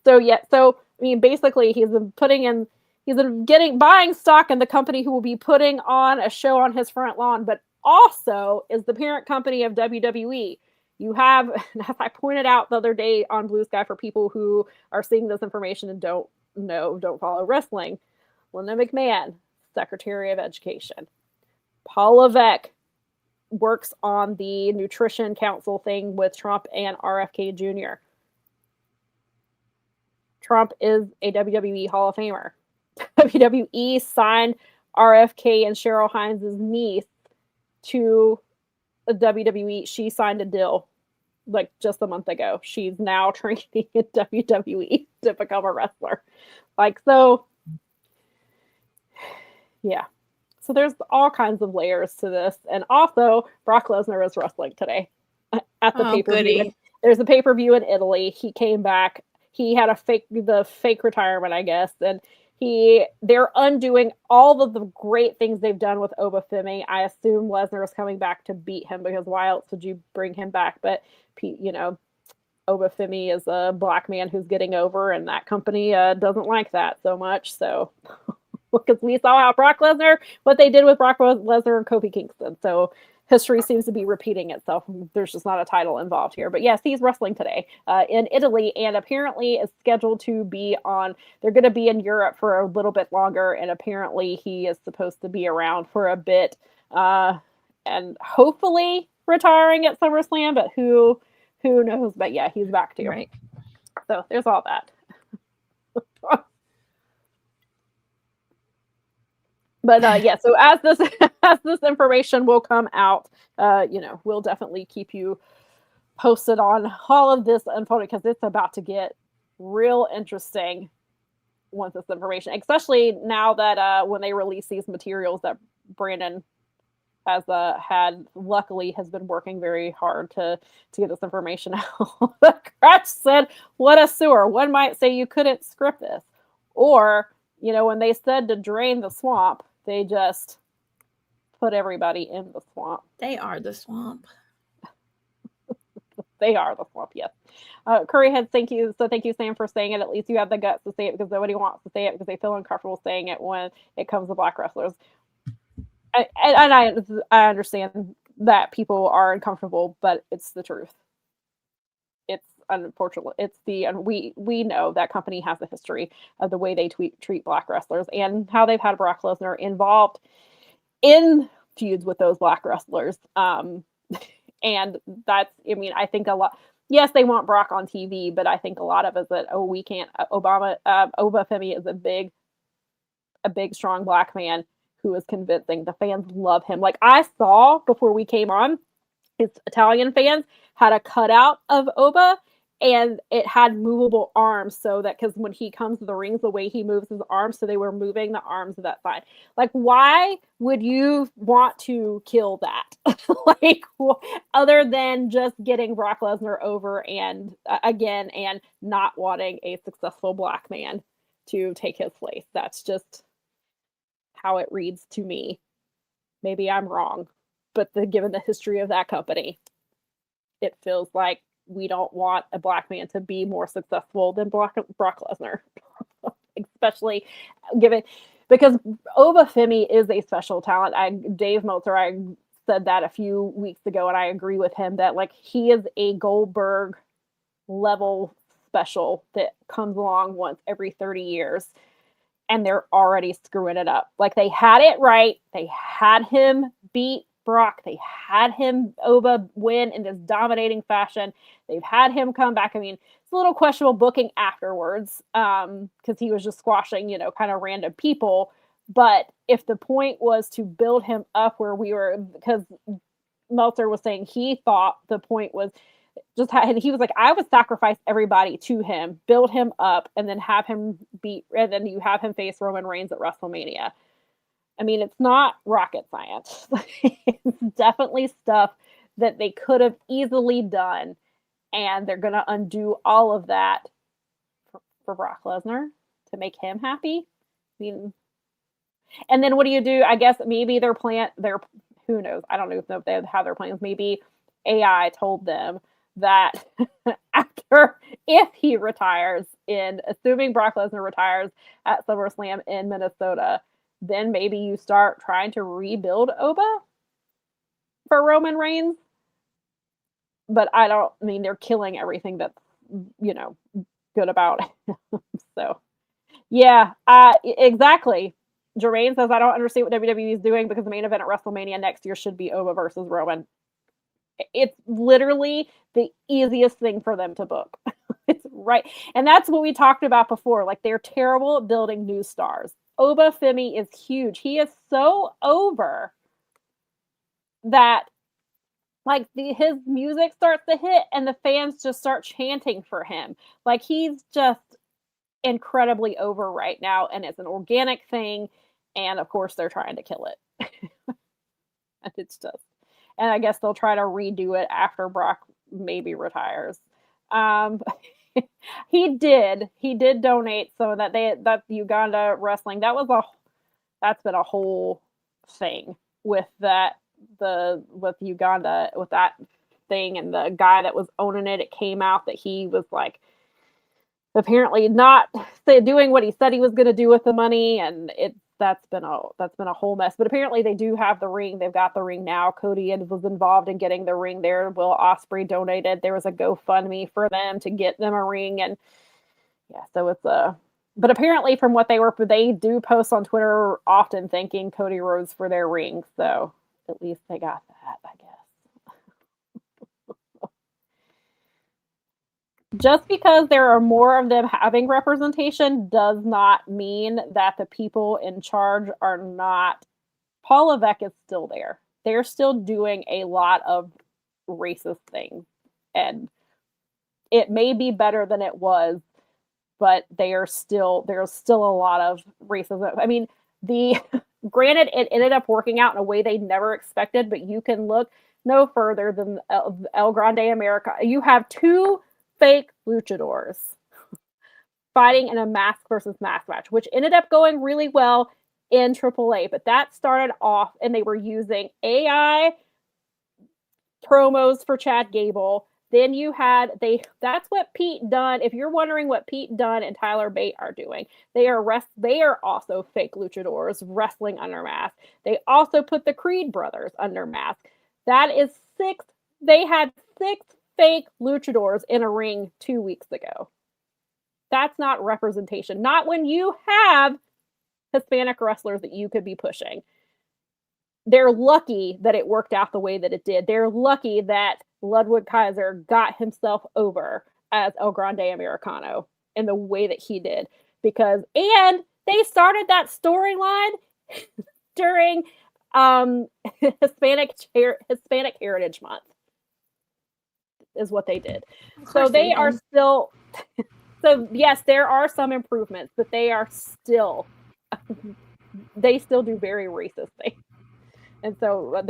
Basically he's been buying stock in the company who will be putting on a show on his front lawn, but also is the parent company of WWE. You have, as I pointed out the other day on Blue Sky for people who are seeing this information and don't follow wrestling, Linda McMahon, Secretary of Education. Paul Levesque works on the Nutrition Council thing with Trump and RFK Jr. Trump is a WWE Hall of Famer. WWE signed RFK and Cheryl Hines' niece to the WWE. She signed a deal just a month ago. She's now training at WWE to become a wrestler. So there's all kinds of layers to this. And also, Brock Lesnar is wrestling today at the pay-per-view. There's a pay-per-view in Italy. He came back. He had the fake retirement, I guess. And They're undoing all of the great things they've done with Obafemi. I assume Lesnar is coming back to beat him, because why else would you bring him back? But Obafemi is a black man who's getting over, and that company doesn't like that so much. So, because we saw how what they did with Brock Lesnar and Kofi Kingston. So history seems to be repeating itself. There's just not a title involved here. But yes, he's wrestling today in Italy, and apparently is scheduled to be they're going to be in Europe for a little bit longer, and apparently he is supposed to be around for a bit, and hopefully retiring at SummerSlam, but who knows? But yeah, he's back too. Right. So there's all that. But yeah, so as this information will come out, we'll definitely keep you posted on all of this unfolding, because it's about to get real interesting once this information, especially now that when they release these materials that Brandon has been working very hard to get this information out. The Crutch said, "What a sewer." One might say you couldn't script this, or when they said to drain the swamp, they just put everybody in the swamp. They are the swamp. They are the swamp, yes. Curryhead, thank you. So thank you, Sam, for saying it. At least you have the guts to say it, because nobody wants to say it because they feel uncomfortable saying it when it comes to black wrestlers. I understand that people are uncomfortable, but it's the truth. It's unfortunate. We know that company has a history of the way they treat black wrestlers, and how they've had Brock Lesnar involved in feuds with those black wrestlers. And that's, I think a lot. Yes, they want Brock on TV, but I think a lot of it is that we can't. Obafemi is a big, strong black man who is convincing. The fans love him. Like I saw before we came on, his Italian fans had a cutout of Oba, and it had movable arms, so that, because when he comes to the rings, the way he moves his arms, so they were moving the arms of that side. Like, why would you want to kill that? Like, other than just getting Brock Lesnar over and again, and not wanting a successful black man to take his place. That's just how it reads to me. Maybe I'm wrong, but given the history of that company, it feels like we don't want a black man to be more successful than Brock Lesnar, especially because Obafemi is a special talent. Dave Meltzer, I said that a few weeks ago, and I agree with him that like he is a Goldberg level special that comes along once every 30 years, and they're already screwing it up. Like they had it right. They had him beat Brock. They had Oba win in this dominating fashion. They've had him come back. It's a little questionable booking afterwards, because he was just squashing, kind of random people. But if the point was to build him up where we were, because Meltzer was saying he thought the point was just he was like, I would sacrifice everybody to him, build him up, and then have him and then you have him face Roman Reigns at WrestleMania. It's not rocket science. It's definitely stuff that they could have easily done, and they're going to undo all of that for Brock Lesnar to make him happy. And then what do you do? I guess maybe who knows? I don't know if they have their plans. Maybe AI told them that if he retires, assuming Brock Lesnar retires at SummerSlam in Minnesota, then maybe you start trying to rebuild Oba for Roman Reigns. But they're killing everything that's, good about it. So, yeah, exactly. Jermaine says, I don't understand what WWE is doing, because the main event at WrestleMania next year should be Oba versus Roman. It's literally the easiest thing for them to book. It's right. And that's what we talked about before. Like, they're terrible at building new stars. Obafemi is huge. He is so over that like his music starts to hit and the fans just start chanting for him. Like, he's just incredibly over right now, and it's an organic thing, and of course they're trying to kill it. And it's just, and I guess they'll try to redo it after Brock maybe retires. he did donate so that Uganda wrestling, that's been a whole thing with with Uganda, with that thing, and the guy that was owning it came out that he was like apparently not doing what he said he was going to do with the money, and that's been a whole mess. But apparently they do have the ring. They've got the ring now. Cody was involved in getting the ring there. Will Ospreay donated. There was a GoFundMe for them to get them a ring, and yeah, so it's but apparently from what they do post on Twitter often thanking Cody Rhodes for their ring. So at least they got that, I guess. Just because there are more of them having representation does not mean that the people in charge are not. Paul Levesque is still there. They're still doing a lot of racist things. And it may be better than it was, but there's still a lot of racism. I mean, granted, it ended up working out in a way they never expected, but you can look no further than El Grande America. You have two fake luchadors fighting in a mask versus mask match, which ended up going really well in AAA. But that started off, and they were using AI promos for Chad Gable. Then you had that's what Pete Dunne. If you're wondering what Pete Dunne and Tyler Bate are doing, they are also fake luchadors wrestling under mask. They also put the Creed brothers under mask. That is 6. They had 6 fake luchadors in a ring 2 weeks ago. That's not representation. Not when you have Hispanic wrestlers that you could be pushing. They're lucky that it worked out the way that it did. They're lucky that Ludwig Kaiser got himself over as El Grande Americano in the way that he did. And they started that storyline during Hispanic Heritage Month. Is what they did. So they are still. So yes, there are some improvements, but they still do very racist things. And so if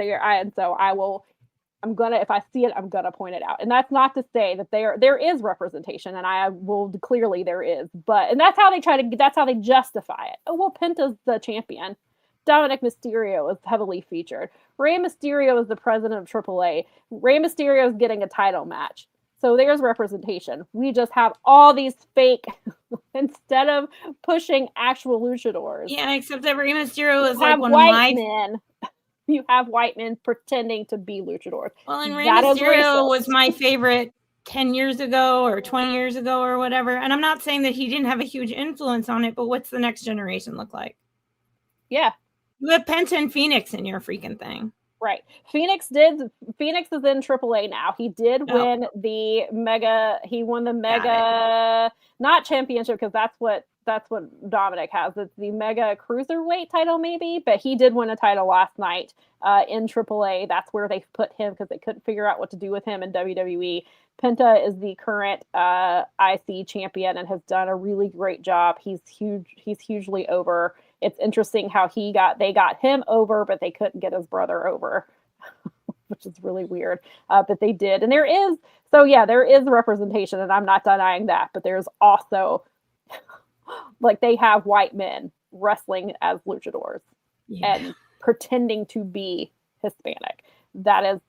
I see it, I'm gonna point it out. And that's not to say that there is representation, and clearly there is, and that's how they justify it. Oh, well, Penta's the champion. Dominic Mysterio is heavily featured. Rey Mysterio is the president of AAA. Rey Mysterio is getting a title match. So there's representation. We just have all these fake, instead of pushing actual luchadors. Yeah, except that Rey Mysterio is like one of my men. You have white men pretending to be luchadors. Well, and Rey Mysterio was my favorite 10 years ago or 20 years ago or whatever. And I'm not saying that he didn't have a huge influence on it, but what's the next generation look like? Yeah. You have Penta and Phoenix in your freaking thing. Right. Phoenix is in AAA now. He did win the Mega. He won the Mega, not championship, because that's what Dominic has. It's the Mega Cruiserweight title, maybe, but he did win a title last night in AAA. That's where they put him because they couldn't figure out what to do with him in WWE. Penta is the current IC champion and has done a really great job. He's huge. He's hugely over. It's interesting how they got him over, but they couldn't get his brother over, which is really weird. But they did. And there is representation, and I'm not denying that, but there's also like they have white men wrestling as luchadors and pretending to be Hispanic. That is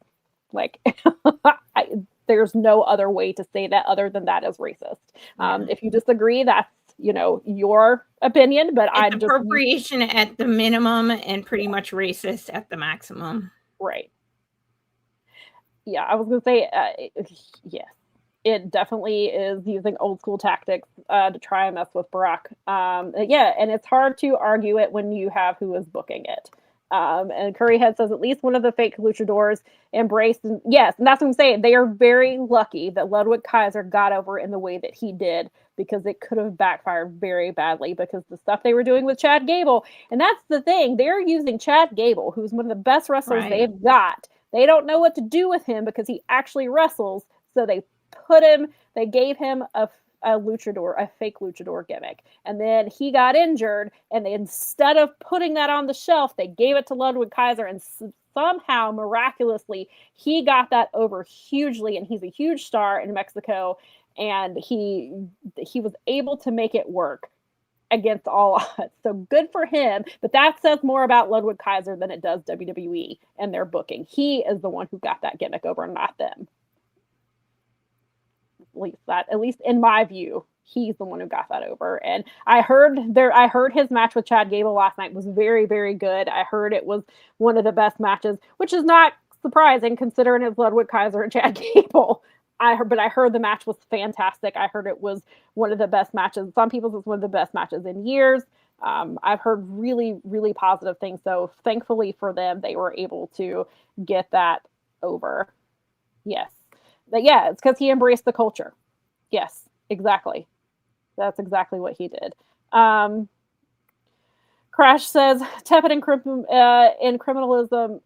like, there's no other way to say that other than that is racist. If you disagree, that's, your opinion, but it's appropriation at the minimum and pretty much racist at the maximum. Right. Yeah, I was going to say, yes, it definitely is using old school tactics to try and mess with Barack. And it's hard to argue it when you have who is booking it. And Curryhead says at least one of the fake luchadors embraced. And yes, and that's what I'm saying. They are very lucky that Ludwig Kaiser got over in the way that he did, because it could have backfired very badly because the stuff they were doing with Chad Gable. And that's the thing. They're using Chad Gable, who's one of the best wrestlers they've got. They don't know what to do with him because he actually wrestles. So they gave him a fake luchador gimmick. And then he got injured, and instead of putting that on the shelf, they gave it to Ludwig Kaiser, and somehow miraculously he got that over hugely, and he's a huge star in Mexico. and he was able to make it work against all odds. So good for him. But that says more about Ludwig Kaiser than it does WWE and their booking. He is the one who got that gimmick over, not them. At least in my view, he's the one who got that over. And I heard his match with Chad Gable last night was very, very good. I heard it was one of the best matches, which is not surprising considering it's Ludwig Kaiser and Chad Gable. I heard the match was fantastic. I heard it was one of the best matches. Some people say it's one of the best matches in years. I've heard really, really positive things. So thankfully for them, they were able to get that over. Yes. But yeah, it's because he embraced the culture. Yes, exactly. That's exactly what he did. Crash says, tepid in criminalism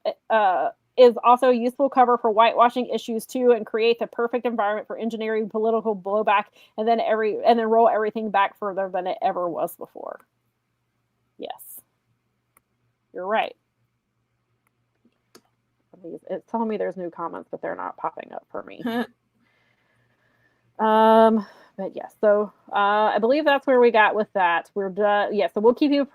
is also a useful cover for whitewashing issues too, and create the perfect environment for engineering political blowback, and then roll everything back further than it ever was before. Yes, you're right. It's telling me there's new comments, but they're not popping up for me. But yes, so I believe that's where we got with that. We're done. Yeah, so we'll keep you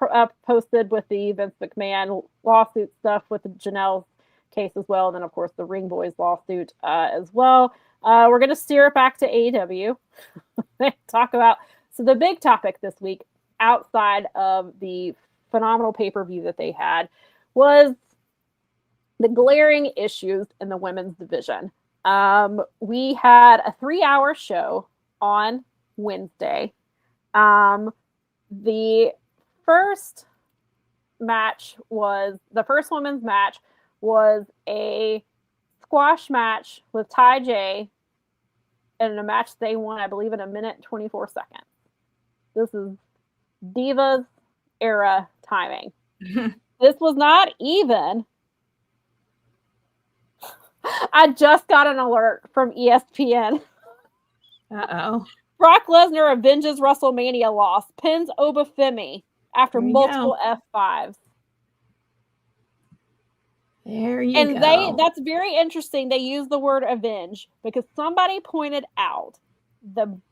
posted with the Vince McMahon lawsuit stuff with the Janelle case as well, and then of course the Ring Boys lawsuit as well. We're going to steer it back to AEW. Talk about the big topic this week, outside of the phenomenal pay-per-view that they had, was the glaring issues in the women's division. We had a 3-hour show on Wednesday. The first women's match was a squash match with Ty J, and a match they won, I believe, in 1 minute and 24 seconds. This is Divas era timing. This was not even. I just got an alert from ESPN. Uh-oh. Brock Lesnar avenges WrestleMania loss, pins Obafemi after multiple F5s. There you go. And that's very interesting. They use the word avenge because somebody pointed out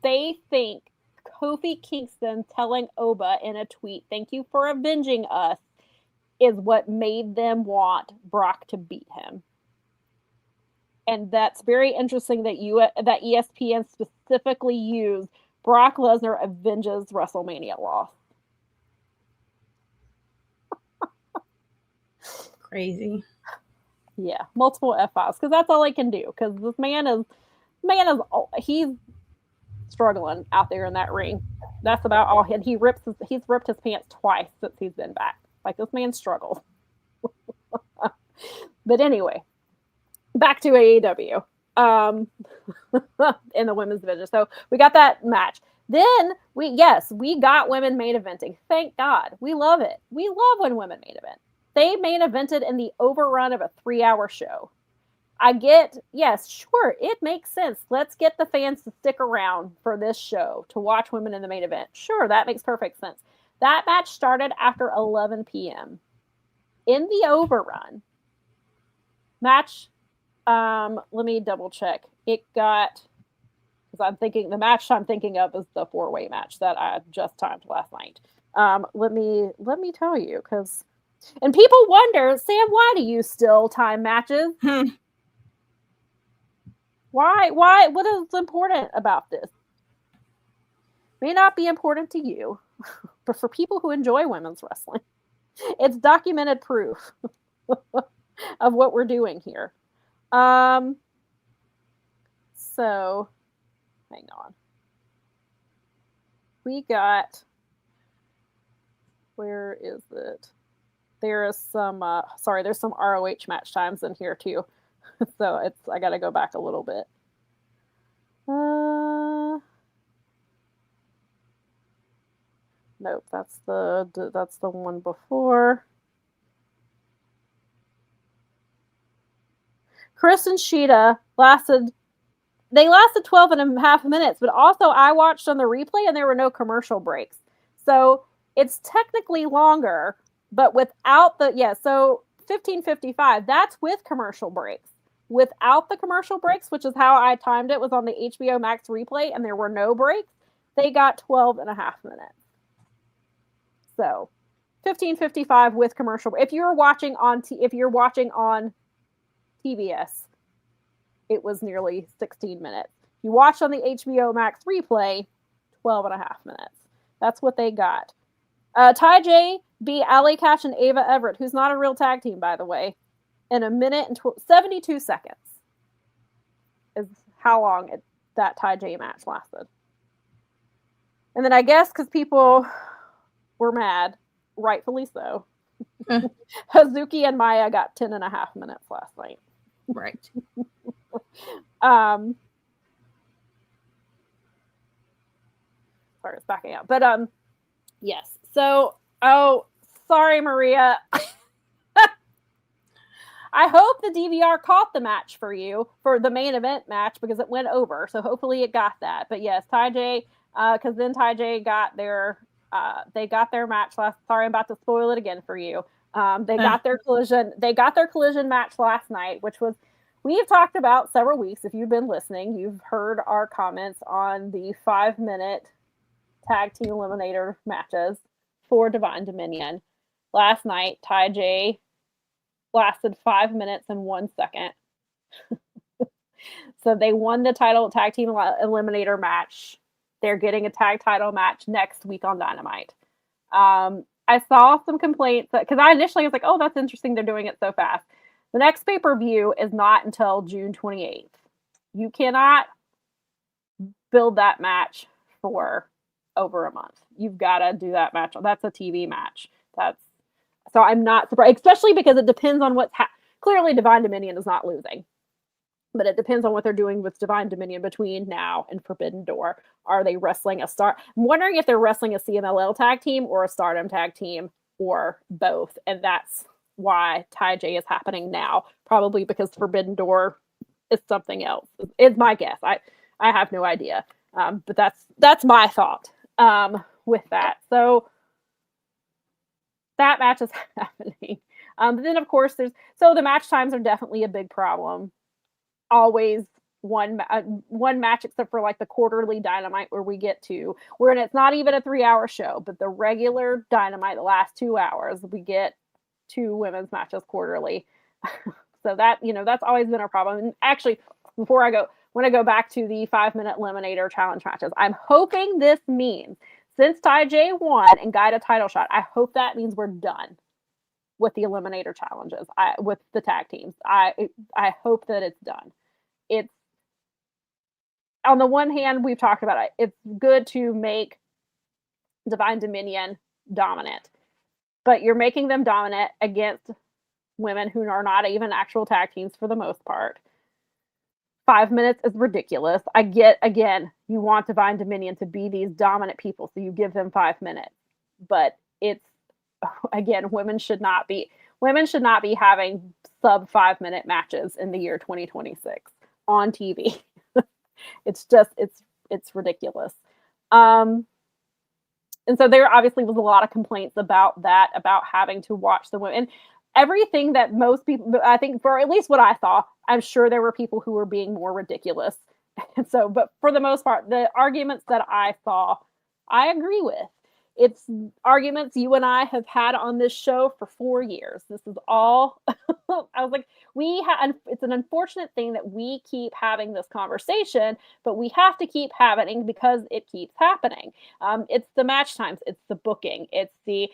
they think Kofi Kingston telling Oba in a tweet, "Thank you for avenging us," is what made them want Brock to beat him. And that's very interesting that ESPN specifically used Brock Lesnar avenges WrestleMania loss. Crazy. Yeah, multiple F5s because that's all he can do. Because this man is he's struggling out there in that ring. That's about all. And he's ripped his pants twice since he's been back. Like, this man struggled. But anyway, back to AEW in the women's division. So we got that match. Then we got women main eventing. Thank God. We love it. We love when women main event. They main evented in the overrun of a 3-hour show. Sure, it makes sense. Let's get the fans to stick around for this show to watch women in the main event. Sure, that makes perfect sense. That match started after 11 p.m. In the overrun match, let me double check. It got, because the match I'm thinking of is the 4-way match that I just timed last night. Let me tell you, because. And people wonder, Sam, why do you still time matches? Why? What is important about this? May not be important to you, but for people who enjoy women's wrestling, it's documented proof of what we're doing here. So, hang on. We got, where is it? There's some ROH match times in here too. So I got to go back a little bit. Nope, that's the one before. Chris and Sheeta lasted 12 and a half minutes, but also I watched on the replay and there were no commercial breaks. So it's technically longer, but without so 15:55, that's with commercial breaks. without the commercial breaks, which is how I timed it, was on the HBO Max replay, and there were no breaks. They got 12 and a half minutes. So 15:55 with commercial. If you're watching on TBS, it was nearly 16 minutes. You watch on the HBO Max replay, 12 and a half minutes. That's what they got. Ty J beat Allie Cash and Ava Everett, who's not a real tag team, by the way, in a minute and 72 seconds is how long that Ty J match lasted. And then I guess because people were mad, rightfully so, Hazuki and Maya got 10 and a half minutes last night. Right. Sorry, it's backing up. But yes. So, sorry, Maria. I hope the DVR caught the match for you for the main event match because it went over. So hopefully it got that. But yes, Ty J, because then Ty J got their match last. Sorry, I'm about to spoil it again for you. They got their collision. They got their collision match last night, which was we've talked about several weeks. If you've been listening, you've heard our comments on the 5-minute tag team eliminator matches for Divine Dominion. Last night, Ty J lasted 5 minutes and 1 second. So they won the title tag team eliminator match. They're getting a tag title match next week on Dynamite. I saw some complaints because I initially was like, oh, that's interesting. They're doing it so fast. The next pay-per-view is not until June 28th. You cannot build that match for over a month. You've got to do that match. That's a TV match. So I'm not surprised, especially because it depends on what's clearly Divine Dominion is not losing, but it depends on what they're doing with Divine Dominion between now and Forbidden Door. Are they wrestling I'm wondering if they're wrestling a CMLL tag team or a Stardom tag team or both, and that's why Ty J is happening now, probably because Forbidden Door is something else. It's my guess. I have no idea, but that's my thought with that. So that match is happening. But then, of course, the match times are definitely a big problem. Always one match, except for like the quarterly Dynamite where it's not even a 3-hour show, but the regular Dynamite, the last 2 hours, we get 2 women's matches quarterly. So that's always been a problem. And actually, before I want to go back to the 5-minute eliminator challenge matches, I'm hoping this means since Ty J won and got a title shot, I hope that means we're done with the eliminator challenges. With the tag teams, I hope that it's done. It's on the one hand, we've talked about it. It's good to make Divine Dominion dominant, but you're making them dominant against women who are not even actual tag teams for the most part. 5 minutes is ridiculous. I get, again, you want Divine Dominion to be these dominant people, so you give them 5 minutes. But it's, again, women should not be having sub 5-minute matches in the year 2026 on TV. It's ridiculous. And so there obviously was a lot of complaints about that, about having to watch the women. Everything that most people, I think, for at least what I saw, I'm sure there were people who were being more ridiculous. And so, but for the most part, the arguments that I saw, I agree with. It's arguments you and I have had on this show for 4 years. This is all, I was like, it's an unfortunate thing that we keep having this conversation, but we have to keep having because it keeps happening. It's the match times, it's the booking, it's the,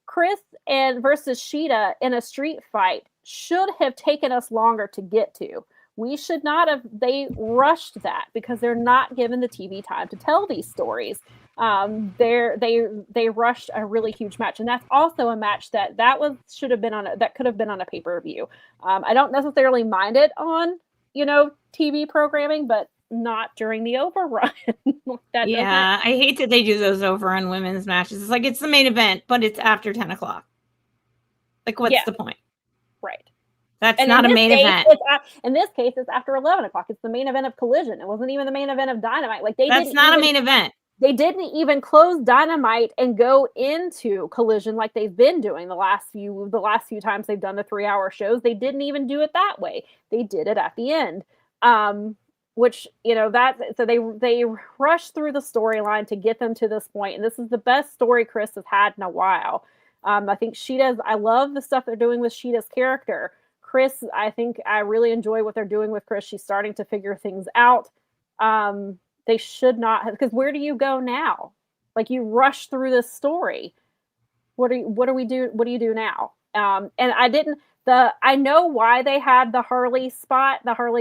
Chris versus Sheeta in a street fight should have taken us longer to get to. We should not have. They rushed that because they're not given the TV time to tell these stories. They rushed a really huge match, and that's also a match that could have been on a pay-per-view. I don't necessarily mind it on TV programming, but not during the overrun. I hate that they do those overrun women's matches. It's like it's the main event, but it's after 10 o'clock. Like, what's the point? Right. That's not a main event. In this case, it's after 11 o'clock. It's the main event of Collision. It wasn't even the main event of Dynamite. That's not a main event. They didn't even close Dynamite and go into Collision like they've been doing the last few times they've done the 3-hour shows. They didn't even do it that way. They did it at the end. Which, so they rushed through the storyline to get them to this point, and this is the best story Chris has had in a while. I think I love the stuff they're doing with Sheeta's character. Chris, I think I really enjoy what they're doing with Chris. She's starting to figure things out. They should not have, because where do you go now? Like, you rush through this story. What do you do now? And I know why they had the Harley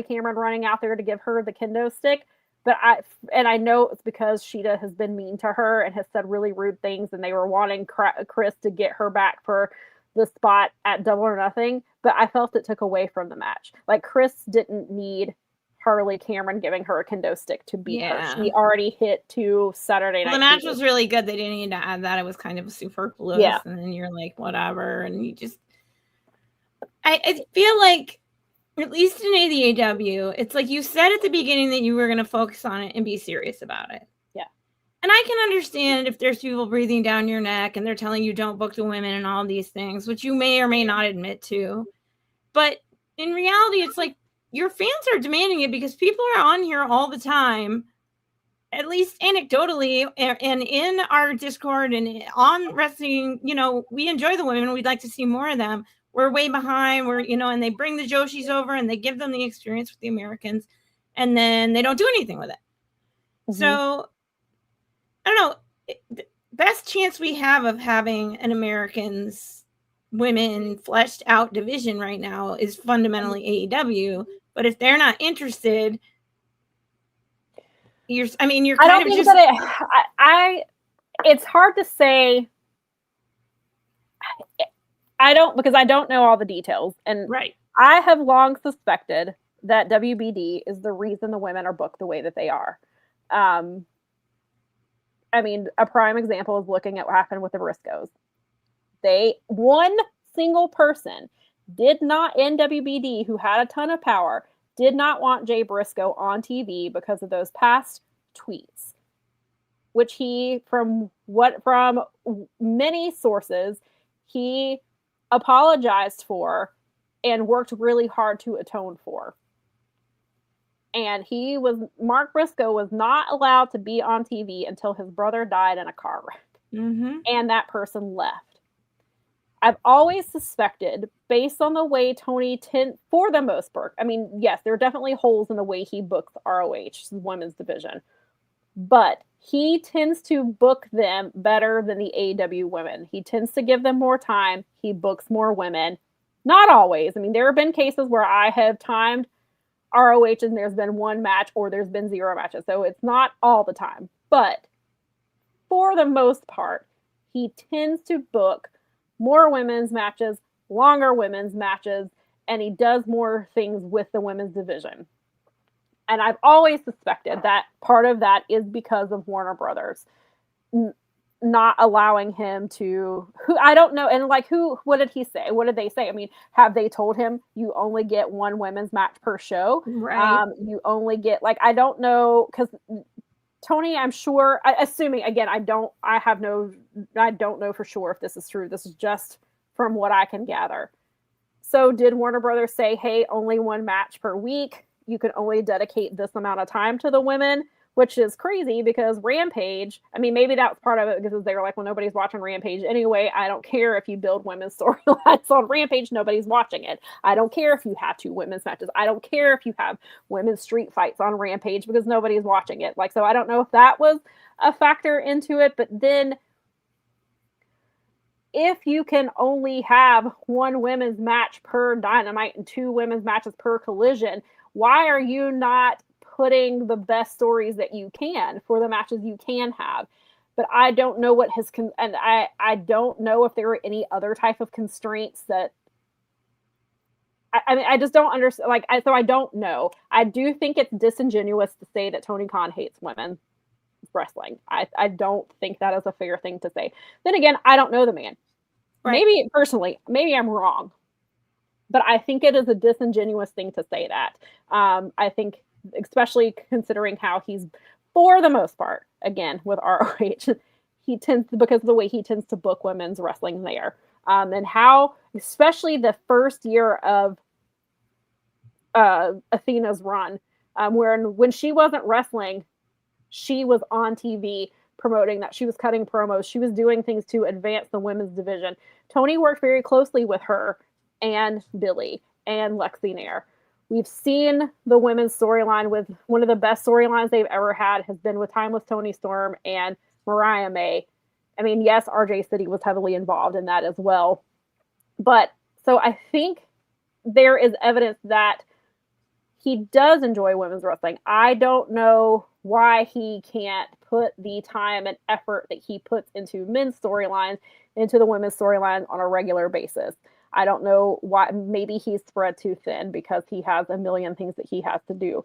Cameron running out there to give her the kendo stick, but I know it's because Sheeta has been mean to her and has said really rude things, and they were wanting Chris to get her back for the spot at Double or Nothing, but I felt it took away from the match. Like, Chris didn't need Harley Cameron giving her a kendo stick to beat her. She already hit 2 Saturday night. The match was really good. They didn't need to add that. It was kind of superfluous. Yeah. And then you're like, whatever. And you just, I feel like, at least in AEW, it's like you said at the beginning that you were going to focus on it and be serious about it. Yeah. And I can understand if there's people breathing down your neck and they're telling you don't book the women and all these things, which you may or may not admit to. But in reality, it's like, your fans are demanding it because people are on here all the time, at least anecdotally, and in our Discord and on wrestling. We enjoy the women. We'd like to see more of them. We're way behind. And they bring the Joshis over and they give them the experience with the Americans, and then they don't do anything with it. Mm-hmm. So I don't know. The best chance we have of having an Americans women fleshed out division right now is fundamentally AEW. But if they're not interested, you're kind of just. It's hard to say. Because I don't know all the details, and right. I have long suspected that WBD is the reason the women are booked the way that they are. A prime example is looking at what happened with the Briscoes. One single person did not in WBD who had a ton of power did not want Jay Briscoe on TV because of those past tweets, which from many sources, he apologized for and worked really hard to atone for. And Mark Briscoe was not allowed to be on TV until his brother died in a car wreck. Mm-hmm. And that person left. I've always suspected, based on the way Tony for the most part, yes, there are definitely holes in the way he books ROH, women's division, but he tends to book them better than the AEW women. He tends to give them more time. He books more women. Not always. There have been cases where I have timed ROH and there's been one match or there's been 0 matches. So it's not all the time. But for the most part, he tends to book more women's matches, longer women's matches, and he does more things with the women's division. And I've always suspected that part of that is because of Warner Brothers not allowing him to, I don't know. And what did he say? What did they say? Have they told him you only get 1 women's match per show? Right. You only get, I don't know, because Tony, I'm sure, assuming, again, I don't know for sure if this is true. This is just from what I can gather. So did Warner Brothers say, hey, only 1 match per week? You can only dedicate this amount of time to the women, which is crazy because Rampage, maybe that was part of it because they were like, well, nobody's watching Rampage anyway. I don't care if you build women's storylines on Rampage. Nobody's watching it. I don't care if you have 2 women's matches. I don't care if you have women's street fights on Rampage because nobody's watching it. So I don't know if that was a factor into it, but then if you can only have 1 women's match per Dynamite and 2 women's matches per Collision, why are you not putting the best stories that you can for the matches you can have? But I don't know what I don't know if there are any other type of constraints that I just don't understand. So I don't know. I do think it's disingenuous to say that Tony Khan hates women wrestling. I don't think that is a fair thing to say. Then again, I don't know the man. Right. Maybe personally, maybe I'm wrong, but I think it is a disingenuous thing to say that. I think, especially considering how he's, for the most part, again, with ROH, because of the way he tends to book women's wrestling there. And how, especially the first year of Athena's run, when she wasn't wrestling, she was on TV promoting that. She was cutting promos. She was doing things to advance the women's division. Tony worked very closely with her and Billy and Lexi Nair. We've seen the women's storyline with one of the best storylines they've ever had has been with Timeless Tony Storm and Mariah May. I mean, yes, RJ City was heavily involved in that as well. But so I think there is evidence that he does enjoy women's wrestling. I don't know why he can't put the time and effort that he puts into men's storylines into the women's storylines on a regular basis. I don't know why. Maybe he's spread too thin because he has a million things that he has to do.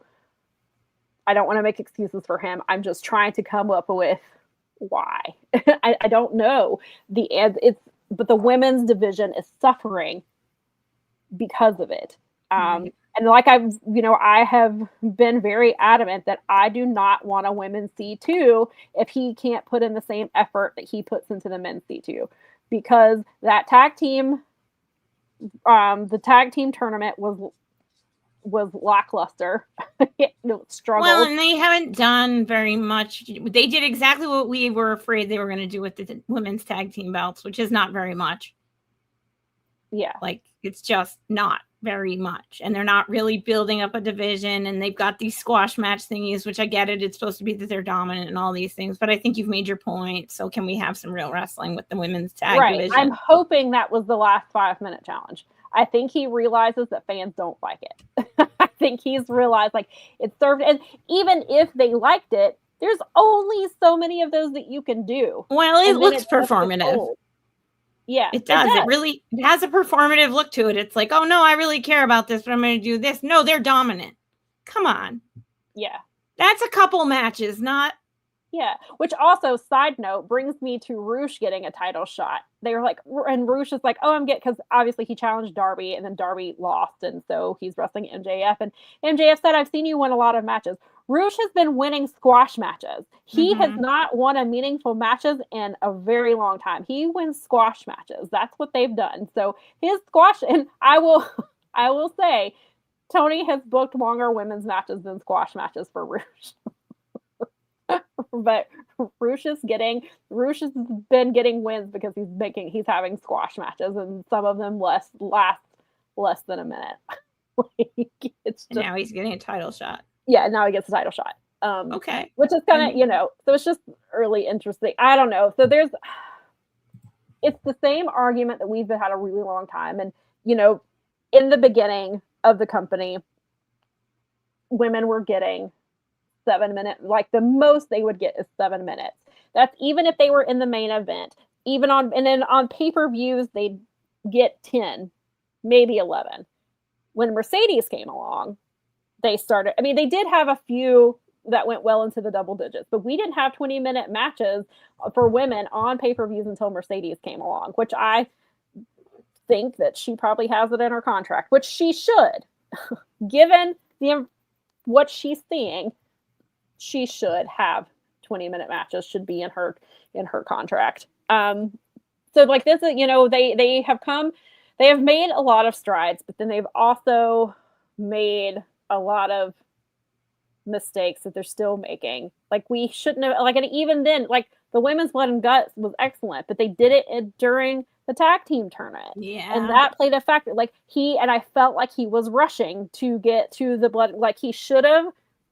I don't want to make excuses for him. I'm just trying to come up with why. I don't know. But the women's division is suffering because of it. And like I have been very adamant that I do not want a women's C2 if he can't put in the same effort that he puts into the men's C2, because that tag team, the tag team tournament was lackluster. Struggled. Well, and they haven't done very much. They did exactly what we were afraid they were going to do with the women's tag team belts, which is not very much. Yeah. Like, it's just not very much. And they're not really building up a division. And they've got these squash match thingies, which I get it. It's supposed to be that they're dominant and all these things. But I think you've made your point. So can we have some real wrestling with the women's tag division? I'm hoping that was the last 5-minute challenge. I think he realizes that fans don't like it. I think he's realized, like, it served. And even if they liked it, there's only so many of those that you can do. Well, it looks performative. Yeah, it does. It has a performative look to it. It's like, oh no, I really care about this, but I'm going to do this. No, they're dominant. Come on. Yeah. That's a couple matches, not. Yeah. Which also, side note, brings me to Roosh getting a title shot. They were like, and Roosh is like, oh, because obviously he challenged Darby and then Darby lost. And so he's wrestling MJF. And MJF said, I've seen you win a lot of matches. Roosh has been winning squash matches. He has not won a meaningful matches in a very long time. He wins squash matches. That's what they've done. So his squash, and I will say, Tony has booked longer women's matches than squash matches for Roosh. But Roosh has been getting wins because he's having squash matches, and some of them last less than a minute. It's just, now he's getting a title shot. Yeah, now he gets a title shot. Okay. Which is kind of, so it's just really interesting. I don't know. So it's the same argument that we've had a really long time. And, in the beginning of the company, women were getting 7 minutes. Like, the most they would get is 7 minutes. That's even if they were in the main event. And then on pay-per-views, they'd get 10, maybe 11. When Mercedes came along, they did have a few that went well into the double digits, but we didn't have 20-minute matches for women on pay-per-views until Mercedes came along, which I think that she probably has it in her contract, which she should. Given what she's seeing, she should have 20-minute matches, should be in her contract. So like this, they have made a lot of strides, but then they've also made a lot of mistakes that they're still making. Like, we shouldn't have, and even then, like, the women's blood and guts was excellent, but they did it during the tag team tournament. Yeah. And that played a factor. Like, I felt like he was rushing to get to the blood. Like, he should have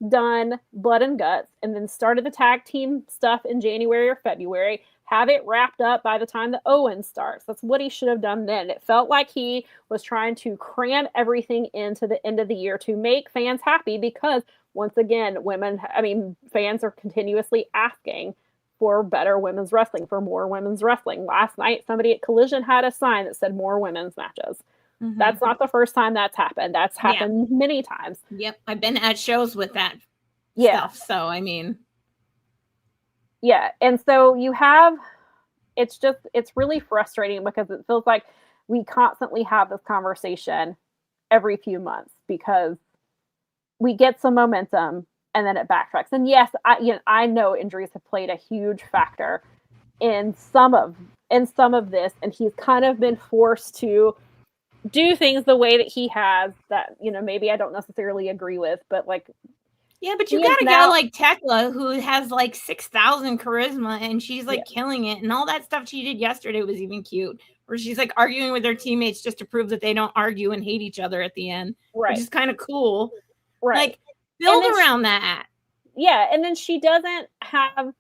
done blood and guts and then started the tag team stuff in January or February, have it wrapped up by the time the Owens starts. That's what he should have done then. It felt like he was trying to cram everything into the end of the year to make fans happy, because once again, fans are continuously asking for better women's wrestling, for more women's wrestling. Last night, somebody at Collision had a sign that said more women's matches. Mm-hmm. That's not the first time that's happened. That's happened many times. Yep. I've been at shows with that stuff. So, yeah. And so it's really frustrating, because it feels like we constantly have this conversation every few months, because we get some momentum and then it backtracks. And yes, I know injuries have played a huge factor in some of this, and he's kind of been forced to do things the way that he has that, maybe I don't necessarily agree with, but like, yeah, but you got a guy like Tekla who has like 6,000 charisma, and she's like killing it, and all that stuff she did yesterday was even cute, where she's like arguing with her teammates just to prove that they don't argue and hate each other at the end, which is kind of cool. Right. Like, build around that. Yeah, and then she doesn't have, and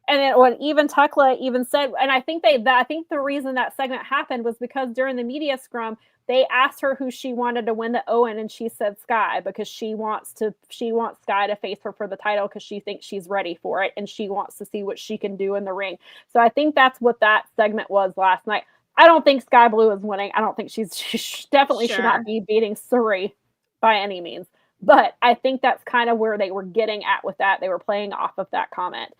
then when even Tekla even said, and I think the reason that segment happened was because during the media scrum, they asked her who she wanted to win the Owen, and she said Sky, because she wants Sky to face her for the title because she thinks she's ready for it, and she wants to see what she can do in the ring. So I think that's what that segment was last night. I don't think Sky Blue is winning. I don't think she definitely should not be beating Suri by any means. But I think that's kind of where they were getting at with that. They were playing off of that comment.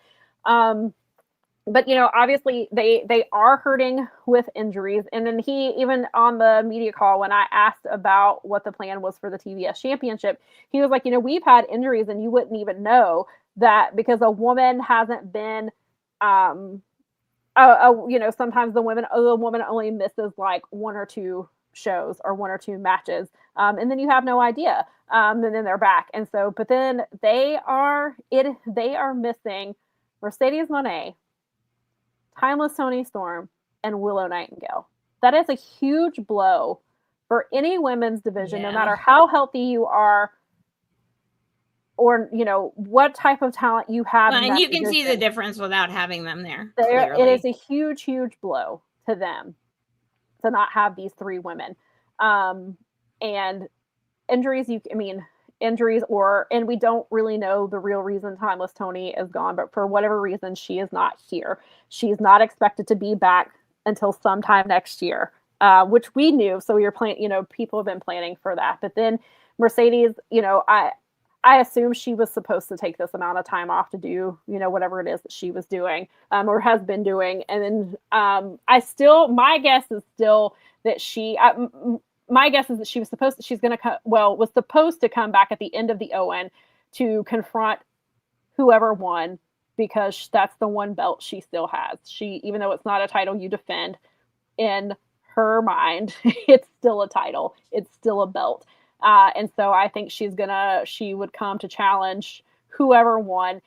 But, obviously they are hurting with injuries. And then he, even on the media call, when I asked about what the plan was for the TBS championship, he was like, we've had injuries and you wouldn't even know that, because a woman hasn't been, sometimes the woman only misses like 1 or 2 shows or 1 or 2 matches. And then you have no idea. And then they're back. And so, but then they are missing Mercedes Moné, Timeless Toni Storm, and Willow Nightingale. That is a huge blow for any women's division, no matter how healthy you are or, what type of talent you have. And you can see the difference without having them there. It is a huge, huge blow to them to not have these 3 women. And injuries, and we don't really know the real reason Timeless Toni is gone, but for whatever reason, she is not here. She's not expected to be back until sometime next year, which we knew. So we were planning, people have been planning for that. But then Mercedes, I assume she was supposed to take this amount of time off to do, whatever it is that she was doing, or has been doing. And then my guess is still that my guess is that she was supposed to come back at the end of the ON to confront whoever won, because that's the one belt she still has. Even though it's not a title you defend, in her mind, it's still a title. It's still a belt. And so I think she would come to challenge whoever won.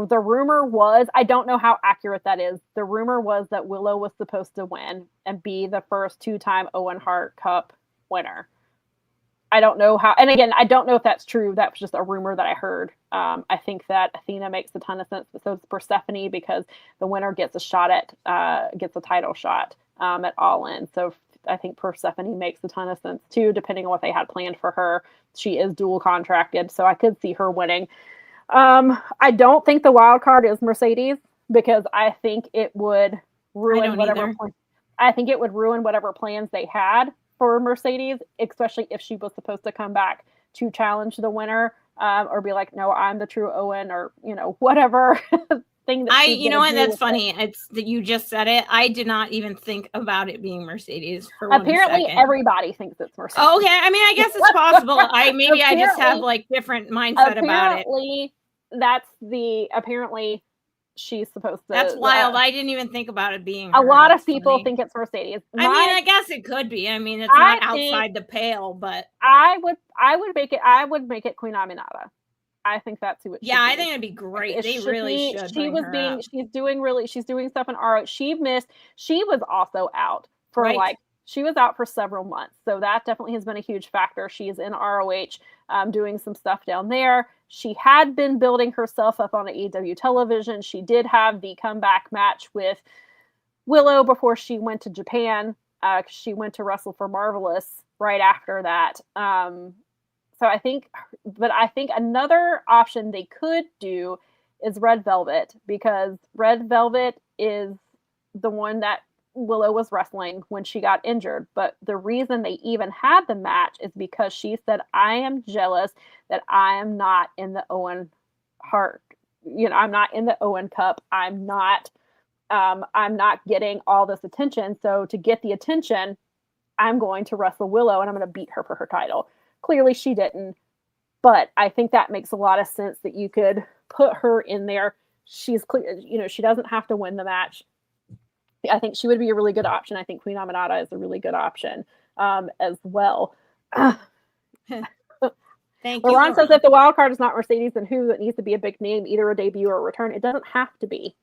The rumor was, I don't know how accurate that is. The rumor was that Willow was supposed to win and be the first 2-time Owen Hart Cup winner. I don't know how, and again, I don't know if that's true. That was just a rumor that I heard. I think that Athena makes a ton of sense, but so does Persephone, because the winner gets a title shot at All In. So I think Persephone makes a ton of sense too, depending on what they had planned for her. She is dual contracted, so I could see her winning. I don't think the wild card is Mercedes, because I think it would ruin whatever plans they had for Mercedes, especially if she was supposed to come back to challenge the winner, or be like, no, I'm the true Owen, or whatever thing that that's funny. It's that you just said it. I did not even think about it being Mercedes for apparently 1 second. Everybody thinks it's Mercedes. Oh, okay. I mean, I guess it's possible. I just have like different mindset about it. Apparently she's supposed to. That's wild. I didn't even think about it being her. A lot of people think it's Mercedes. I guess it could be. I mean, it's not outside the pale, but I would make it Queen Aminata. I think that's who it should be. I think it'd be great. They really should. She's doing stuff in RO. She was also out for she was out for several months. So that definitely has been a huge factor. She's in ROH doing some stuff down there. She had been building herself up on AEW television. She did have the comeback match with Willow before she went to Japan. She went to wrestle for Marvelous right after that. So I think another option they could do is Red Velvet, because Red Velvet is the one that Willow was wrestling when she got injured. But the reason they even had the match is because she said, I am jealous that I am not in the Owen Hart. I'm not in the Owen Cup. I'm not getting all this attention. So to get the attention, I'm going to wrestle Willow and I'm going to beat her for her title. Clearly she didn't, But I think that makes a lot of sense that you could put her in there. She's clear, she doesn't have to win the match. I think she would be a really good option. I think Queen Aminata is a really good option as well. Thank you. Ron says if the wild card is not Mercedes, then who? It needs to be a big name, either a debut or a return. It doesn't have to be.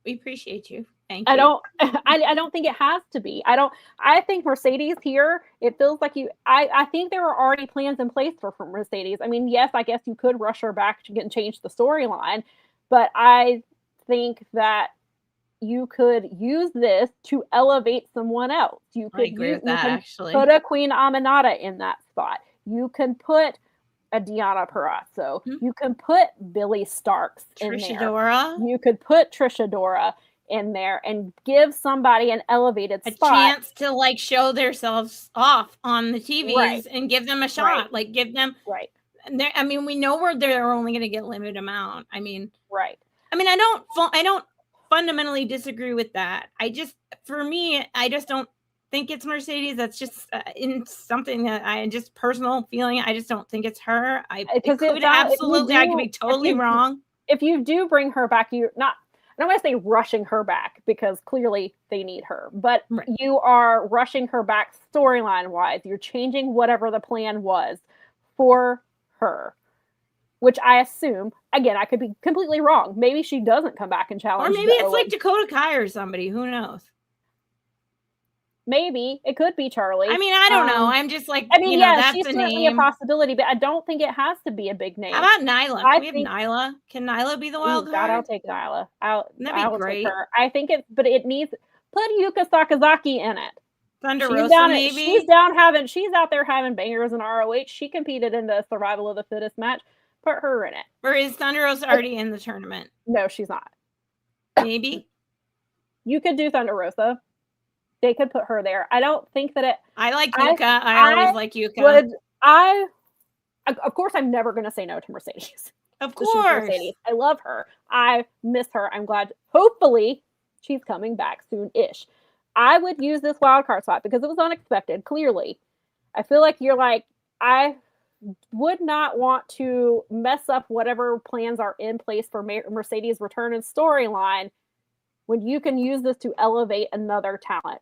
We appreciate you. Thank you. I don't think it has to be. I think Mercedes here, it feels like I think there were already plans in place for Mercedes. I mean, yes, I guess you could rush her back to get and change the storyline, but I think that you could use this to elevate someone else. You could actually put a Queen Aminata in that spot. You can put a Deonna Purrazzo. Mm-hmm. You can put Billy Starks in there. Dora. You could put Trisha Dora in there and give somebody an elevated spot. A chance to like show themselves off on the TVs and give them a shot. Right. Like give them I mean, we know they're only going to get limited amount. I mean, I mean, I don't fundamentally disagree with that. For me, I just don't think it's Mercedes. That's just in something that I just personal feeling. I just don't think it's her. I could be totally wrong. If you do bring her back, I don't want to say rushing her back because clearly they need her, but you are rushing her back storyline wise. You're changing whatever the plan was for her, which I assume, again, I could be completely wrong. Maybe she doesn't come back and challenge. Or maybe it's like Dakota Kai or somebody. Who knows? Maybe it could be Charlie. I mean, I don't know. I'm just like, that's she's certainly a possibility, but I don't think it has to be a big name. How about Nyla? We have Nyla. Can Nyla be the wild card? God, I'll take Nyla. That'd be great. Take her. I think it needs put Yuka Sakazaki in it. Thunder Rosa, maybe. She's out there having bangers in ROH. She competed in the Survival of the Fittest match. Put her in it. Or is Thunder Rosa already in the tournament? No, she's not. Maybe. You could do Thunder Rosa. They could put her there. I don't think that I like Yuka. I always like Yuka. Of course, I'm never going to say no to Mercedes. Of course. Mercedes. I love her. I miss her. I'm glad. Hopefully, she's coming back soon-ish. I would use this wild card spot because it was unexpected, clearly. I feel like I would not want to mess up whatever plans are in place for Mercedes' return and storyline when you can use this to elevate another talent.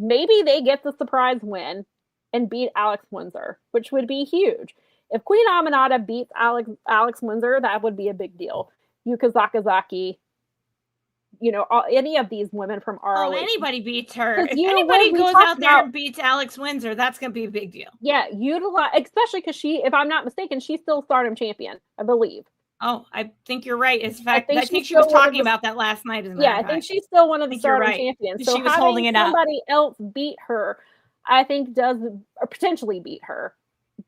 Maybe they get the surprise win and beat Alex Windsor, which would be huge. If Queen Aminata beats Alex Windsor, that would be a big deal. Yuka Sakazaki, any of these women from ROH. Anybody beats her. If anybody goes out there and beats Alex Windsor, that's going to be a big deal. Yeah, especially because if I'm not mistaken, she's still Stardom champion, I believe. Oh, I think you're right. In fact, I think she was talking about that last night. I think she's still one of the Stardom champions. So she was holding it up. Somebody else beat her, I think potentially beat her,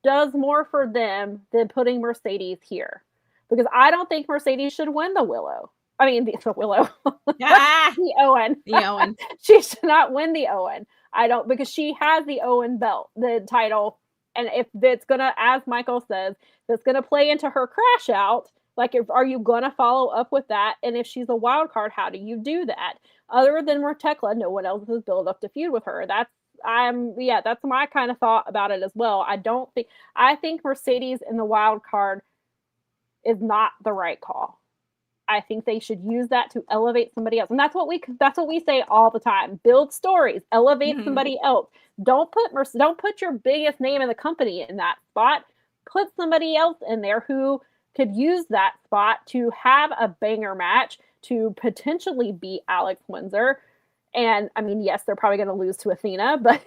does more for them than putting Mercedes here. Because I don't think Mercedes should win the Willow. I mean, the Willow. The Owen. The Owen. She should not win the Owen. Because she has the Owen belt, the title. And if it's going to, as Michael says, that's going to play into her crash out, are you going to follow up with that? And if she's a wild card, how do you do that? Other than Tekla, no one else has built up to feud with her. That's my kind of thought about it as well. I think Mercedes in the wild card is not the right call. I think they should use that to elevate somebody else. And that's what we say all the time. Build stories, elevate somebody else. Don't put your biggest name in the company in that spot. Put somebody else in there who could use that spot to have a banger match to potentially beat Alex Windsor. And I mean, yes, they're probably going to lose to Athena, but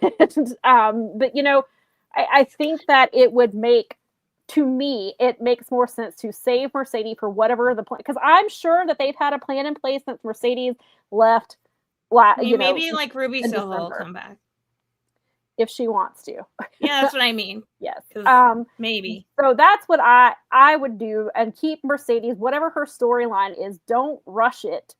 I think that it would it makes more sense to save Mercedes for whatever the plan, because I'm sure that they've had a plan in place since Mercedes left. Maybe like Ruby Silva will come back if she wants to. Yeah, that's what I mean. Yes. Maybe. So that's what I would do, and keep Mercedes, whatever her storyline is, don't rush it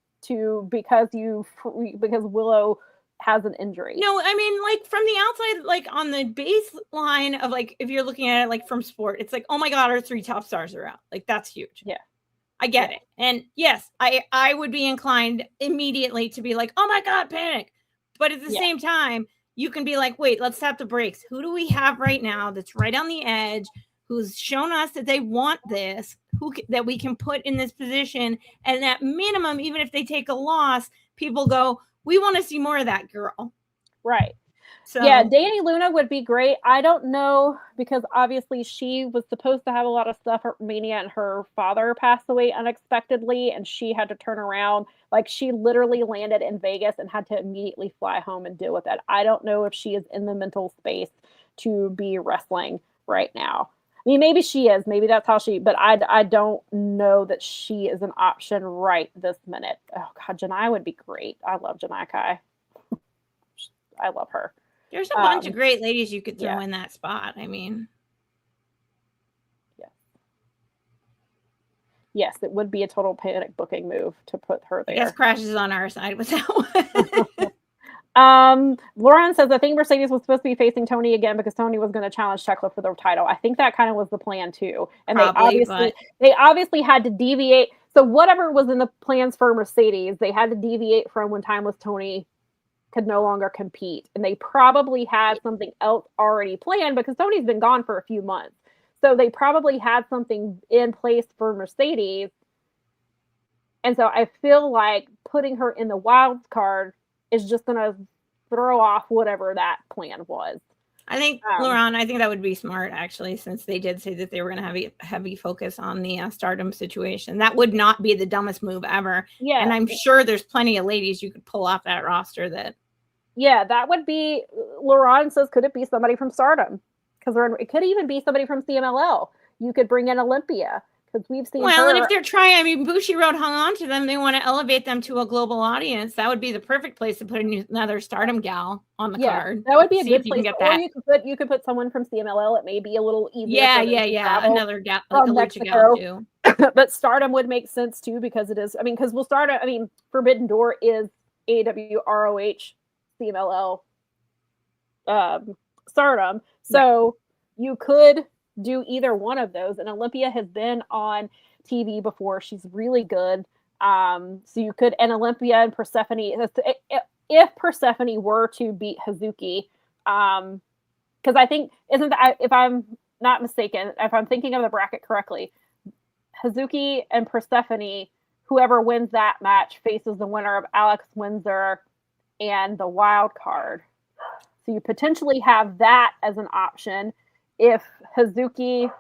because Willow has an injury. No, I mean, like from the outside, like on the baseline of like, if you're looking at it like from sport, it's like, oh my God, our 3 top stars are out. Like that's huge. Yeah. I get it. And yes, I would be inclined immediately to be like, oh my God, panic. But at the same time, you can be like, wait, let's tap the brakes. Who do we have right now that's right on the edge, who's shown us that they want this, that we can put in this position? And at minimum, even if they take a loss, people go, we want to see more of that girl. Right. So yeah, Dani Luna would be great. I don't know, because obviously she was supposed to have a lot of stuff at Mania, and her father passed away unexpectedly, and she had to turn around. Like, she literally landed in Vegas and had to immediately fly home and deal with it. I don't know if she is in the mental space to be wrestling right now. I mean, maybe she is. Maybe that's how but I don't know that she is an option right this minute. Oh, God, Janai would be great. I love Janai Kai. I love her. There's a bunch of great ladies you could throw in that spot. I mean, yes, it would be a total panic booking move to put her there. I guess Crash is on our side with that one. Lauren says, I think Mercedes was supposed to be facing Tony again because Tony was going to challenge Tekla for the title. I think that kind of was the plan too. And probably, they obviously had to deviate. So whatever was in the plans for Mercedes, they had to deviate from when Timeless Tony could no longer compete. And they probably had something else already planned because Tony's been gone for a few months. So they probably had something in place for Mercedes. And so I feel like putting her in the wild card is just going to throw off whatever that plan was. I think, Lauren, I think that would be smart, actually, since they did say that they were going to have a heavy focus on the Stardom situation. That would not be the dumbest move ever. Yeah. And I'm sure there's plenty of ladies you could pull off that roster that. Yeah, that would be, Lauren says, could it be somebody from Stardom? Because it could even be somebody from CMLL. You could bring in Olympia, because we've seen her. And if they're trying, I mean, Bushiroad hung on to them. They want to elevate them to a global audience. That would be the perfect place to put another Stardom gal on the card. That would be a good place. Or you could put someone from CMLL. It may be a little easier. Yeah. Another gal, like a lucha gal too. But Stardom would make sense too, because it is. I mean, because Forbidden Door is AEW ROH CMLL Stardom. So you could do either one of those. And Olympia has been on TV before. She's really good. So you could, and Olympia and Persephone, if Persephone were to beat Hazuki, because I think, if I'm not mistaken, if I'm thinking of the bracket correctly, Hazuki and Persephone, whoever wins that match faces the winner of Alex Windsor and the wild card. So you potentially have that as an option. If Persephone,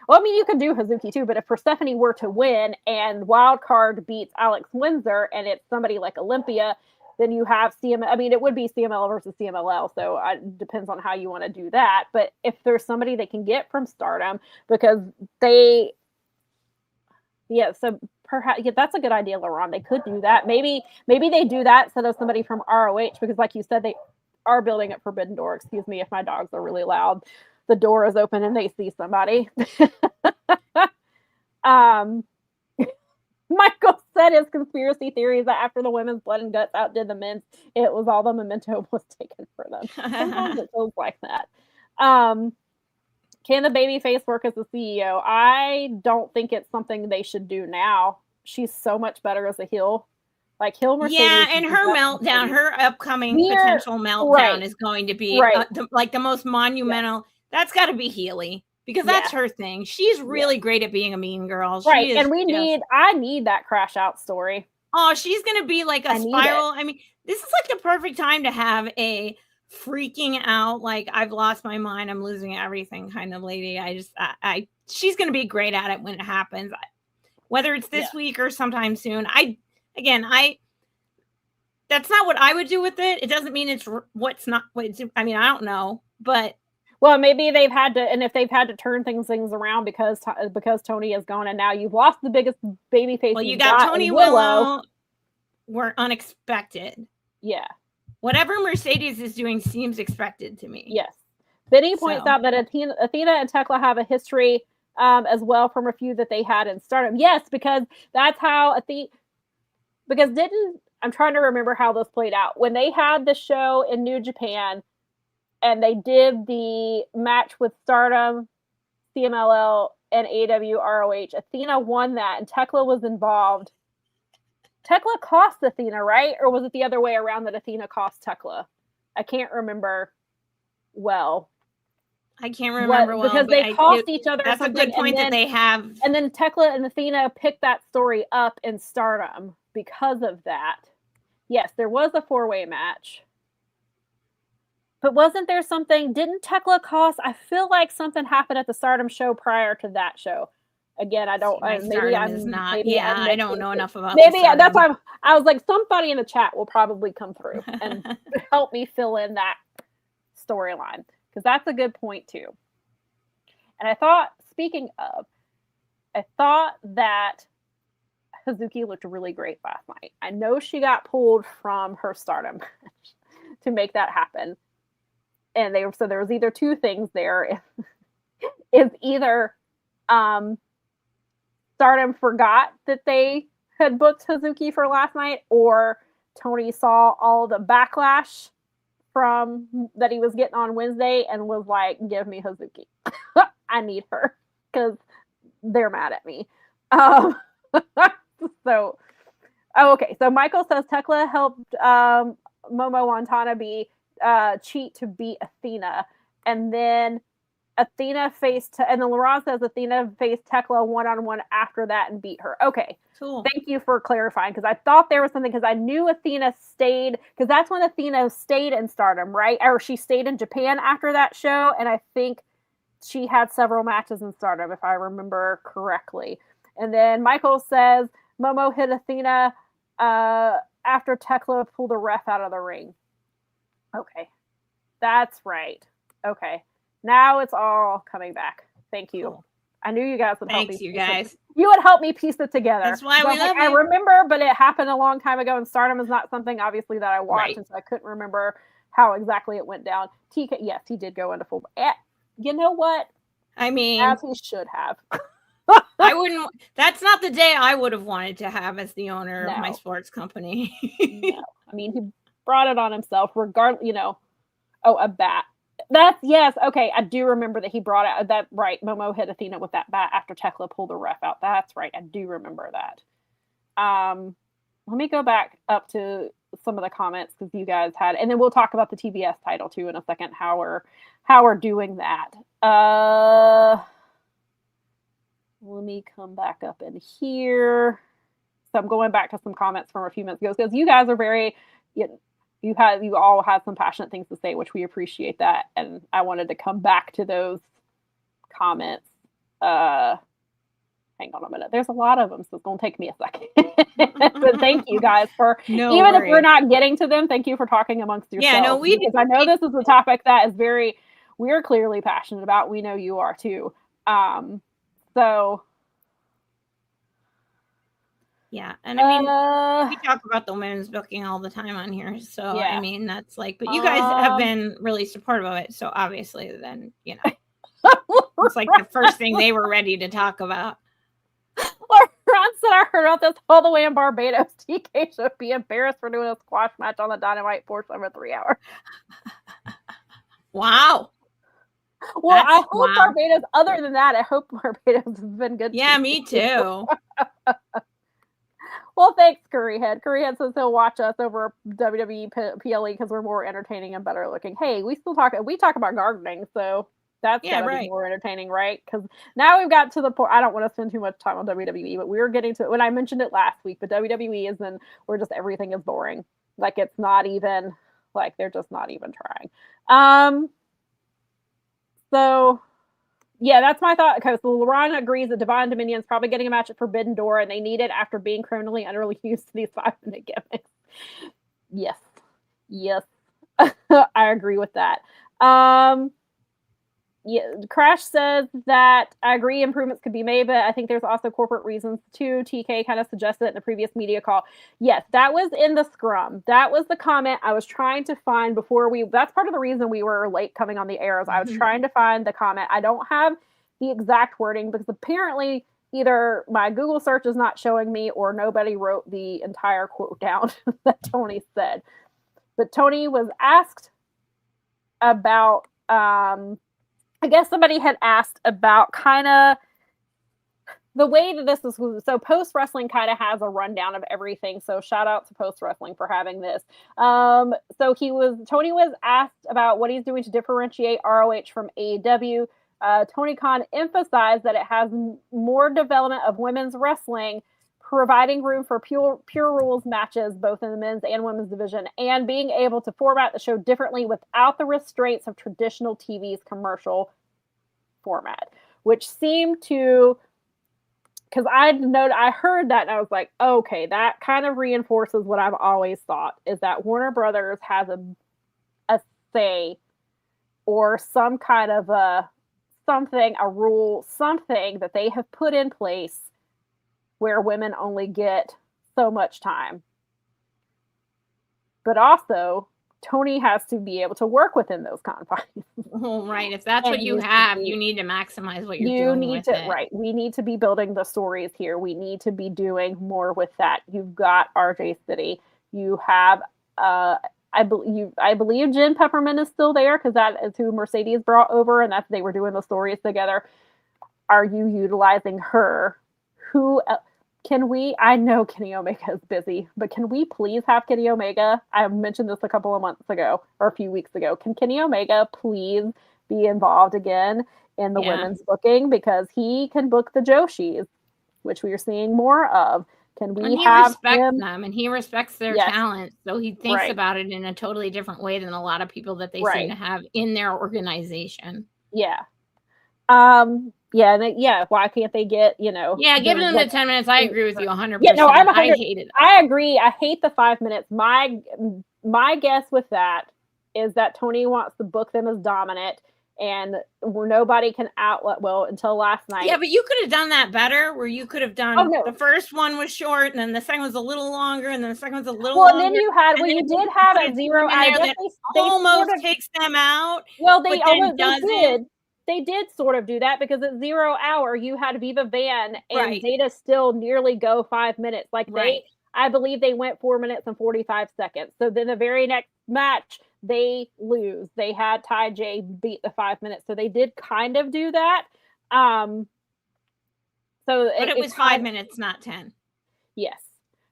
well, I mean, you could do Hazuki too, but if Persephone were to win and wild card beats Alex Windsor and it's somebody like Olympia, then you have it would be CML versus CMLL. So it depends on how you want to do that. But if there's somebody they can get from Stardom, because so perhaps that's a good idea, Lauren. They could do that. Maybe they do that instead of somebody from ROH, because like you said, they are building at Forbidden Door. Excuse me if my dogs are really loud. The door is open and they see somebody. Michael said his conspiracy theory is that after the women's Blood and Guts outdid the men's, it was all the memento was taken for them. Sometimes it feels like that. Can the babyface work as a CEO? I don't think it's something they should do now. She's so much better as a heel. Like heel Mercedes. Yeah, and her meltdown, her upcoming potential meltdown is going to be the most monumental. Yeah. That's got to be Healy, because that's her thing. She's really great at being a mean girl. Right, and I need that crash out story. Oh, she's going to be like a spiral. I mean, this is like the perfect time to have a freaking out, like I've lost my mind, I'm losing everything kind of lady. She's going to be great at it when it happens, whether it's this week or sometime soon. That's not what I would do with it. It doesn't mean it's what's not. I mean, I don't know, but maybe they've had to, and if they've had to turn things around because Tony is gone, and now you've lost the biggest babyface. Well, you got Tony Willow. Were unexpected. Yeah. Whatever Mercedes is doing seems expected to me. Yes. Benny points out that Athena and Tekla have a history as well from a feud that they had in Stardom. Yes, because that's how I'm trying to remember how this played out. When they had the show in New Japan and they did the match with Stardom, CMLL, and AEW ROH, Athena won that and Tekla was involved. Tekla cost Athena, right? Or was it the other way around that Athena cost Tekla? I can't remember well. I can't remember because they cost each other. That's a good point that they have. And then Tekla and Athena picked that story up in Stardom because of that. Yes, there was a 4-way match. But wasn't there something? Didn't Tekla cost? I feel like something happened at the Stardom show prior to that show. Again, I don't. Maybe I'm not. Maybe I don't know enough about. Maybe that's why I was like, somebody in the chat will probably come through and help me fill in that storyline, because that's a good point too. And I thought, speaking of, I thought that Hazuki looked really great last night. I know she got pulled from her Stardom match to make that happen, and so there was either two things there. Is either Stardom forgot that they had booked Hazuki for last night, or Tony saw all the backlash from that he was getting on Wednesday and was like, give me Hazuki. I need her because they're mad at me. Okay. So Michael says Tekla helped Momo Watanabe cheat to beat Athena. And then Athena and then Laurent says Athena faced Tekla one-on-one after that and beat her. Okay. Cool. Thank you for clarifying, because I thought there was something, because I knew Athena stayed, because that's when Athena stayed in Stardom, right? Or she stayed in Japan after that show, and I think she had several matches in Stardom, if I remember correctly. And then Michael says Momo hit Athena after Tekla pulled the ref out of the ring. Okay. That's right. Okay. Now it's all coming back. Thank you. Cool. I knew you guys would help me. Thanks, you guys. You would help me piece it together. That's why we love you. I remember, but it happened a long time ago, and Stardom is not something, obviously, that I watched, right. And so I couldn't remember how exactly it went down. TK, yes, he did go into full. You know what? I mean, as he should have. I wouldn't. That's not the day I would have wanted to have as the owner of my sports company. No. I mean, he brought it on himself, regardless. A bat. Yes. Okay. I do remember that he brought out that, right. Momo hit Athena with that bat after Tekla pulled the ref out. That's right. I do remember that. Let me go back up to some of the comments, because you guys had, and then we'll talk about the TBS title too in a second, how we're doing that. Let me come back up in here. So I'm going back to some comments from a few minutes ago, because you guys are very, you all had some passionate things to say, which we appreciate that. And I wanted to come back to those comments. Hang on a minute. There's a lot of them, so it's going to take me a second. But thank you guys for, if we're not getting to them, thank you for talking amongst yourselves. Yeah, no, because I know this is a topic that is we're clearly passionate about. We know you are too. So. Yeah, and I mean, we talk about the women's booking all the time on here, so yeah. I mean, that's like, but you guys have been really supportive of it, so obviously, then it's like the first thing they were ready to talk about. Ron said, I heard about this all the way in Barbados. TK should be embarrassed for doing a squash match on the Dynamite portion of a 3 hour. Wow. Well, I hope Barbados, other than that, I hope Barbados has been good. Yeah, me too. Well, thanks, Curryhead. Curryhead says he'll watch us over WWE PLE because we're more entertaining and better looking. Hey, we talk about gardening, so that's gotta be more entertaining, right? Because now we've got to the point. I don't want to spend too much time on WWE, but we're getting to, when I mentioned it last week, but WWE is in where just everything is boring. Like, it's not even, like, they're just not even trying. So yeah, that's my thought. Okay, so Laurent agrees that Divine Dominion's probably getting a match at Forbidden Door, and they need it after being criminally underused to these 5-minute gimmicks. Yes. I agree with that. Yeah, Crash says that I agree improvements could be made, but I think there's also corporate reasons too. TK kind of suggested it in the previous media call. Yes, that was in the scrum. That was the comment I was trying to find that's part of the reason we were late coming on the air. I was trying to find the comment. I don't have the exact wording because apparently either my Google search is not showing me or nobody wrote the entire quote down that Tony said. But Tony was asked about, I guess somebody had asked about kind of the way that this is, so Post Wrestling kind of has a rundown of everything. So shout out to Post Wrestling for having this. So Tony was asked about what he's doing to differentiate ROH from AEW. Tony Khan emphasized that it has more development of women's wrestling, providing room for pure rules matches, both in the men's and women's division, and being able to format the show differently without the restraints of traditional TV's commercial format, which seemed to, because I heard that and I was like, okay, that kind of reinforces what I've always thought, is that Warner Brothers has a say or some kind of a rule, something that they have put in place where women only get so much time. But also, Tony has to be able to work within those confines. Right. If that's what you have, you need to maximize what you're doing with it. Right. We need to be building the stories here. We need to be doing more with that. You've got RJ City. You have, I believe Jen Peppermint is still there, because that is who Mercedes brought over, and they were doing the stories together. Are you utilizing her? Who can we? I know Kenny Omega is busy, but can we please have Kenny Omega? I mentioned this a couple of months ago or a few weeks ago. Can Kenny Omega please be involved again in the women's booking, because he can book the Joshis, which we are seeing more of. Can we have him? Them, and he respects their talent, so he thinks about it in a totally different way than a lot of people that they seem to have in their organization. Yeah. Why can't they get, give them the 10 minutes. I agree with you 100%. Yeah, no, I hate it. I agree. I hate the 5 minutes. My guess with that is that Tony wants to book them as dominant, and where nobody can outlet until last night. Yeah, but you could have done that better, where you could have done the first one was short, and then the second was a little longer, and then the second was a little longer. Well, then you had, you did have a zero hour. They almost takes them out. Well, they did. They did sort of do that, because at 0 hour, you had Viva Van and Zeta still nearly go 5 minutes. I believe they went 4 minutes and 45 seconds. So then the very next match, they lose. They had Ty J beat the 5 minutes. So they did kind of do that. But it was 5 minutes, not 10. Yes.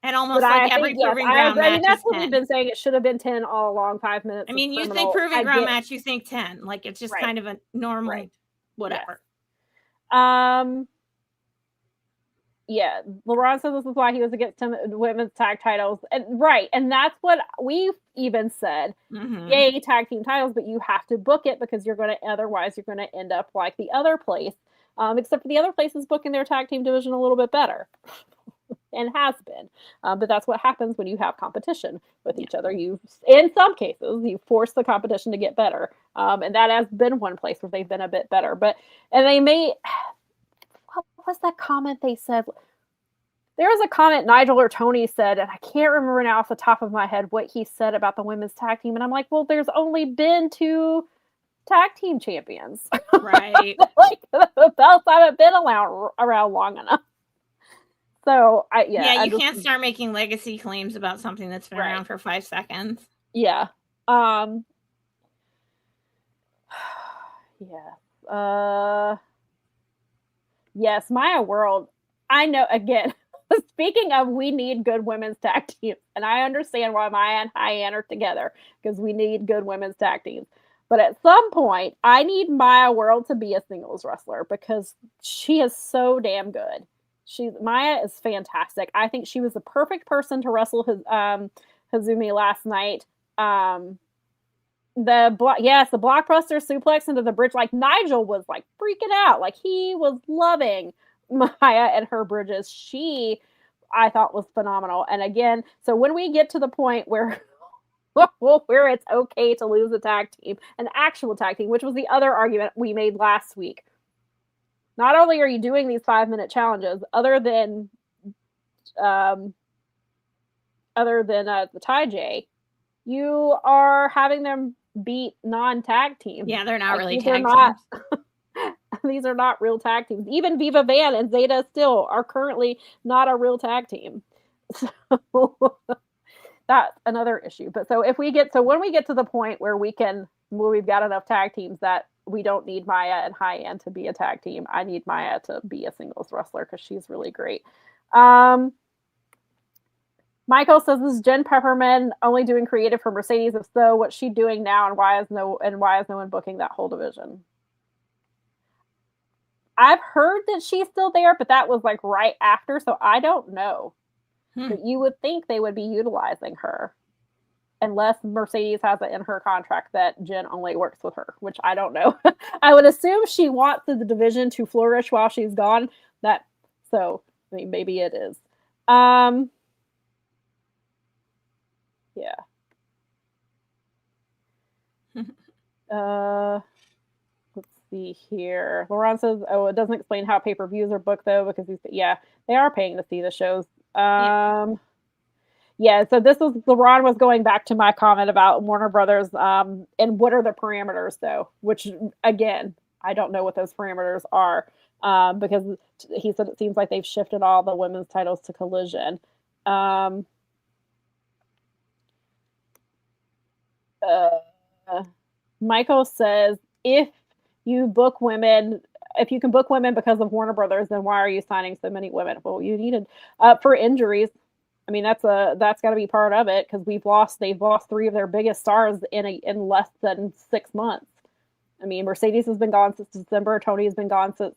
And almost every proving ground match. That's what we've been saying. It should have been 10 all along. 5 minutes. I mean, you think proving ground match, you think 10. It's just kind of a normal whatever. Yes. Yeah, LeBron says this is why he was against women's tag titles. And that's what we've even said. Mm-hmm. Yay, tag team titles, but you have to book it, because otherwise you're going to end up like the other place. Except for the other place is booking their tag team division a little bit better. And has been. But that's what happens when you have competition with each other. In some cases, you force the competition to get better. And that has been one place where they've been a bit better. And they may, what was that comment they said? There was a comment Nigel or Tony said, and I can't remember now off the top of my head what he said about the women's tag team. And I'm like, well, there's only been 2 tag team champions. Right. The belts haven't been around long enough. So you can't start making legacy claims about something that's been around for 5 seconds. Yeah. Yes, Maya World. I know, again, speaking of, we need good women's tag teams, and I understand why Maya and Hyann are together, because we need good women's tag teams. But at some point, I need Maya World to be a singles wrestler, because she is so damn good. Maya is fantastic. I think she was the perfect person to wrestle Hazumi last night. The blockbuster suplex into the bridge. Nigel was freaking out. He was loving Maya and her bridges. I thought was phenomenal. And again, so when we get to the point where it's okay to lose a tag team, an actual tag team, which was the other argument we made last week. Not only are you doing these 5-minute challenges, other than the Ty J, you are having them beat non-tag teams. Yeah, they're not really tag teams. These are not real tag teams. Even Viva Van and Zeta still are currently not a real tag team. So that's another issue. But when we get to the point where we've got enough tag teams that we don't need Maya and High End to be a tag team. I need Maya to be a singles wrestler because she's really great. Michael says, "Is Jen Pepperman only doing creative for Mercedes? If so, what's she doing now, and why is no one booking that whole division?" I've heard that she's still there, but that was like right after, so I don't know. But you would think they would be utilizing her, unless Mercedes has it in her contract that Jen only works with her, which I don't know. I would assume she wants the division to flourish while she's gone. So I mean, maybe it is. Yeah. Let's see here. Laurent says, "Oh, it doesn't explain how pay-per-views are booked though, because they are paying to see the shows." Yeah. So Laurent was going back to my comment about Warner Brothers, and what are the parameters though? Which again, I don't know what those parameters are, because he said it seems like they've shifted all the women's titles to Collision. Michael says, if you can book women because of Warner Brothers, then why are you signing so many women? Well, you needed for injuries. I mean, that's got to be part of it, because they've lost 3 of their biggest stars in less than 6 months. I mean, Mercedes has been gone since December. Tony has been gone since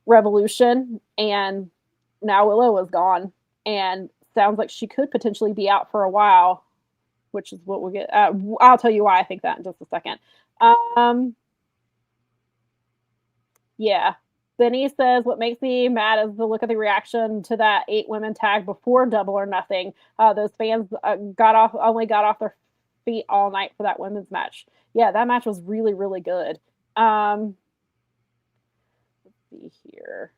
Revolution, and now Willow is gone, and sounds like she could potentially be out for a while, which is what we'll get. I'll tell you why I think that in just a second. Yeah. Benny says, "What makes me mad is the look of the reaction to that 8 women tag before Double or Nothing. Those fans only got off their feet all night for that women's match." Yeah, that match was really, really good. Let's see here.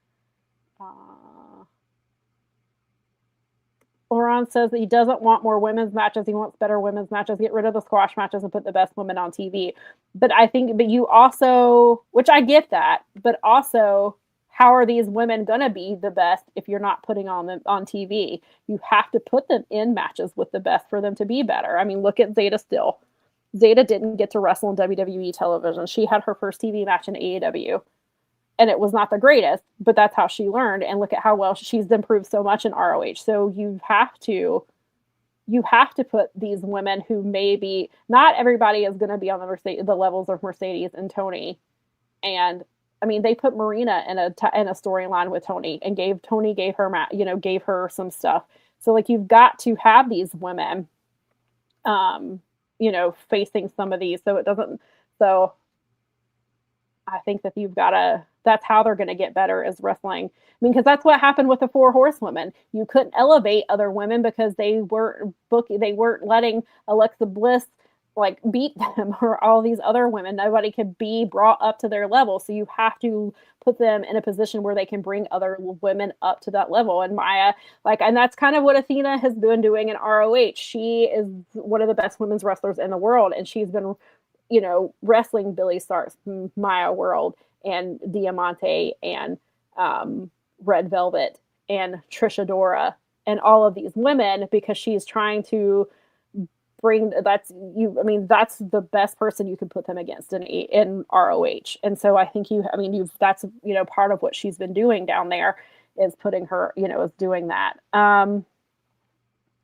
Laurent says that he doesn't want more women's matches. He wants better women's matches. Get rid of the squash matches and put the best women on TV. But you also, which I get that, but also, how are these women going to be the best if you're not putting them on TV? You have to put them in matches with the best for them to be better. I mean, look at Zeta still. Zeta didn't get to wrestle on WWE television. She had her first TV match in AEW. And it was not the greatest, but that's how she learned. And look at how well she's improved so much in ROH. So you have to put these women who maybe not everybody is going to be on the levels of Mercedes and Tony. And I mean, they put Marina in a storyline with Tony, and gave her some stuff. So like, you've got to have these women, facing some of these. So I think that that's how they're going to get better, is wrestling. I mean, because that's what happened with the 4 Horsewomen. You couldn't elevate other women because they weren't letting Alexa Bliss like beat them, or all these other women. Nobody could be brought up to their level. So you have to put them in a position where they can bring other women up to that level. And Maya, and that's kind of what Athena has been doing in ROH. She is one of the best women's wrestlers in the world, and she's been wrestling Billy Starks, Maya World, and Diamante, and Red Velvet, and Trisha Dora, and all of these women, because she's trying to bring that's the best person you could put them against in ROH. And so I think that's part of what she's been doing down there, is putting her, is doing that.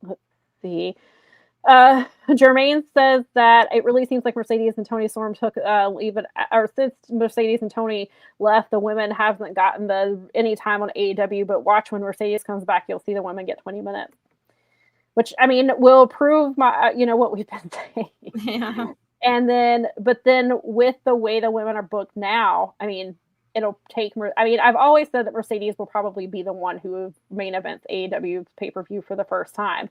Let's see. Jermaine says that it really seems like Mercedes and Tony Storm took since Mercedes and Tony left, the women haven't gotten any time on AEW, but watch when Mercedes comes back, you'll see the women get 20 minutes, which will prove what we've been saying. Yeah. And then with the way the women are booked now, it'll take. I've always said that Mercedes will probably be the one who main events AEW pay-per-view for the first time.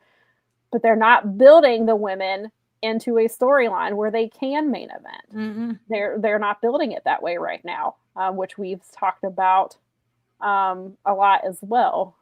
But they're not building the women into a storyline where they can main event. Mm-hmm. They're not building it that way right now, which we've talked about a lot as well.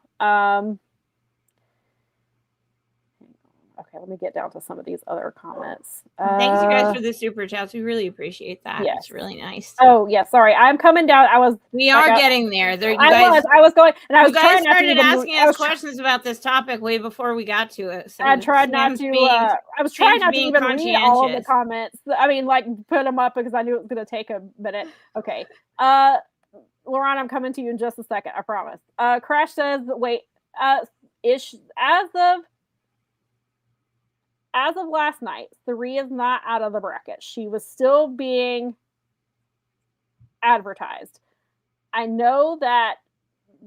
Okay, let me get down to some of these other comments. Thanks, you guys, for the super chats. We really appreciate that. Yes. It's really nice. Oh, yeah. Sorry, I'm coming down. We are getting there. I was going, and I was trying not to started asking us questions about this topic way before we got to it. So I tried not to. I was trying not to even read all of the comments. I mean, like, put them up because I knew it was going to take a minute. Okay. Lauren, I'm coming to you in just a second. I promise. Crash says, wait, as of last night, 3 is not out of the bracket. She was still being advertised. I know that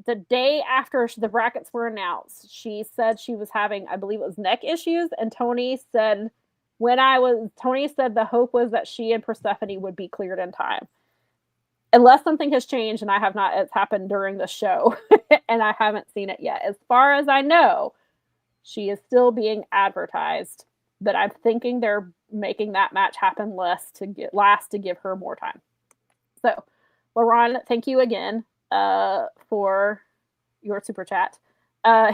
the day after the brackets were announced, she said she was having, I believe it was neck issues, and Tony said the hope was that she and Persephone would be cleared in time. Unless something has changed, and it's happened during the show, and I haven't seen it yet. As far as I know, she is still being advertised, but I'm thinking they're making that match happen less to give her more time. So, Lauren, thank you again for your super chat.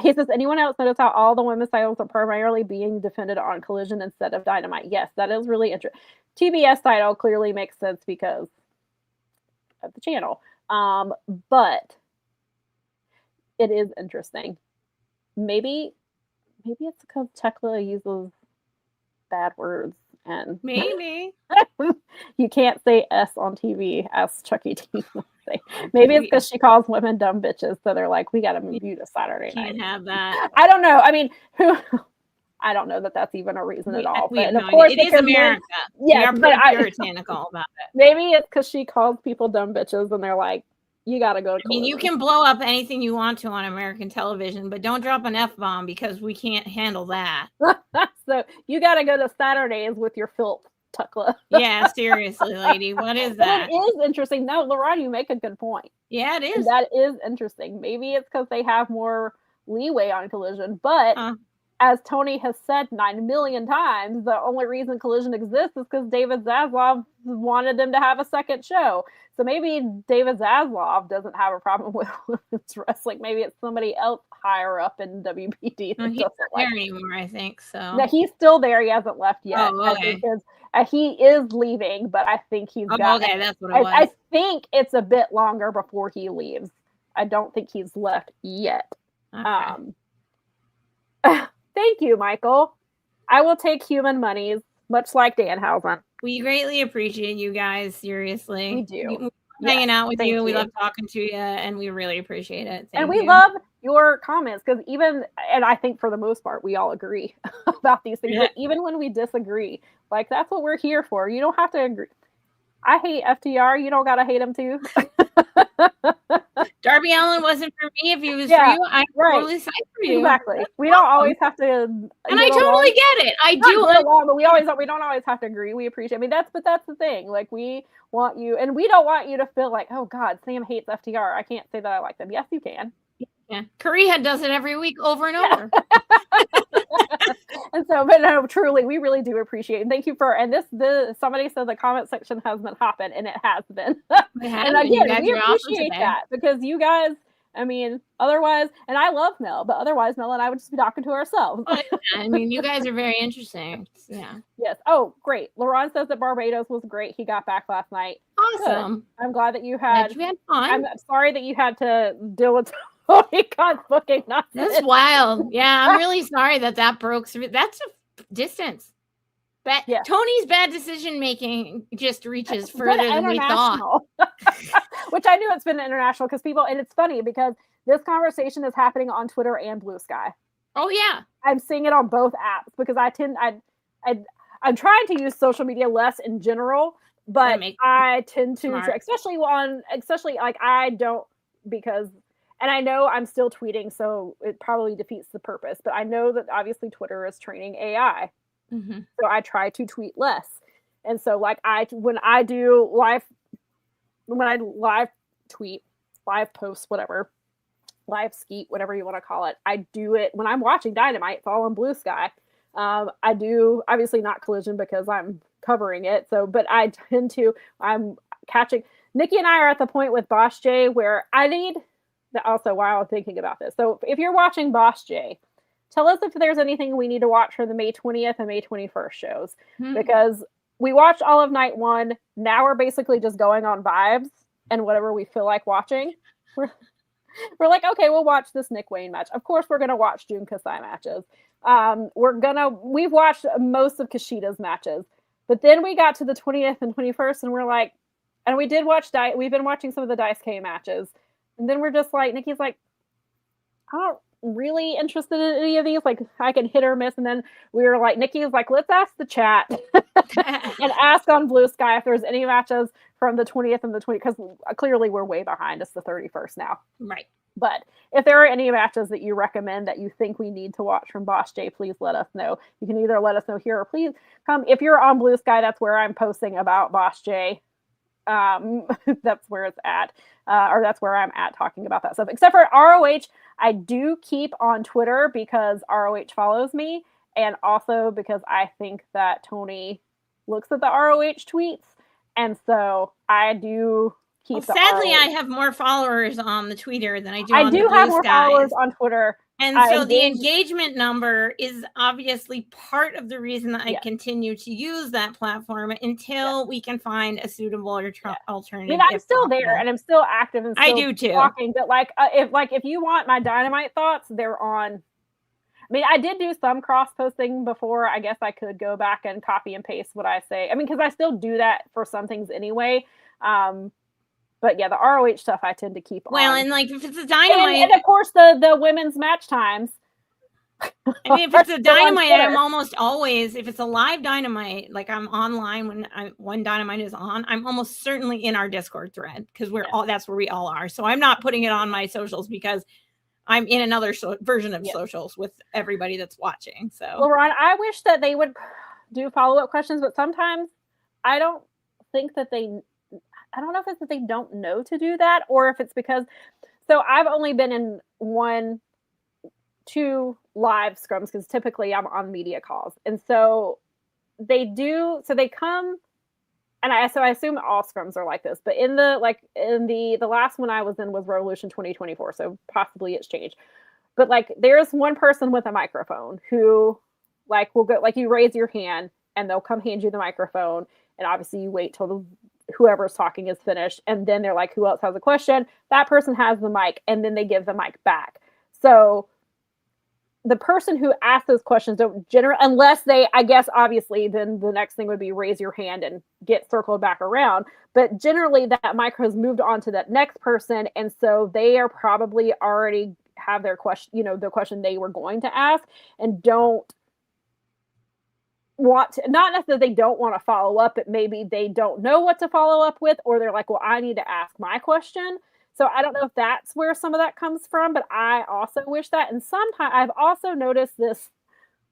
He says, anyone else notice how all the women's titles are primarily being defended on Collision instead of Dynamite? Yes, that is really interesting. TBS title clearly makes sense because of the channel. But it is interesting. Maybe it's because Tekla uses bad words and maybe you can't say S on TV as Chucky T would say. Maybe it's because she calls women dumb bitches, so they're like, we got to move you to Saturday night. Can't have that. I don't know. I mean, I don't know that that's even a reason at all. But of course, it is America. Yeah, but puritanical about it. Maybe it's because she calls people dumb bitches, and they're like, you got to go to Collision. You can blow up anything you want to on American television, but don't drop an F-bomb because we can't handle that. So you got to go to Saturdays with your filth, Tekla. Yeah, seriously, lady. What is that? It is interesting. No, Lauren, you make a good point. Yeah, it is. That is interesting. Maybe it's because they have more leeway on Collision, but as Tony has said 9 million times, the only reason Collision exists is because David Zaslav wanted them to have a second show. So maybe David Zaslav doesn't have a problem with women's wrestling. Maybe it's somebody else higher up in WBD. He's not there anymore, I think. So no, he's still there. He hasn't left yet. Oh, okay. He is leaving, but I think he's got. Okay, that's what it was. I think it's a bit longer before he leaves. I don't think he's left yet. Okay. Thank you, Michael. I will take human monies, much like Danhausen. We greatly appreciate you guys. Seriously, we do. We love hanging out with you. We love talking to you, and we really appreciate it. And we love your comments because and I think for the most part, we all agree about these things. Yeah. But even when we disagree, like that's what we're here for. You don't have to agree. I hate FTR. You don't gotta hate him too. Darby Allin wasn't for me. If he was for you, I'm totally side for you. Exactly. We don't always have to. And I totally get it. I do. But we don't always have to agree. We appreciate. I mean, that's the thing. Like we want you, and we don't want you to feel like, oh God, Sam hates FTR. I can't say that I like them. Yes, you can. Yeah, Korea does it every week over and over. And so, but no, truly, we really do appreciate it. And thank you somebody said the comment section has been hopping, and it has been. And again, we appreciate that because you guys, I mean, otherwise, and I love Mel, but otherwise, Mel and I would just be talking to ourselves. I mean, you guys are very interesting. Yeah. Yes. Oh, great. Laurent says that Barbados was great. He got back last night. Awesome. Good. I'm glad that you had fun. I'm sorry that you had to deal with God's booking. That's wild. Yeah, I'm really sorry that broke through. That's a distance. Tony's bad decision making just reaches further than we thought. Which I knew it's been international because people, and it's funny because this conversation is happening on Twitter and Blue Sky. Oh yeah, I'm seeing it on both apps because I'm trying to use social media less in general, but I tend to, especially like I don't because. And I know I'm still tweeting, so it probably defeats the purpose. But I know that obviously Twitter is training AI. Mm-hmm. So I try to tweet less. And so like when I live tweet, live post, whatever, live skeet, whatever you want to call it, I do it when I'm watching Dynamite. It's all on Blue Sky. I do obviously not Collision because I'm covering it. So, but I'm catching. Nikki and I are at the point with Boss J where I need. Also, while I'm thinking about this, so if you're watching Boss J, tell us if there's anything we need to watch for the May 20th and May 21st shows, because we watched all of night 1. Now we're basically just going on vibes and whatever we feel like watching. We're like, okay, we'll watch this Nick Wayne match. Of course, we're going to watch Jun Kasai matches. We've watched most of Kushida's matches, but then we got to the 20th and 21st and we're like, and we did watch, we've been watching some of the Daisuke matches. And then we're just like, Nikki's like, I'm not really interested in any of these. Like, I can hit or miss. And then we were like, Nikki was like, let's ask the chat and ask on Blue Sky if there's any matches from the 20th and the 20th, because clearly we're way behind. It's the 31st now. Right. But if there are any matches that you recommend that you think we need to watch from Boss J, please let us know. You can either let us know here or please come. If you're on Blue Sky, that's where I'm posting about Boss J. That's where it's at. Or that's where I'm at talking about that stuff. Except for ROH, I do keep on Twitter because ROH follows me. And also because I think that Tony looks at the ROH tweets. And so I do keep sadly, ROH. I have more followers on the Twitter than I do I on do the Blue have more Skies. followers on Twitter. And so the engagement number is obviously part of the reason that I continue to use that platform until we can find a suitable alternative. I mean, I'm still there and I'm still active and still I do too. Talking. But if you want my Dynamite thoughts, they're on. I mean, I did do some cross posting before. I guess I could go back and copy and paste what I say. I mean, because I still do that for some things anyway. But yeah, the ROH stuff I tend to keep on. Well, and like if it's a Dynamite, and of course the women's match times. I mean, if it's a Dynamite, I'm almost always, if it's a live Dynamite, like I'm online when Dynamite is on, I'm almost certainly in our Discord thread because that's where we all are. So I'm not putting it on my socials because I'm in another version of socials with everybody that's watching. So, well, Ron, I wish that they would do follow-up questions, but sometimes I don't think that I don't know if it's that they don't know to do that or if it's because, so I've only been in 1-2 live scrums because typically I'm on media calls. And so they come, and I assume all scrums are like this, but in the last one I was in was Revolution 2024. So possibly it's changed, but like there's one person with a microphone who like will go, like you raise your hand and they'll come hand you the microphone. And obviously you wait till whoever's talking is finished. And then they're like, who else has a question? That person has the mic and then they give the mic back. So the person who asks those questions don't generally, unless they, I guess, obviously, then the next thing would be raise your hand and get circled back around. But generally that mic has moved on to that next person. And so they are probably already have their question, the question they were going to ask and don't want to, not necessarily they don't want to follow up, but maybe they don't know what to follow up with, or they're like, well, I need to ask my question. So I don't know if that's where some of that comes from, but I also wish that. And sometimes I've also noticed this,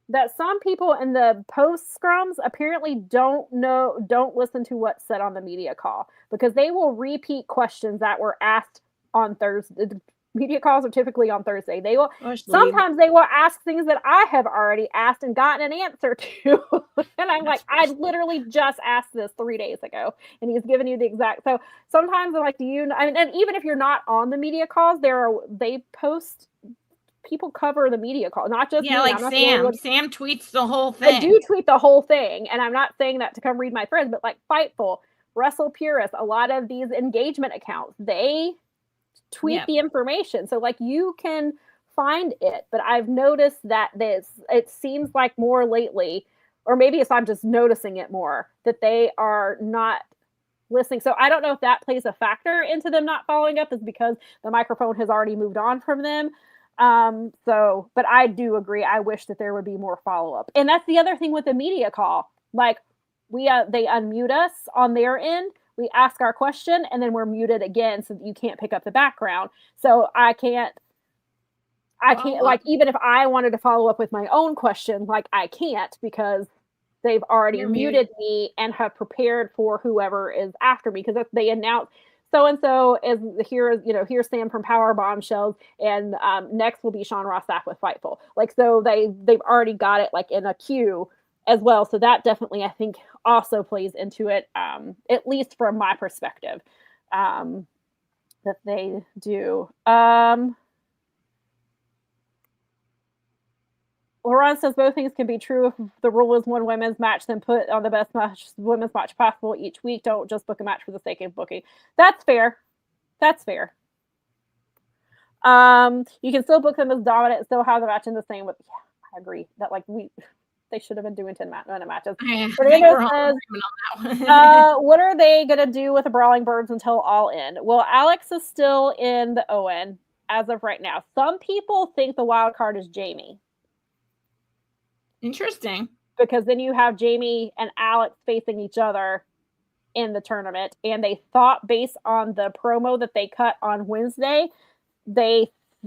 that some people in the post scrums apparently don't listen to what's said on the media call because they will repeat questions that were asked on Thursday. Media calls are typically on Thursday. Sometimes they will ask things that I have already asked and gotten an answer to. And I'm like, I literally just asked this 3 days ago and he's given you the exact. So sometimes I'm like, and even if you're not on the media calls, they post, people cover the media call, not just me. Like Sam tweets the whole thing. I do tweet the whole thing. And I'm not saying that to come read my threads, but like Fightful, Wrestle Purist, a lot of these engagement accounts, they tweet the information. So like you can find it, but I've noticed that it seems like more lately, or maybe I'm just noticing it more, that they are not listening. So I don't know if that plays a factor into them not following up is because the microphone has already moved on from them. But I do agree. I wish that there would be more follow-up. And that's the other thing with the media call. Like they unmute us on their end. We ask our question and then we're muted again so that you can't pick up the background. So I can't like, even if I wanted to follow up with my own question, like I can't because they've already muted me and have prepared for whoever is after me. Because they announce so-and-so is here's Sam from Powerbombshells and next will be Sean Ross Sapp with Fightful. Like, so they've already got it like in a queue as well. So that definitely, I think, also plays into it, at least from my perspective, that they do. Laurent says both things can be true. If the rule is one women's match, then put on the best women's match possible each week. Don't just book a match for the sake of booking. That's fair. That's fair. You can still book them as dominant and still have the match in the same with. Yeah, I agree that they should have been doing 10-minute matches. Fernando says, what are they going to do with the Brawling Birds until All In? Well, Alex is still in the ON as of right now. Some people think the wild card is Jamie. Interesting. Because then you have Jamie and Alex facing each other in the tournament. And they thought, based on the promo that they cut on Wednesday,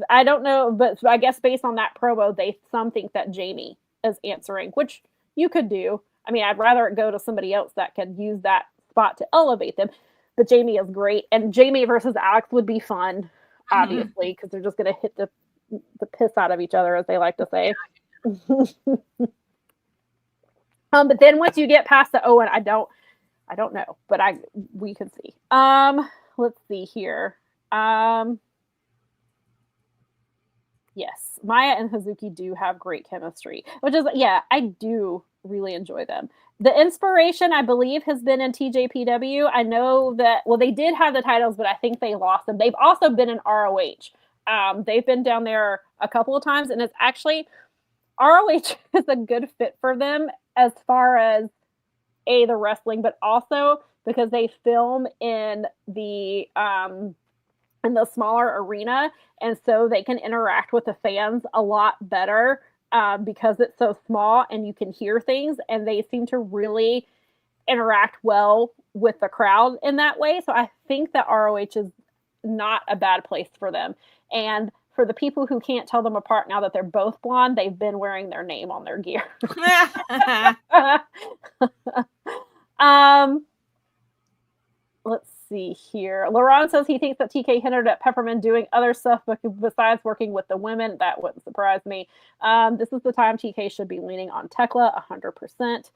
I don't know, but I guess based on that promo, some think that Jamie is answering, which you could do. I mean, I'd rather it go to somebody else that can use that spot to elevate them. But Jamie is great. And Jamie versus Alex would be fun, obviously, because they're just going to hit the piss out of each other, as they like to say. But then once you get past the Owen, I don't know, but we can see. Let's see here. Yes, Maya and Hazuki do have great chemistry, which is, I do really enjoy them. The inspiration, I believe, has been in TJPW. I know that, well, they did have the titles, but I think they lost them. They've also been in ROH. They've been down there a couple of times, and it's actually, ROH is a good fit for them as far as, the wrestling, but also because they film in the smaller arena, and so they can interact with the fans a lot better because it's so small and you can hear things, and they seem to really interact well with the crowd in that way. So I think that ROH is not a bad place for them. And for the people who can't tell them apart now that they're both blonde, they've been wearing their name on their gear. Let's see here. Laurent says he thinks that TK hinted at Peppermint doing other stuff besides working with the women. That wouldn't surprise me. This is the time TK should be leaning on Tekla 100%.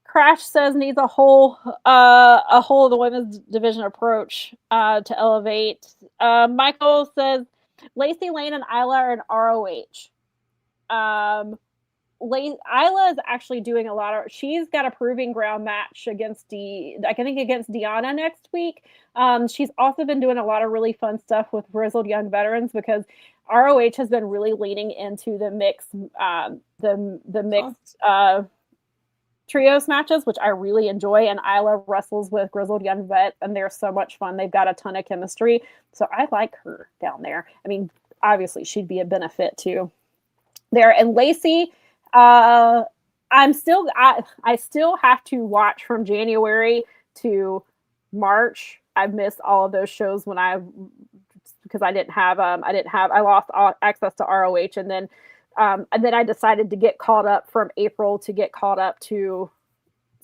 Crash says needs a whole of the women's division approach to elevate. Michael says Lacey Lane and Isla are in ROH. Isla is actually doing a lot of. She's got a proving ground match against Deanna next week. She's also been doing a lot of really fun stuff with grizzled young veterans because ROH has been really leaning into the mixed trios matches, which I really enjoy. And Isla wrestles with grizzled young vet, and they're so much fun. They've got a ton of chemistry, so I like her down there. I mean, obviously she'd be a benefit too there. And Lacey, I still have to watch from January to March. I've missed all of those shows because I lost access to ROH, and then I decided to get caught up from April to get caught up to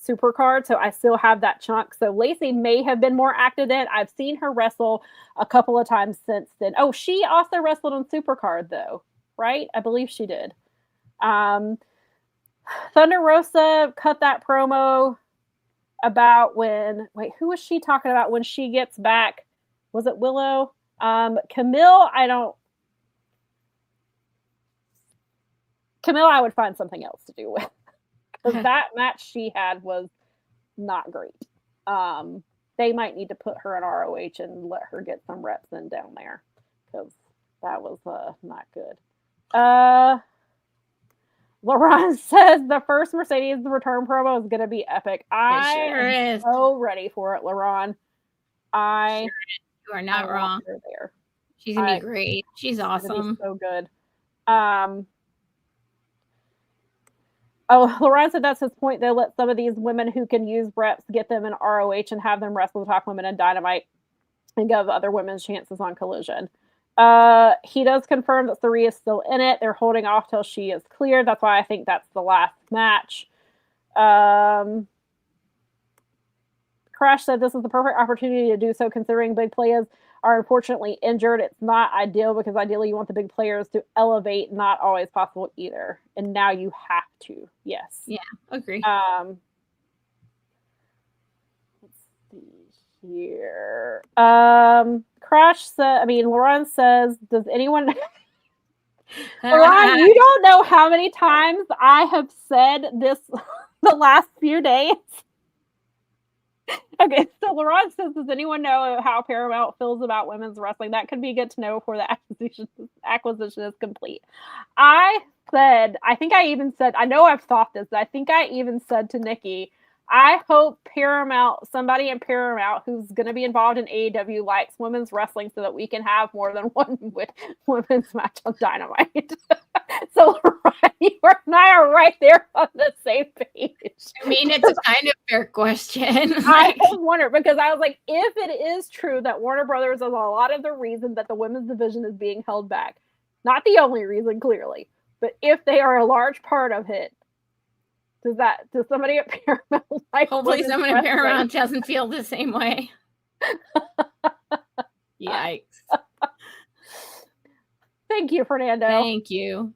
Supercard. So I still have that chunk. So Lacey may have been more active then. I've seen her wrestle a couple of times since then. Oh, she also wrestled on Supercard though, right? I believe she did. Thunder Rosa cut that promo about who was she talking about when she gets back? Was it Willow? Camille, I would find something else to do with because that match she had was not great. They might need to put her in ROH and let her get some reps in down there because that was not good. Laurent says the first Mercedes return promo is going to be epic. I am so ready for it, Laurent. You are not wrong. There. She's going to be great. She's awesome. So good. Laurent said that's his point. They'll let some of these women who can use reps get them in ROH and have them wrestle top women in Dynamite and give other women chances on Collision. He does confirm that Sari is still in it. They're holding off till she is cleared. That's why I think that's the last match. Crash said this is the perfect opportunity to do so considering big players are unfortunately injured. It's not ideal because ideally you want the big players to elevate, not always possible either. And now you have to. Yes. Yeah, agree. Let's see here. Crash said, Lauren says, does anyone Ron, you don't know how many times I have said this the last few days. Okay, so Laurent says, does anyone know how Paramount feels about women's wrestling? That could be good to know before the acquisition is complete. I think I even said, I know I've thought this, but I think I even said to Nikki, I hope somebody in Paramount who's going to be involved in AEW likes women's wrestling so that we can have more than one women's match on Dynamite. So you and I are right there on the same page. I mean, it's a kind of fair question. I wonder, because I was like, if it is true that Warner Brothers is a lot of the reason that the women's division is being held back, not the only reason clearly, but if they are a large part of it, does somebody at Paramount like? Hopefully someone at Paramount doesn't feel the same way. Yikes. Thank you, Fernando. Thank you.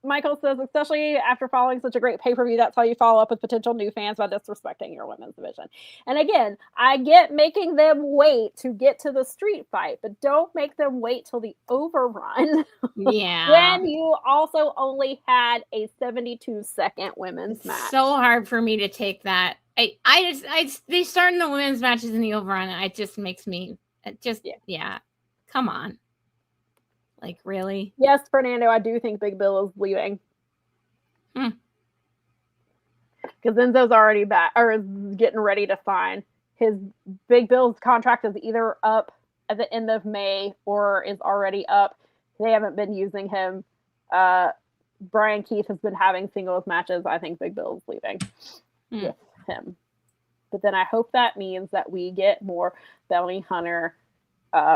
Michael says, especially after following such a great pay-per-view, that's how you follow up with potential new fans by disrespecting your women's division. And again, I get making them wait to get to the street fight, but don't make them wait till the overrun. Yeah. Then you also only had a 72-second women's match. So hard for me to take that. They start in the women's matches in the overrun. It just makes me come on. Like, really? Yes, Fernando, I do think Big Bill is leaving. Because Enzo's already back, or is getting ready to sign. His Big Bill's contract is either up at the end of May or is already up. They haven't been using him. Brian Keith has been having singles matches. I think Big Bill is leaving with him. But then I hope that means that we get more Bounty Hunter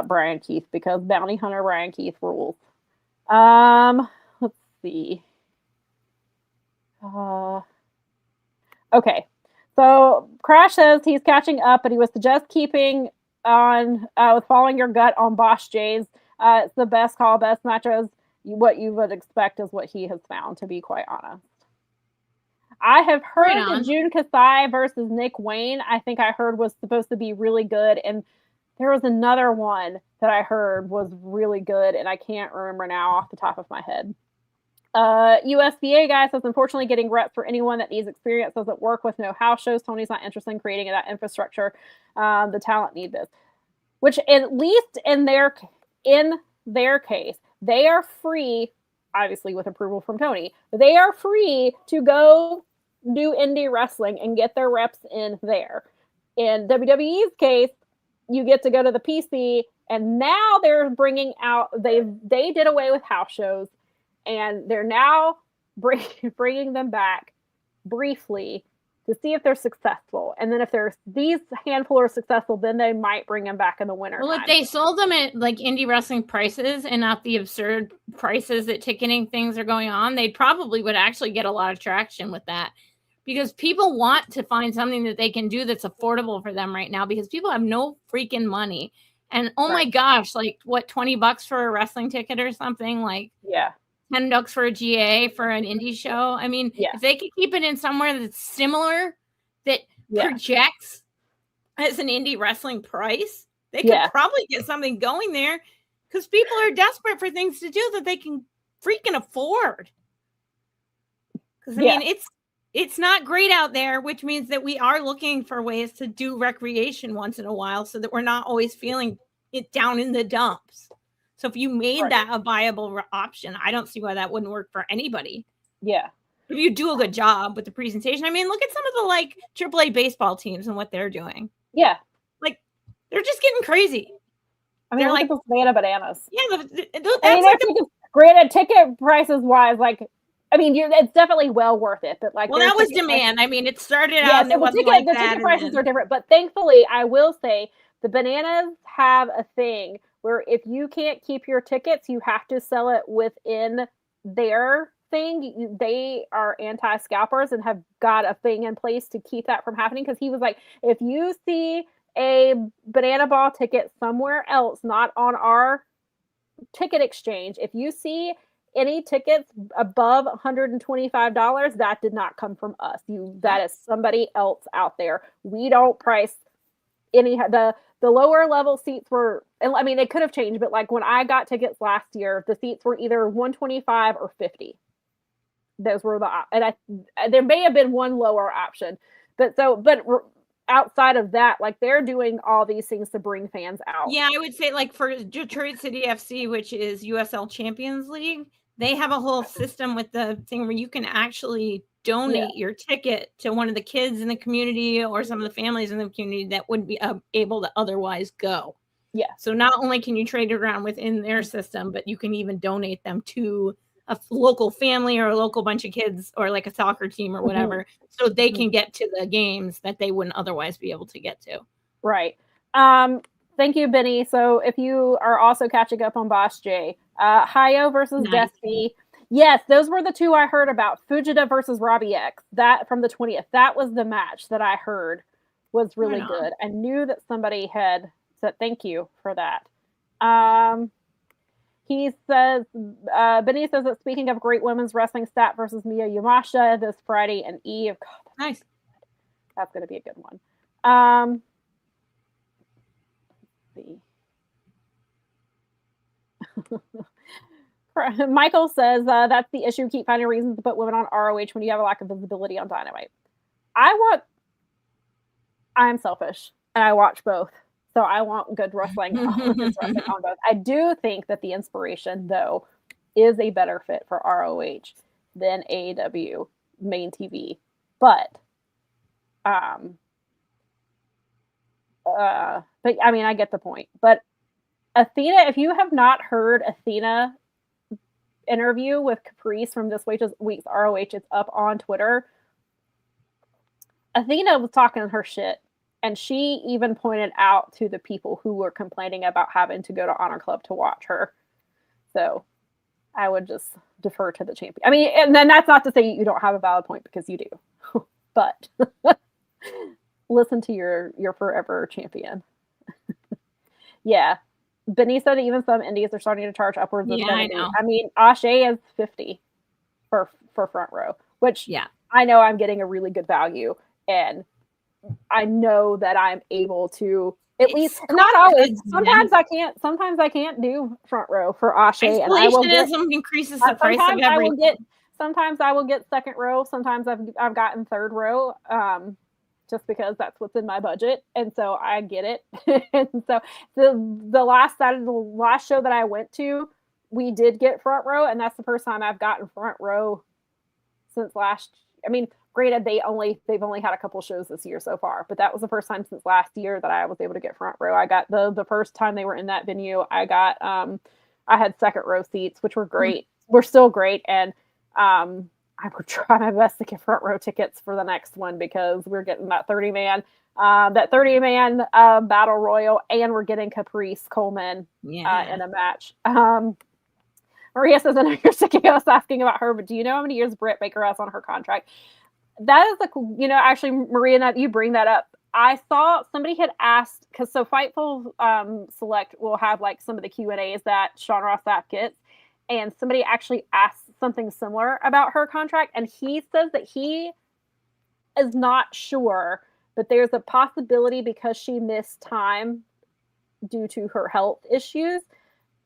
Brian Keith, because Bounty Hunter Brian Keith rules. Let's see. Okay. So Crash says he's catching up, but he was suggest keeping on with following your gut on Bosch Jays. It's the best call, best matches. What you would expect is what he has found, to be quite honest. I have heard that Jun Kasai versus Nick Wayne, I think I heard was supposed to be really good, and there was another one that I heard was really good, and I can't remember now off the top of my head. USBA guy says, unfortunately, getting reps for anyone that needs experience doesn't work with no house shows. Tony's not interested in creating that infrastructure. The talent need this. Which, at least in their case, they are free, obviously with approval from Tony, but they are free to go do indie wrestling and get their reps in there. In WWE's case, you get to go to the PC, and now they're bringing out, they did away with house shows, and they're now bringing them back briefly to see if they're successful. And then if these handful are successful, then they might bring them back in the winter. Well, if they sold them at like indie wrestling prices and not the absurd prices that ticketing things are going on, they probably would actually get a lot of traction with that. Because people want to find something that they can do that's affordable for them right now, because people have no freaking money. And my gosh, like what, $20 for a wrestling ticket or something? Like $10 for a GA for an indie show. I mean, if they could keep it in somewhere that's similar, that projects as an indie wrestling price, they could probably get something going there, because people are desperate for things to do that they can freaking afford. Because I mean, it's not great out there, which means that we are looking for ways to do recreation once in a while so that we're not always feeling it down in the dumps. So if you made that a viable option, I don't see why that wouldn't work for anybody. Yeah. If you do a good job with the presentation. I mean, look at some of the like AAA baseball teams and what they're doing. Yeah. Like, they're just getting crazy. I mean, they're like Savannah Bananas. Yeah. Granted, ticket prices wise, like, I mean, it's definitely well worth it, but like, well, that was demand. I mean, it started out and it wasn't like that. The ticket prices are different, but thankfully, I will say the Bananas have a thing where if you can't keep your tickets, you have to sell it within their thing. They are anti-scalpers and have got a thing in place to keep that from happening. Because he was like, if you see a Banana Ball ticket somewhere else, not on our ticket exchange, if you see any tickets above $125, that did not come from us. That is somebody else out there. We don't price any. The the lower level seats were, I mean, they could have changed, but like when I got tickets last year, the seats were either 125 or 50. Those were there may have been one lower option, but outside of that, like they're doing all these things to bring fans out. Yeah, I would say like for Detroit City FC, which is USL Champions League, they have a whole system with the thing where you can actually donate your ticket to one of the kids in the community or some of the families in the community that wouldn't be able to otherwise go. Yeah. So not only can you trade it around within their system, but you can even donate them to a local family or a local bunch of kids or like a soccer team or whatever, so they can get to the games that they wouldn't otherwise be able to get to. Right. Thank you, Benny. So if you are also catching up on Boss J, Hayo versus Despy. Yes, those were the two I heard about. Fujita versus Robbie X. That from the 20th. That was the match that I heard was really good. I knew that somebody had said thank you for that. He says, Benny says that speaking of great women's wrestling, Stat versus Mia Yamashita this Friday and Eve. God, nice. That's going to be a good one. Let's see. Michael says that's the issue. Keep finding reasons to put women on ROH when you have a lack of visibility on Dynamite. I'm selfish and I watch both. So I want good wrestling on both. I do think that the Inspiration, though, is a better fit for ROH than AEW main TV. But I mean, I get the point. But Athena, if you have not heard Athena interview with Caprice from this week's ROH, it's up on Twitter. Athena was talking her shit. And she even pointed out to the people who were complaining about having to go to Honor Club to watch her. So I would just defer to the champion. I mean, and then that's not to say you don't have a valid point, because you do. But listen to your forever champion. Yeah. Benny said even some indies are starting to charge upwards of 70. I mean, Ashe is 50 for front row, which I know I'm getting a really good value. And I know that I'm able to at least not always. Sometimes I can't do front row for Ashe, and I will get increases the price of everything. Sometimes I will get second row. Sometimes I've gotten third row, just because that's what's in my budget, and so I get it. And so the last show that I went to, we did get front row, and that's the first time I've gotten front row since last. I mean, granted, they've only had a couple shows this year so far, but that was the first time since last year that I was able to get front row. I got the first time they were in that venue, I got I had second row seats, which were great. Were still great, and I would try my best to get front row tickets for the next one, because we're getting that 30-man battle royal, and we're getting Caprice Coleman in a match. Maria says, I know you're sick of us asking about her, but do you know how many years Britt Baker has on her contract? That is actually, Maria, you bring that up. I saw somebody had asked, because so Fightful Select will have like some of the Q&As that Sean Ross Sapp gets, and somebody actually asked something similar about her contract, and he says that he is not sure, but there's a possibility, because she missed time due to her health issues,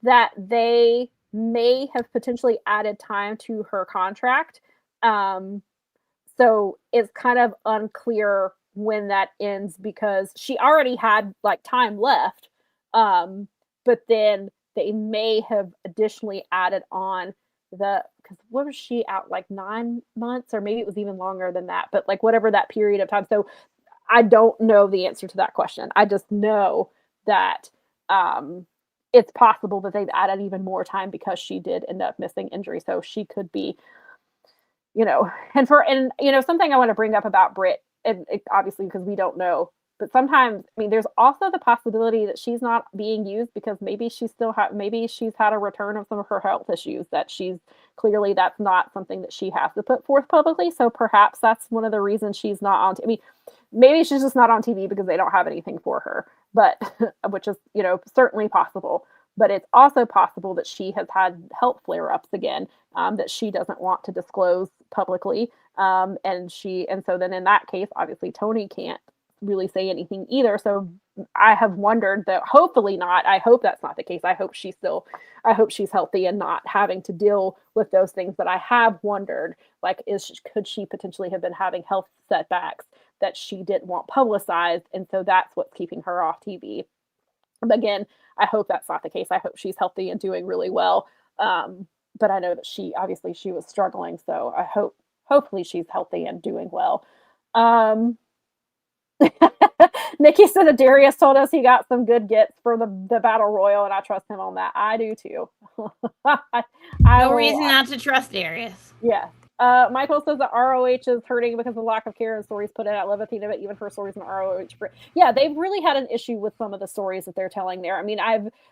that they may have potentially added time to her contract. So it's kind of unclear when that ends, because she already had like time left. But then they may have additionally added on because what was she out, like 9 months, or maybe it was even longer than that, but like whatever that period of time. So I don't know the answer to that question. I just know that it's possible that they've added even more time, because she did end up missing injury. So she could be, and something I want to bring up about Britt, and obviously because we don't know, but sometimes, I mean, there's also the possibility that she's not being used because maybe she's had a return of some of her health issues that that's not something that she has to put forth publicly. So perhaps that's one of the reasons she's not on. I mean, maybe she's just not on TV because they don't have anything for her, but which is, certainly possible. But it's also possible that she has had health flare-ups again, that she doesn't want to disclose publicly. And so then in that case, obviously Tony can't really say anything either. So I have wondered that hopefully not. I hope that's not the case. I hope she's healthy and not having to deal with those things. But I have wondered, like, could she potentially have been having health setbacks that she didn't want publicized? And so that's what's keeping her off TV. But again, I hope that's not the case. I hope she's healthy and doing really well. But I know that she was struggling. So I hopefully she's healthy and doing well. Nikki said that Darius told us he got some good gets for the battle royal, and I trust him on that. I do too. No reason not to trust Darius. Yeah. Michael says that ROH is hurting because of lack of care and stories put in. I love Athena, but even her stories in ROH. Yeah, they've really had an issue with some of the stories that they're telling there. I mean,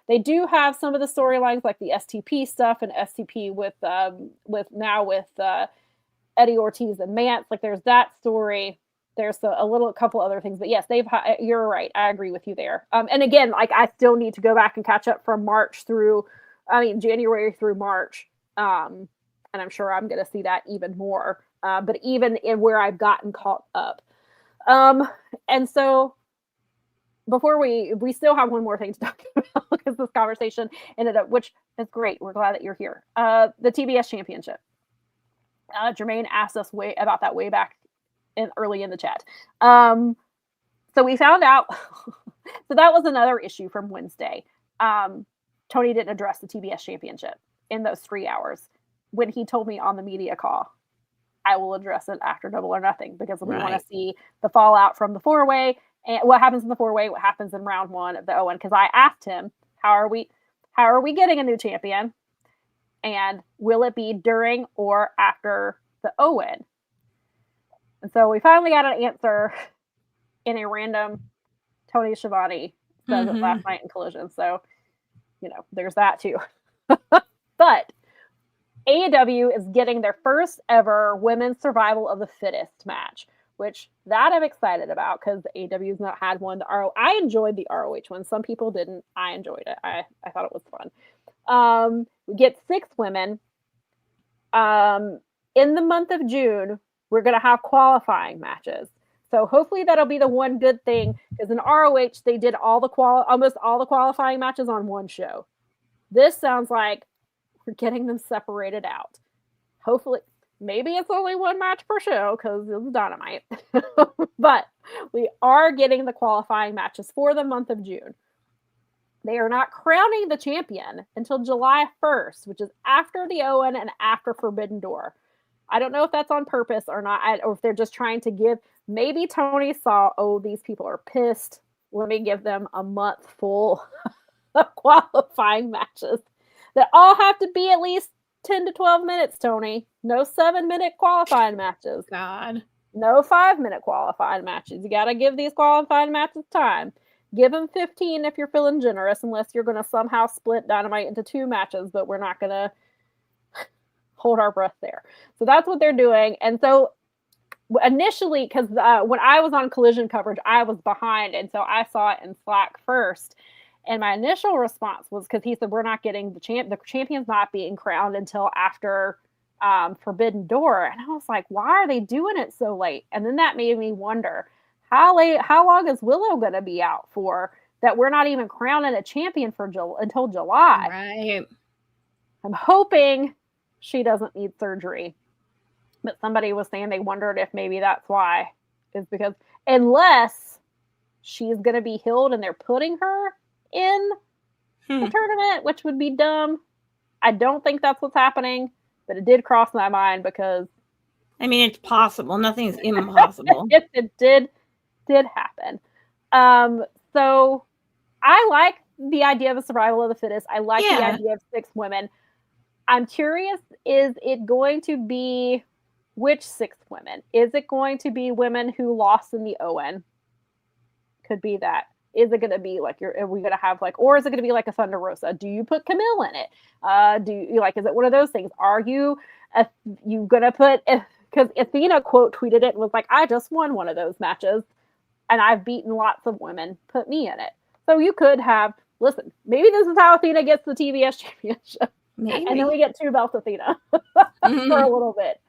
they do have some of the storylines like the STP stuff and STP with Eddie Ortiz and Mance. Like, there's that story. There's a couple other things, but yes, you're right. I agree with you there. And again, like, I still need to go back and catch up from January through March. And I'm sure I'm going to see that even more. But even in where I've gotten caught up. And so before we still have one more thing to talk about because this conversation ended up, which is great. We're glad that you're here. The TBS Championship. Jermaine asked us about that way back early in the chat. So we found out, so that was another issue from Wednesday. Tony didn't address the TBS Championship in those 3 hours. When he told me on the media call, I will address it after Double or Nothing because we want to see the fallout from the 4-way and what happens in the 4-way, what happens in round 1 of the Owen. Because I asked him, how are we getting a new champion? And will it be during or after the Owen? And so we finally got an answer in a random Tony Schiavone says it last night in Collision. So, there's that too. But AEW is getting their first ever women's survival of the fittest match, which that I'm excited about because AEW has not had one. I enjoyed the ROH one. Some people didn't. I enjoyed it. I thought it was fun. We get 6 women. In the month of June, we're going to have qualifying matches. So hopefully that'll be the one good thing because in ROH, they did almost all the qualifying matches on one show. This sounds like we're getting them separated out. Hopefully, maybe it's only one match per show because it's Dynamite. But we are getting the qualifying matches for the month of June. They are not crowning the champion until July 1st, which is after the Owen and after Forbidden Door. I don't know if that's on purpose or not, or if they're just trying to give, maybe Tony saw, these people are pissed. Let me give them a month full of qualifying matches that all have to be at least 10 to 12 minutes, Tony. No 7-minute qualifying matches. God. No 5-minute qualifying matches. You got to give these qualifying matches time. Give them 15 if you're feeling generous, unless you're going to somehow split Dynamite into 2 matches, but we're not going to hold our breath there. So that's what they're doing. And so initially, because when I was on Collision coverage, I was behind, and so I saw it in Slack first. And my initial response was because he said we're not getting the champion's not being crowned until after Forbidden Door, and I was like, why are they doing it so late? And then that made me wonder how long is Willow going to be out for that we're not even crowning a champion until July. Right. I'm hoping she doesn't need surgery, but somebody was saying they wondered if maybe that's why, is because unless she's going to be healed and they're putting her in the tournament, which would be dumb. I don't think that's what's happening, but it did cross my mind because it's possible. Nothing's impossible. it did happen. So I like the idea of a survival of the fittest. I like the idea of 6 women. I'm curious, is it going to be which 6 women? Is it going to be women who lost in the Owen? Could be that. Is it going to be like are we going to have or is it going to be like a Thunder Rosa? Do you put Camille in it? Do you is it one of those things? Are you going to put, because Athena quote tweeted it and was like, I just won one of those matches and I've beaten lots of women. Put me in it. So you could have, listen, maybe this is how Athena gets the TBS championship. Maybe. And then we get 2 belts Athena for a little bit.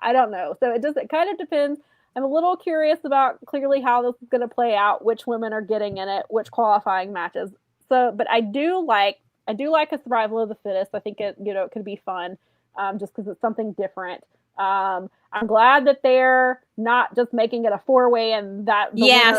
I don't know. So it kind of depends. I'm a little curious about clearly how this is going to play out, which women are getting in it, which qualifying matches. So, but I do like a survival of the fittest. I think it could be fun, just because it's something different. I'm glad that they're not just making it a 4-way and that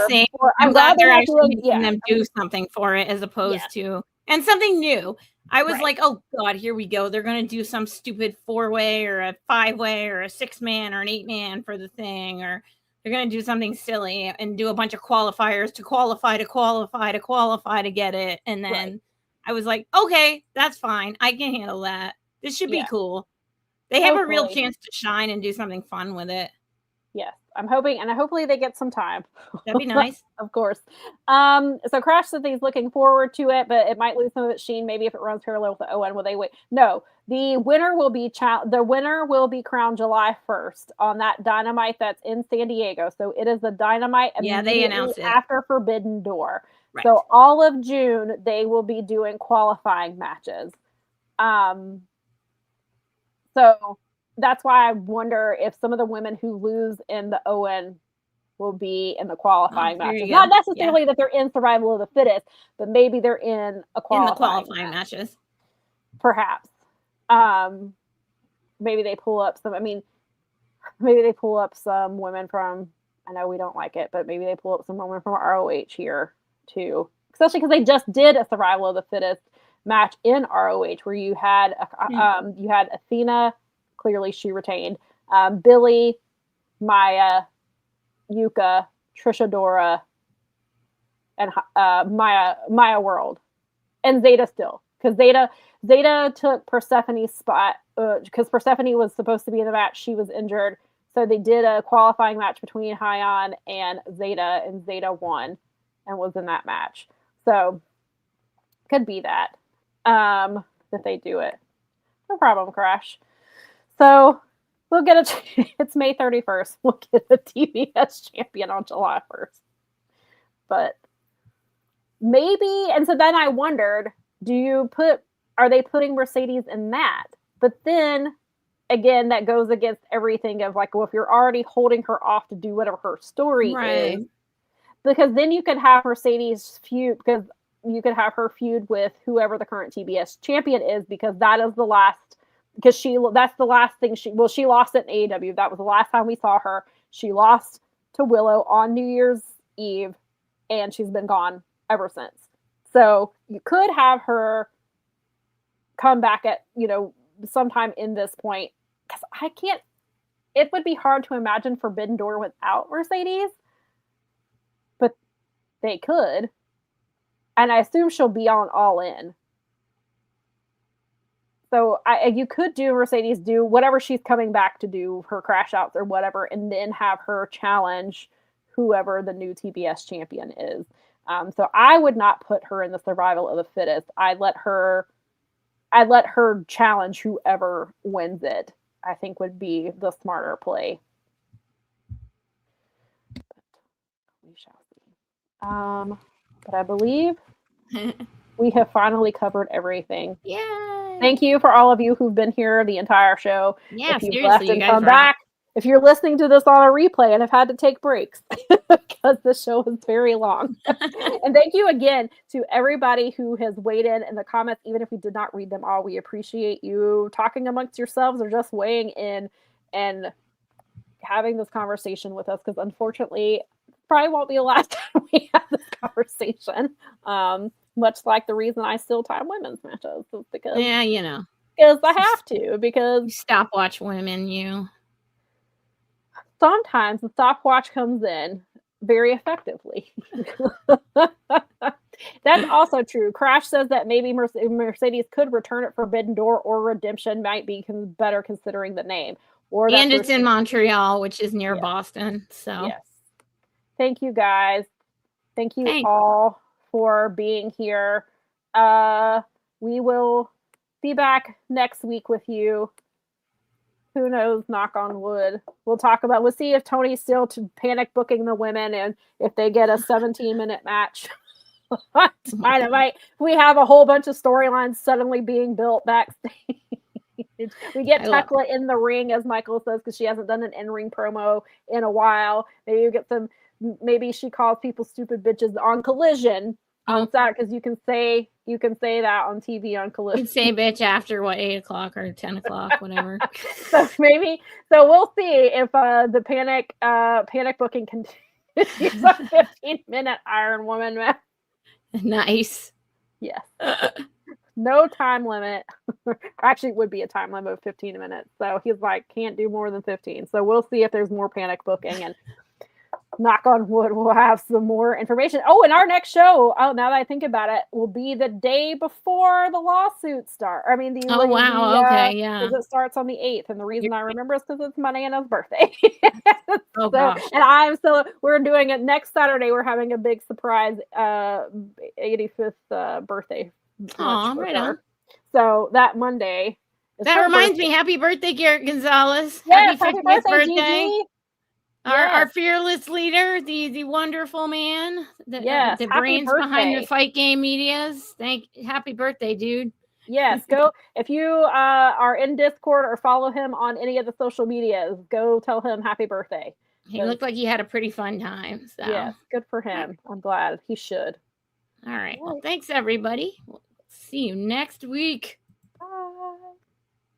same. I'm glad they're actually making them do something for it as opposed to and something new. I was like, oh God, here we go. They're going to do some stupid 4-way or a 5-way or a 6-man or an 8-man for the thing, or they're going to do something silly and do a bunch of qualifiers to qualify to get it. And then I was like, okay, that's fine. I can handle that. This should be cool. They have a real chance to shine and do something fun with it. Yes, I'm hoping, and hopefully they get some time. That'd be nice. Of course. So Crash said he's looking forward to it, but it might lose some of its sheen. Maybe if it runs parallel with the ON, will they wait? No, the winner will be crowned July 1st on that Dynamite that's in San Diego. So it is the Dynamite they announced it after Forbidden Door. Right. So all of June they will be doing qualifying matches. So that's why I wonder if some of the women who lose in the ON will be in the qualifying matches. Not necessarily that they're in survival of the fittest, but maybe they're in a qualifying matches. Perhaps. Maybe they pull up some women from, I know we don't like it, but maybe they pull up some women from ROH here too. Especially because they just did a survival of the fittest match in ROH where you had Athena, clearly she retained, Billy, Maya, Yuka, Trisha Dora, and Maya World, and Zeta still, because Zeta took Persephone's spot because Persephone was supposed to be in the match. She was injured, so they did a qualifying match between Hyon and Zeta won and was in that match. So could be that they do it. No problem, Crash. So we'll get it's May 31st. We'll get a TBS champion on July 1st. But maybe, and so then I wondered, are they putting Mercedes in that? But then again, that goes against everything of like, well, if you're already holding her off to do whatever her story is, because then you could have Mercedes feud, because you could have her feud with whoever the current TBS champion is, because that is the last, because that's the last thing she lost at AEW. That was the last time we saw her. She lost to Willow on New Year's Eve, and she's been gone ever since. So you could have her come back at, sometime in this point, because it would be hard to imagine Forbidden Door without Mercedes, but they could. And I assume she'll be on All In. So you could do Mercedes, do whatever she's coming back to do, her crash outs or whatever, and then have her challenge whoever the new TBS champion is. So I would not put her in the survival of the fittest. I'd let her challenge whoever wins it, I think would be the smarter play. But we shall see. But I believe we have finally covered everything. Yay! Thank you for all of you who've been here the entire show. Yeah, if you've seriously, left and come back, if you're listening to this on a replay and have had to take breaks because the show is very long. And thank you again to everybody who has weighed in the comments, even if we did not read them all. We appreciate you talking amongst yourselves or just weighing in and having this conversation with us, because unfortunately, probably won't be the last time we have this conversation. Much like the reason I still time women's matches is because because I have to, because stopwatch women. Sometimes the stopwatch comes in very effectively. That's also true. Crash says that maybe Mercedes could return at Forbidden Door, or Redemption might be better considering the name. And it's in Montreal, which is near Boston. So yes. Thank you guys. Thank you all for being here. We will be back next week with you. Who knows? Knock on wood. We'll see if Tony's still panic booking the women and if they get a 17-minute match. Dynamite. We have a whole bunch of storylines suddenly being built backstage. We get Tekla in the ring, as Michael says, because she hasn't done an in-ring promo in a while. Maybe you get some. Maybe she calls people stupid bitches on Collision on Saturday, because you can say that on TV on Collision. You can say bitch after 8 o'clock or 10 o'clock, whatever. So we'll see if the panic booking continues a 15-minute Iron Woman match. Nice. Yes. No time limit. Actually, it would be a time limit of 15 minutes. So he's like, can't do more than 15. So we'll see if there's more panic booking, and knock on wood, we'll have some more information. Oh, and our next show, now that I think about it, will be the day before the lawsuit start. I mean, okay, yeah. Because it starts on the 8th, and the reason I remember is because it's my Nana's birthday. Gosh. And we're doing it next Saturday. We're having a big surprise 85th birthday. Oh, right on. So that Monday. That reminds me, happy birthday, Garrett Gonzalez. Yes, happy 50th birthday. Gigi. Our fearless leader, the wonderful man, the brains behind the Fight Game Medias. Happy birthday, dude. Yes, go if you are in Discord or follow him on any of the social medias, go tell him happy birthday. He looked like he had a pretty fun time. So. Yes, good for him. I'm glad. He should. All right. Well, thanks everybody. We'll see you next week.